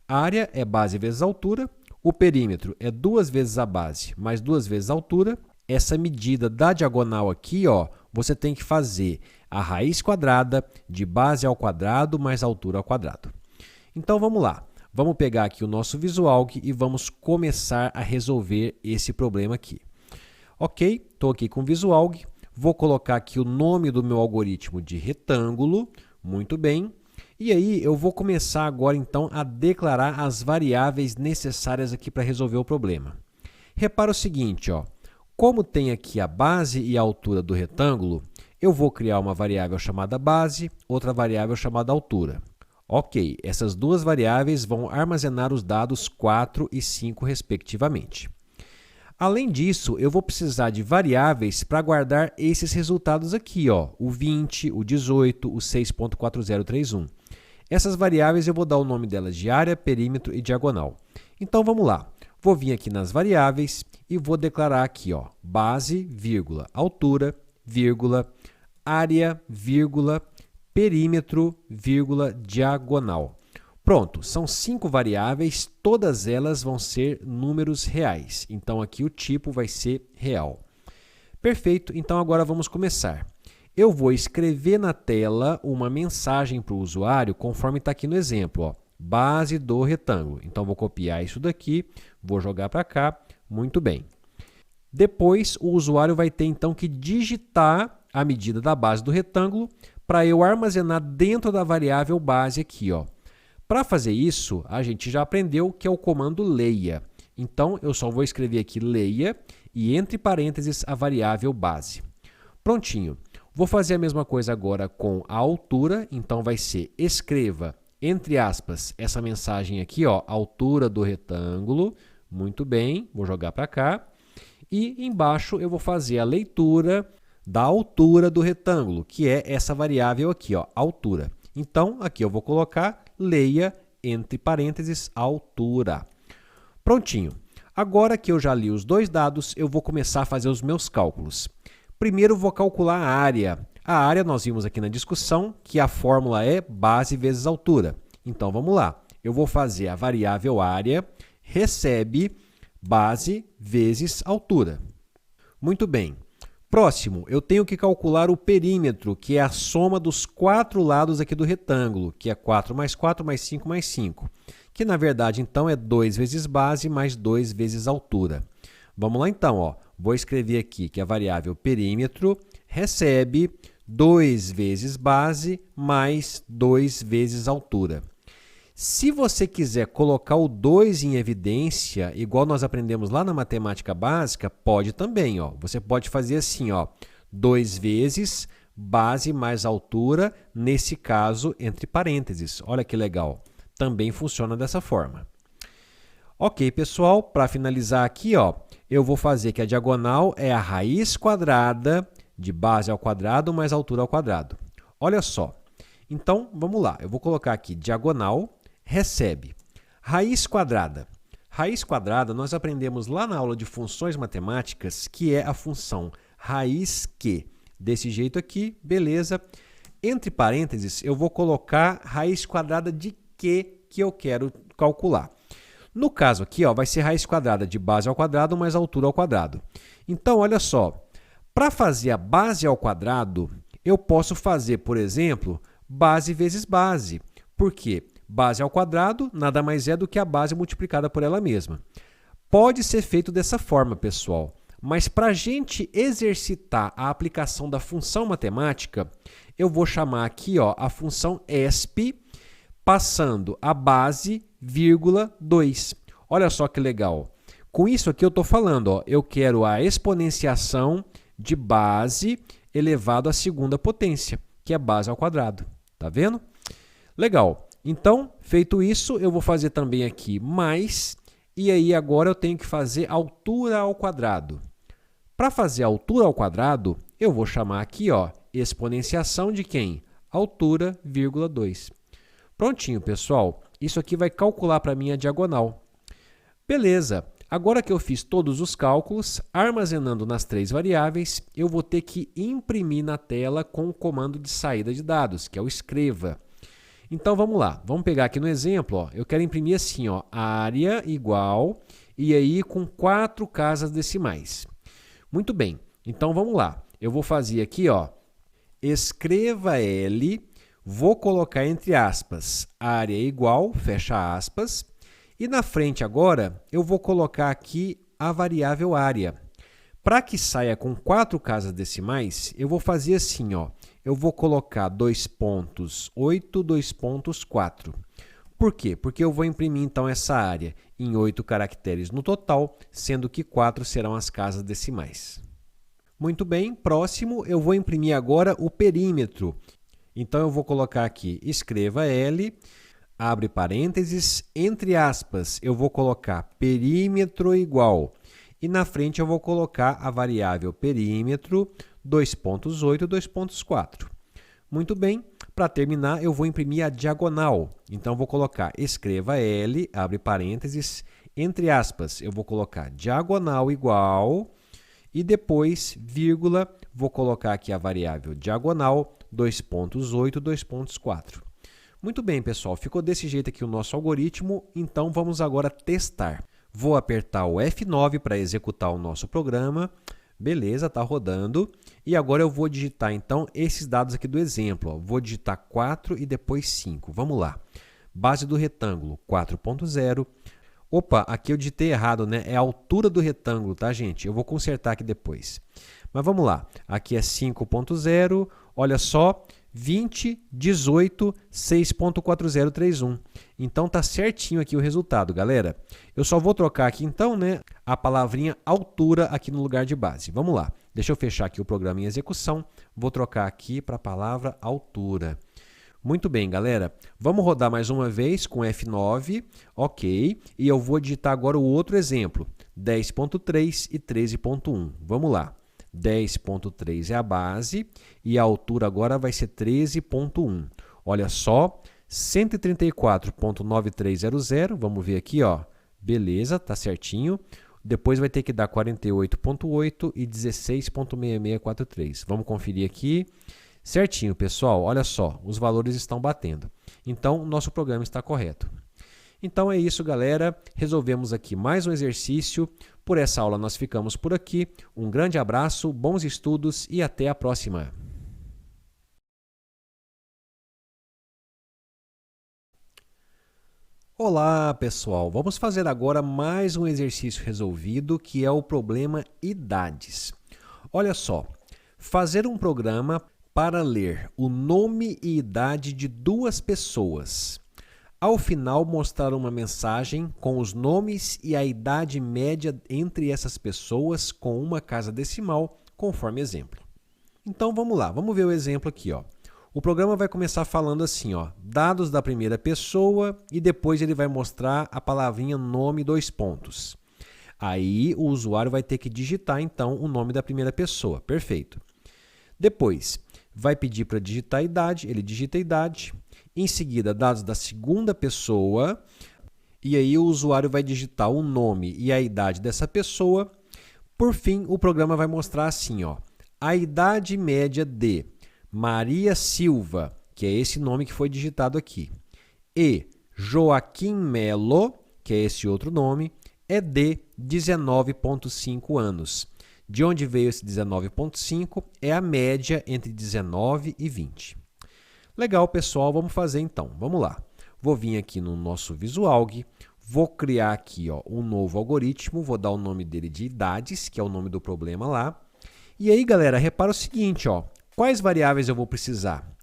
A área é base vezes altura, o perímetro é 2 vezes a base mais 2 vezes a altura. Essa medida da diagonal aqui, ó, você tem que fazer a raiz quadrada de base ao quadrado mais altura ao quadrado. Então vamos lá. Vamos pegar aqui o nosso VisuAlg e vamos começar a resolver esse problema aqui. Ok, estou aqui com o VisuAlg, vou colocar aqui o nome do meu algoritmo de retângulo, muito bem. E aí eu vou começar agora então a declarar as variáveis necessárias aqui para resolver o problema. Repara o seguinte, ó, como tem aqui a base e a altura do retângulo, eu vou criar uma variável chamada base, outra variável chamada altura. Ok, essas duas variáveis vão armazenar os dados 4 e 5, respectivamente. Além disso, eu vou precisar de variáveis para guardar esses resultados aqui, ó, o 20, o 18, o 6.4031. Essas variáveis eu vou dar o nome delas de área, perímetro e diagonal. Então, vamos lá. Vou vir aqui nas variáveis e vou declarar aqui, ó, base, vírgula, altura, vírgula, área, vírgula, perímetro, vírgula, diagonal. Pronto, são 5 variáveis, todas elas vão ser números reais. Então, aqui o tipo vai ser real. Perfeito, então agora vamos começar. Eu vou escrever na tela uma mensagem para o usuário, conforme está aqui no exemplo, ó, base do retângulo. Então, vou copiar isso daqui, vou jogar para cá, muito bem. Depois, o usuário vai ter então que digitar a medida da base do retângulo para eu armazenar dentro da variável base aqui, ó. Para fazer isso, a gente já aprendeu que é o comando leia. Então, eu só vou escrever aqui leia e entre parênteses a variável base. Prontinho. Vou fazer a mesma coisa agora com a altura. Então, vai ser escreva, entre aspas, essa mensagem aqui, ó, altura do retângulo. Muito bem, vou jogar para cá. E embaixo eu vou fazer a leitura da altura do retângulo, que é essa variável aqui, ó, altura. Então, aqui eu vou colocar leia, entre parênteses, altura. Prontinho. Agora que eu já li os dois dados, eu vou começar a fazer os meus cálculos. Primeiro, vou calcular a área. A área, nós vimos aqui na discussão, que a fórmula é base vezes altura. Então, vamos lá. Eu vou fazer a variável área, recebe base vezes altura. Muito bem. Próximo, eu tenho que calcular o perímetro, que é a soma dos 4 lados aqui do retângulo, que é 4 mais 4 mais 5 mais 5, que na verdade então é 2 vezes base mais 2 vezes altura. Vamos lá então, ó. Vou escrever aqui que a variável perímetro recebe 2 vezes base mais 2 vezes altura. Se você quiser colocar o 2 em evidência, igual nós aprendemos lá na matemática básica, pode também. Ó. Você pode fazer assim, ó, 2 vezes base mais altura, nesse caso, entre parênteses. Olha que legal. Também funciona dessa forma. Ok, pessoal, para finalizar aqui, ó, eu vou fazer que a diagonal é a raiz quadrada de base ao quadrado mais altura ao quadrado. Olha só. Então, vamos lá. Eu vou colocar aqui diagonal recebe raiz quadrada. Raiz quadrada nós aprendemos lá na aula de funções matemáticas, que é a função raiz que. Desse jeito aqui, beleza. Entre parênteses, eu vou colocar raiz quadrada de que eu quero calcular. No caso aqui, ó, vai ser raiz quadrada de base ao quadrado mais altura ao quadrado. Então, olha só, para fazer a base ao quadrado, eu posso fazer, por exemplo, base vezes base. Por quê? Base ao quadrado nada mais é do que a base multiplicada por ela mesma. Pode ser feito dessa forma, pessoal, mas para a gente exercitar a aplicação da função matemática, eu vou chamar aqui, ó, a função ESP, passando a base, vírgula, 2. Olha só que legal. Com isso aqui eu estou falando, ó, eu quero a exponenciação de base elevado à segunda potência, que é base ao quadrado. Tá vendo? Legal. Então, feito isso, eu vou fazer também aqui mais, e aí agora eu tenho que fazer altura ao quadrado. Para fazer altura ao quadrado, eu vou chamar aqui, ó, exponenciação de quem? Altura, vírgula, 2. Prontinho, pessoal. Isso aqui vai calcular para mim a diagonal. Beleza. Agora que eu fiz todos os cálculos, armazenando nas 3 variáveis, eu vou ter que imprimir na tela com o comando de saída de dados, que é o escreva. Então, vamos lá. Vamos pegar aqui no exemplo, ó. Eu quero imprimir assim, ó, área igual, e aí com 4 casas decimais. Muito bem. Então, vamos lá. Eu vou fazer aqui, ó, escreva L, vou colocar entre aspas, área igual, fecha aspas, e na frente agora, eu vou colocar aqui a variável área. Para que saia com 4 casas decimais, eu vou fazer assim, ó. Eu vou colocar 2.8, 2.4. Por quê? Porque eu vou imprimir, então, essa área em 8 caracteres no total, sendo que 4 serão as casas decimais. Muito bem, próximo, eu vou imprimir agora o perímetro. Então, eu vou colocar aqui, escreva L, abre parênteses, entre aspas, eu vou colocar perímetro igual. E na frente eu vou colocar a variável perímetro 2.8, 2.4. Muito bem, para terminar eu vou imprimir a diagonal. Então, vou colocar escreva L, abre parênteses, entre aspas, eu vou colocar diagonal igual e depois, vírgula, vou colocar aqui a variável diagonal 2.8, 2.4. Muito bem, pessoal, ficou desse jeito aqui o nosso algoritmo, então vamos agora testar. Vou apertar o F9 para executar o nosso programa. Beleza, está rodando. E agora eu vou digitar, então, esses dados aqui do exemplo. Ó. Vou digitar 4 e depois 5. Vamos lá. Base do retângulo, 4.0. Opa, aqui eu digitei errado, né? É a altura do retângulo, tá, gente? Eu vou consertar aqui depois. Mas vamos lá. Aqui é 5.0. Olha só. 20, 18, 6.4031. Então, tá certinho aqui o resultado, galera. Eu só vou trocar aqui, então, né, a palavrinha altura aqui no lugar de base. Vamos lá. Deixa eu fechar aqui o programa em execução. Vou trocar aqui para a palavra altura. Muito bem, galera. Vamos rodar mais uma vez com F9. Ok. E eu vou digitar agora o outro exemplo. 10.3 e 13.1. Vamos lá. 10.3 é a base e a altura agora vai ser 13.1. Olha só, 134.9300, vamos ver aqui, ó. Beleza, tá certinho. Depois vai ter que dar 48.8 e 16.6643. Vamos conferir aqui. Certinho, pessoal. Olha só, os valores estão batendo. Então, o nosso programa está correto. Então é isso, galera. Resolvemos aqui mais um exercício. Por essa aula nós ficamos por aqui. Um grande abraço, bons estudos e até a próxima. Olá, pessoal! Vamos fazer agora mais um exercício resolvido, que é o problema idades. Olha só, fazer um programa para ler o nome e idade de duas pessoas. Ao final, mostrar uma mensagem com os nomes e a idade média entre essas pessoas com uma casa decimal, conforme exemplo. Então, vamos lá, vamos ver o exemplo aqui, ó. O programa vai começar falando assim, ó, dados da primeira pessoa e depois ele vai mostrar a palavrinha nome, dois pontos. Aí o usuário vai ter que digitar então o nome da primeira pessoa, perfeito. Depois vai pedir para digitar a idade, ele digita a idade, em seguida dados da segunda pessoa e aí o usuário vai digitar o nome e a idade dessa pessoa. Por fim, o programa vai mostrar assim, ó, a idade média de Maria Silva, que é esse nome que foi digitado aqui, e Joaquim Melo, que é esse outro nome, é de 19,5 anos. De onde veio esse 19,5? É a média entre 19 e 20. Legal, pessoal, vamos fazer então. Vamos lá. Vou vir aqui no nosso Visualg, vou criar aqui ó, um novo algoritmo, vou dar o nome dele de idades, que é o nome do problema lá. E aí, galera, repara o seguinte, ó. Quais variáveis eu vou precisar?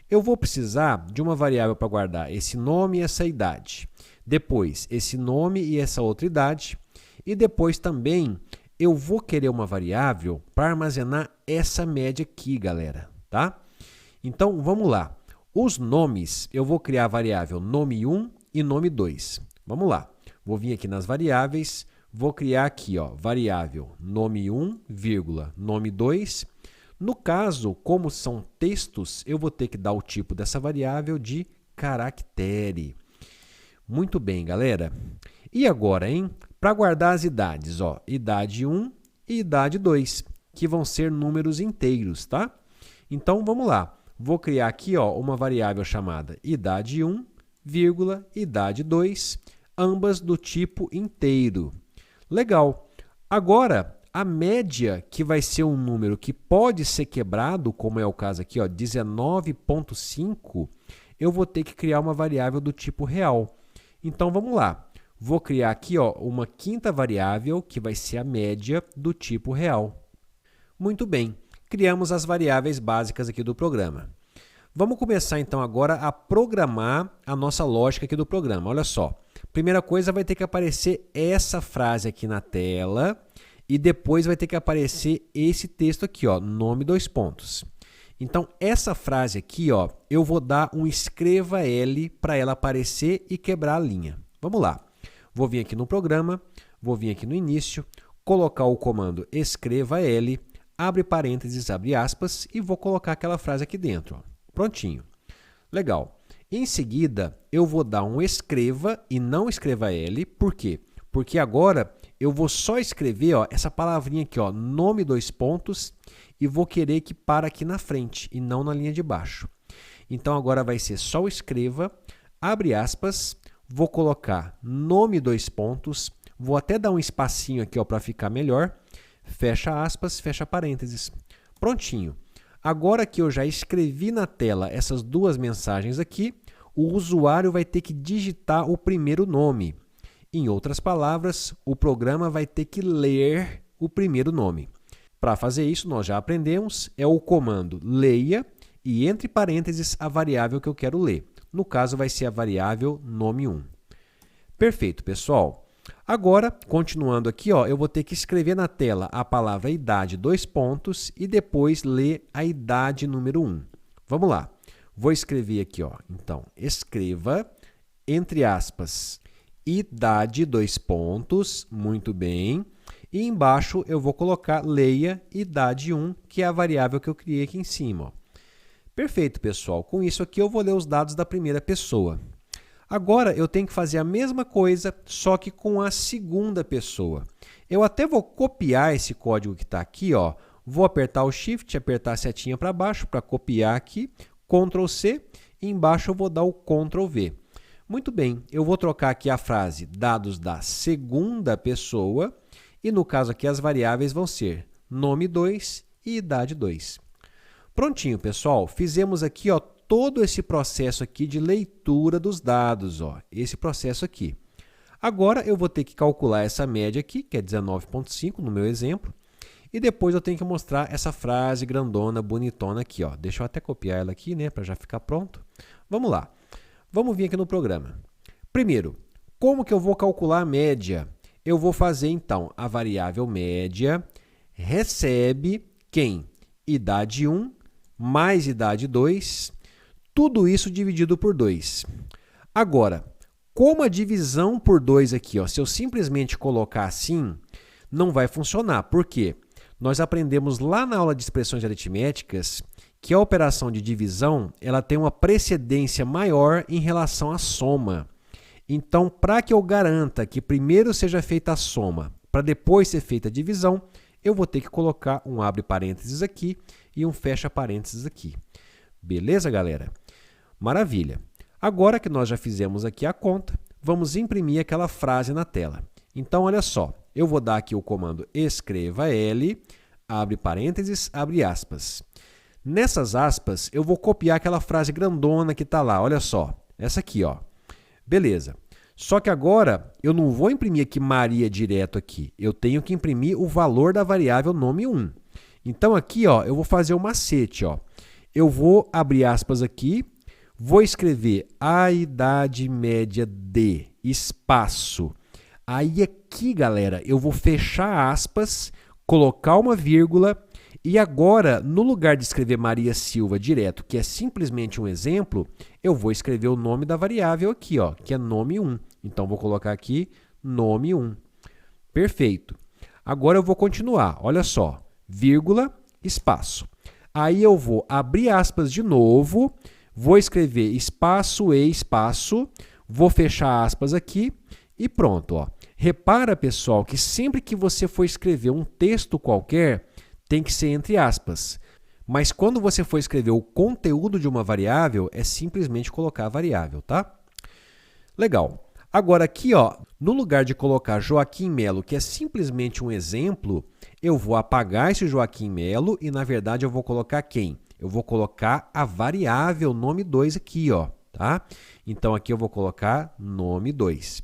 Eu vou precisar de uma variável para guardar esse nome e essa idade. Depois, esse nome e essa outra idade. E depois também, eu vou querer uma variável para armazenar essa média aqui, galera. Tá? Então, vamos lá. Os nomes, eu vou criar a variável nome1 e nome2. Vamos lá. Vou vir aqui nas variáveis, vou criar aqui, ó, variável nome1, nome2. No caso, como são textos, eu vou ter que dar o tipo dessa variável de caractere. Muito bem, galera. E agora, hein? Para guardar as idades, ó, idade 1 e idade 2, que vão ser números inteiros, tá? Então, vamos lá. Vou criar aqui ó, uma variável chamada idade 1, idade 2, ambas do tipo inteiro. Legal. Agora, a média, que vai ser um número que pode ser quebrado, como é o caso aqui, 19,5, eu vou ter que criar uma variável do tipo real. Então, vamos lá. Vou criar aqui ó, uma quinta variável, que vai ser a média do tipo real. Muito bem, criamos as variáveis básicas aqui do programa. Vamos começar então agora a programar a nossa lógica aqui do programa. Olha só, primeira coisa vai ter que aparecer essa frase aqui na tela, e depois vai ter que aparecer esse texto aqui, ó, nome dois pontos. Então, essa frase aqui, ó, eu vou dar um escreva L para ela aparecer e quebrar a linha. Vamos lá. Vou vir aqui no programa, vou vir aqui no início, colocar o comando escreva L, abre parênteses, abre aspas, e vou colocar aquela frase aqui dentro. Ó. Prontinho. Legal. Em seguida, eu vou dar um escreva e não escreva L. Por quê? Porque agora eu vou só escrever ó, essa palavrinha aqui, ó, nome dois pontos, e vou querer que para aqui na frente e não na linha de baixo. Então, agora vai ser só o escreva, abre aspas, vou colocar nome dois pontos, vou até dar um espacinho aqui para ficar melhor, fecha aspas, fecha parênteses. Prontinho. Agora que eu já escrevi na tela essas duas mensagens aqui, o usuário vai ter que digitar o primeiro nome. Em outras palavras, o programa vai ter que ler o primeiro nome. Para fazer isso, nós já aprendemos, é o comando leia e entre parênteses a variável que eu quero ler. No caso, vai ser a variável nome1. Perfeito, pessoal. Agora, continuando aqui, ó, eu vou ter que escrever na tela a palavra idade, dois pontos, e depois ler a idade número 1. Vamos lá. Vou escrever aqui, ó, então, escreva, entre aspas, idade, dois pontos, muito bem. E embaixo eu vou colocar leia idade 1, que é a variável que eu criei aqui em cima. Ó. Perfeito, pessoal. Com isso aqui eu vou ler os dados da primeira pessoa. Agora, eu tenho que fazer a mesma coisa, só que com a segunda pessoa. Eu até vou copiar esse código que está aqui, ó. Vou apertar o Shift, apertar a setinha para baixo para copiar aqui, Ctrl+C, e embaixo eu vou dar o Ctrl+V. Muito bem, eu vou trocar aqui a frase dados da segunda pessoa e no caso aqui as variáveis vão ser nome 2 e idade 2. Prontinho, pessoal, fizemos aqui ó, todo esse processo aqui de leitura dos dados, ó, esse processo aqui. Agora eu vou ter que calcular essa média aqui, que é 19,5 no meu exemplo, e depois eu tenho que mostrar essa frase grandona, bonitona aqui, ó. Deixa eu até copiar ela aqui, né, para já ficar pronto. Vamos lá. Vamos vir aqui no programa. Primeiro, como que eu vou calcular a média? Eu vou fazer, então, a variável média recebe quem? Idade 1 mais idade 2, tudo isso dividido por 2. Agora, como a divisão por 2 aqui, ó, se eu simplesmente colocar assim, não vai funcionar. Por quê? Nós aprendemos lá na aula de expressões aritméticas que a operação de divisão ela tem uma precedência maior em relação à soma. Então, para que eu garanta que primeiro seja feita a soma, para depois ser feita a divisão, eu vou ter que colocar um abre parênteses aqui e um fecha parênteses aqui. Beleza, galera? Maravilha! Agora que nós já fizemos aqui a conta, vamos imprimir aquela frase na tela. Então, olha só, eu vou dar aqui o comando escreva L, abre parênteses, abre aspas. Nessas aspas, eu vou copiar aquela frase grandona que está lá, olha só, essa aqui, ó. Beleza. Só que agora, eu não vou imprimir aqui Maria direto aqui, eu tenho que imprimir o valor da variável nome 1. Então, aqui, ó, eu vou fazer o macete, ó. Eu vou abrir aspas aqui, vou escrever a idade média de espaço. Aí aqui, galera, eu vou fechar aspas, colocar uma vírgula e agora, no lugar de escrever Maria Silva direto, que é simplesmente um exemplo, eu vou escrever o nome da variável aqui, ó, que é nome 1. Então, vou colocar aqui nome 1. Perfeito. Agora eu vou continuar, olha só, vírgula, espaço. Aí eu vou abrir aspas de novo, vou escrever espaço e espaço, vou fechar aspas aqui e pronto, ó. Repara, pessoal, que sempre que você for escrever um texto qualquer, tem que ser entre aspas. Mas quando você for escrever o conteúdo de uma variável, é simplesmente colocar a variável, tá? Legal. Agora aqui, ó, no lugar de colocar Joaquim Melo, que é simplesmente um exemplo, eu vou apagar esse Joaquim Melo e, na verdade, eu vou colocar quem? Eu vou colocar a variável nome 2 aqui, ó, tá? Então, aqui eu vou colocar nome 2.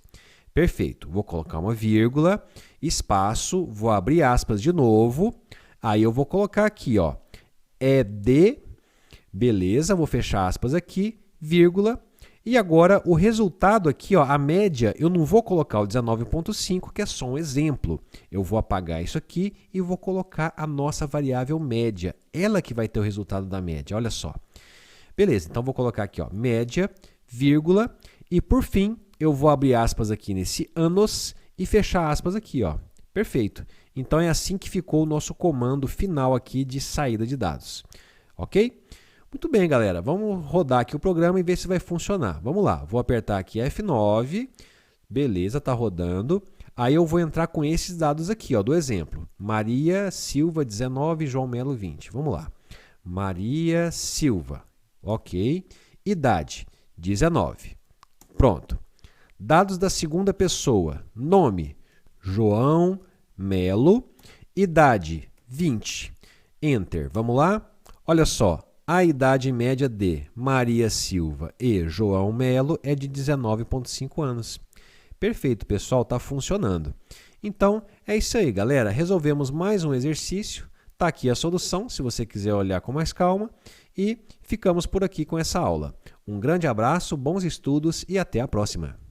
Perfeito. Vou colocar uma vírgula, espaço, vou abrir aspas de novo. Aí eu vou colocar aqui, ó, beleza, vou fechar aspas aqui, vírgula. E agora o resultado aqui, ó, a média, eu não vou colocar o 19,5, que é só um exemplo. Eu vou apagar isso aqui e vou colocar a nossa variável média. Ela que vai ter o resultado da média, olha só. Beleza, então vou colocar aqui, ó, média, vírgula, e por fim, eu vou abrir aspas aqui nesse anos e fechar aspas aqui, ó. Perfeito. Então, é assim que ficou o nosso comando final aqui de saída de dados. Ok? Muito bem, galera. Vamos rodar aqui o programa e ver se vai funcionar. Vamos lá. Vou apertar aqui F9. Beleza, está rodando. Aí eu vou entrar com esses dados aqui, ó, do exemplo. Maria Silva, 19, João Melo, 20. Vamos lá. Maria Silva. Ok. Idade, 19. Pronto. Dados da segunda pessoa. Nome, João Melo. Idade, 20. Enter. Vamos lá? Olha só. A idade média de Maria Silva e João Melo é de 19,5 anos. Perfeito, pessoal. Está funcionando. Então, é isso aí, galera. Resolvemos mais um exercício. Está aqui a solução, se você quiser olhar com mais calma. E ficamos por aqui com essa aula. Um grande abraço, bons estudos e até a próxima.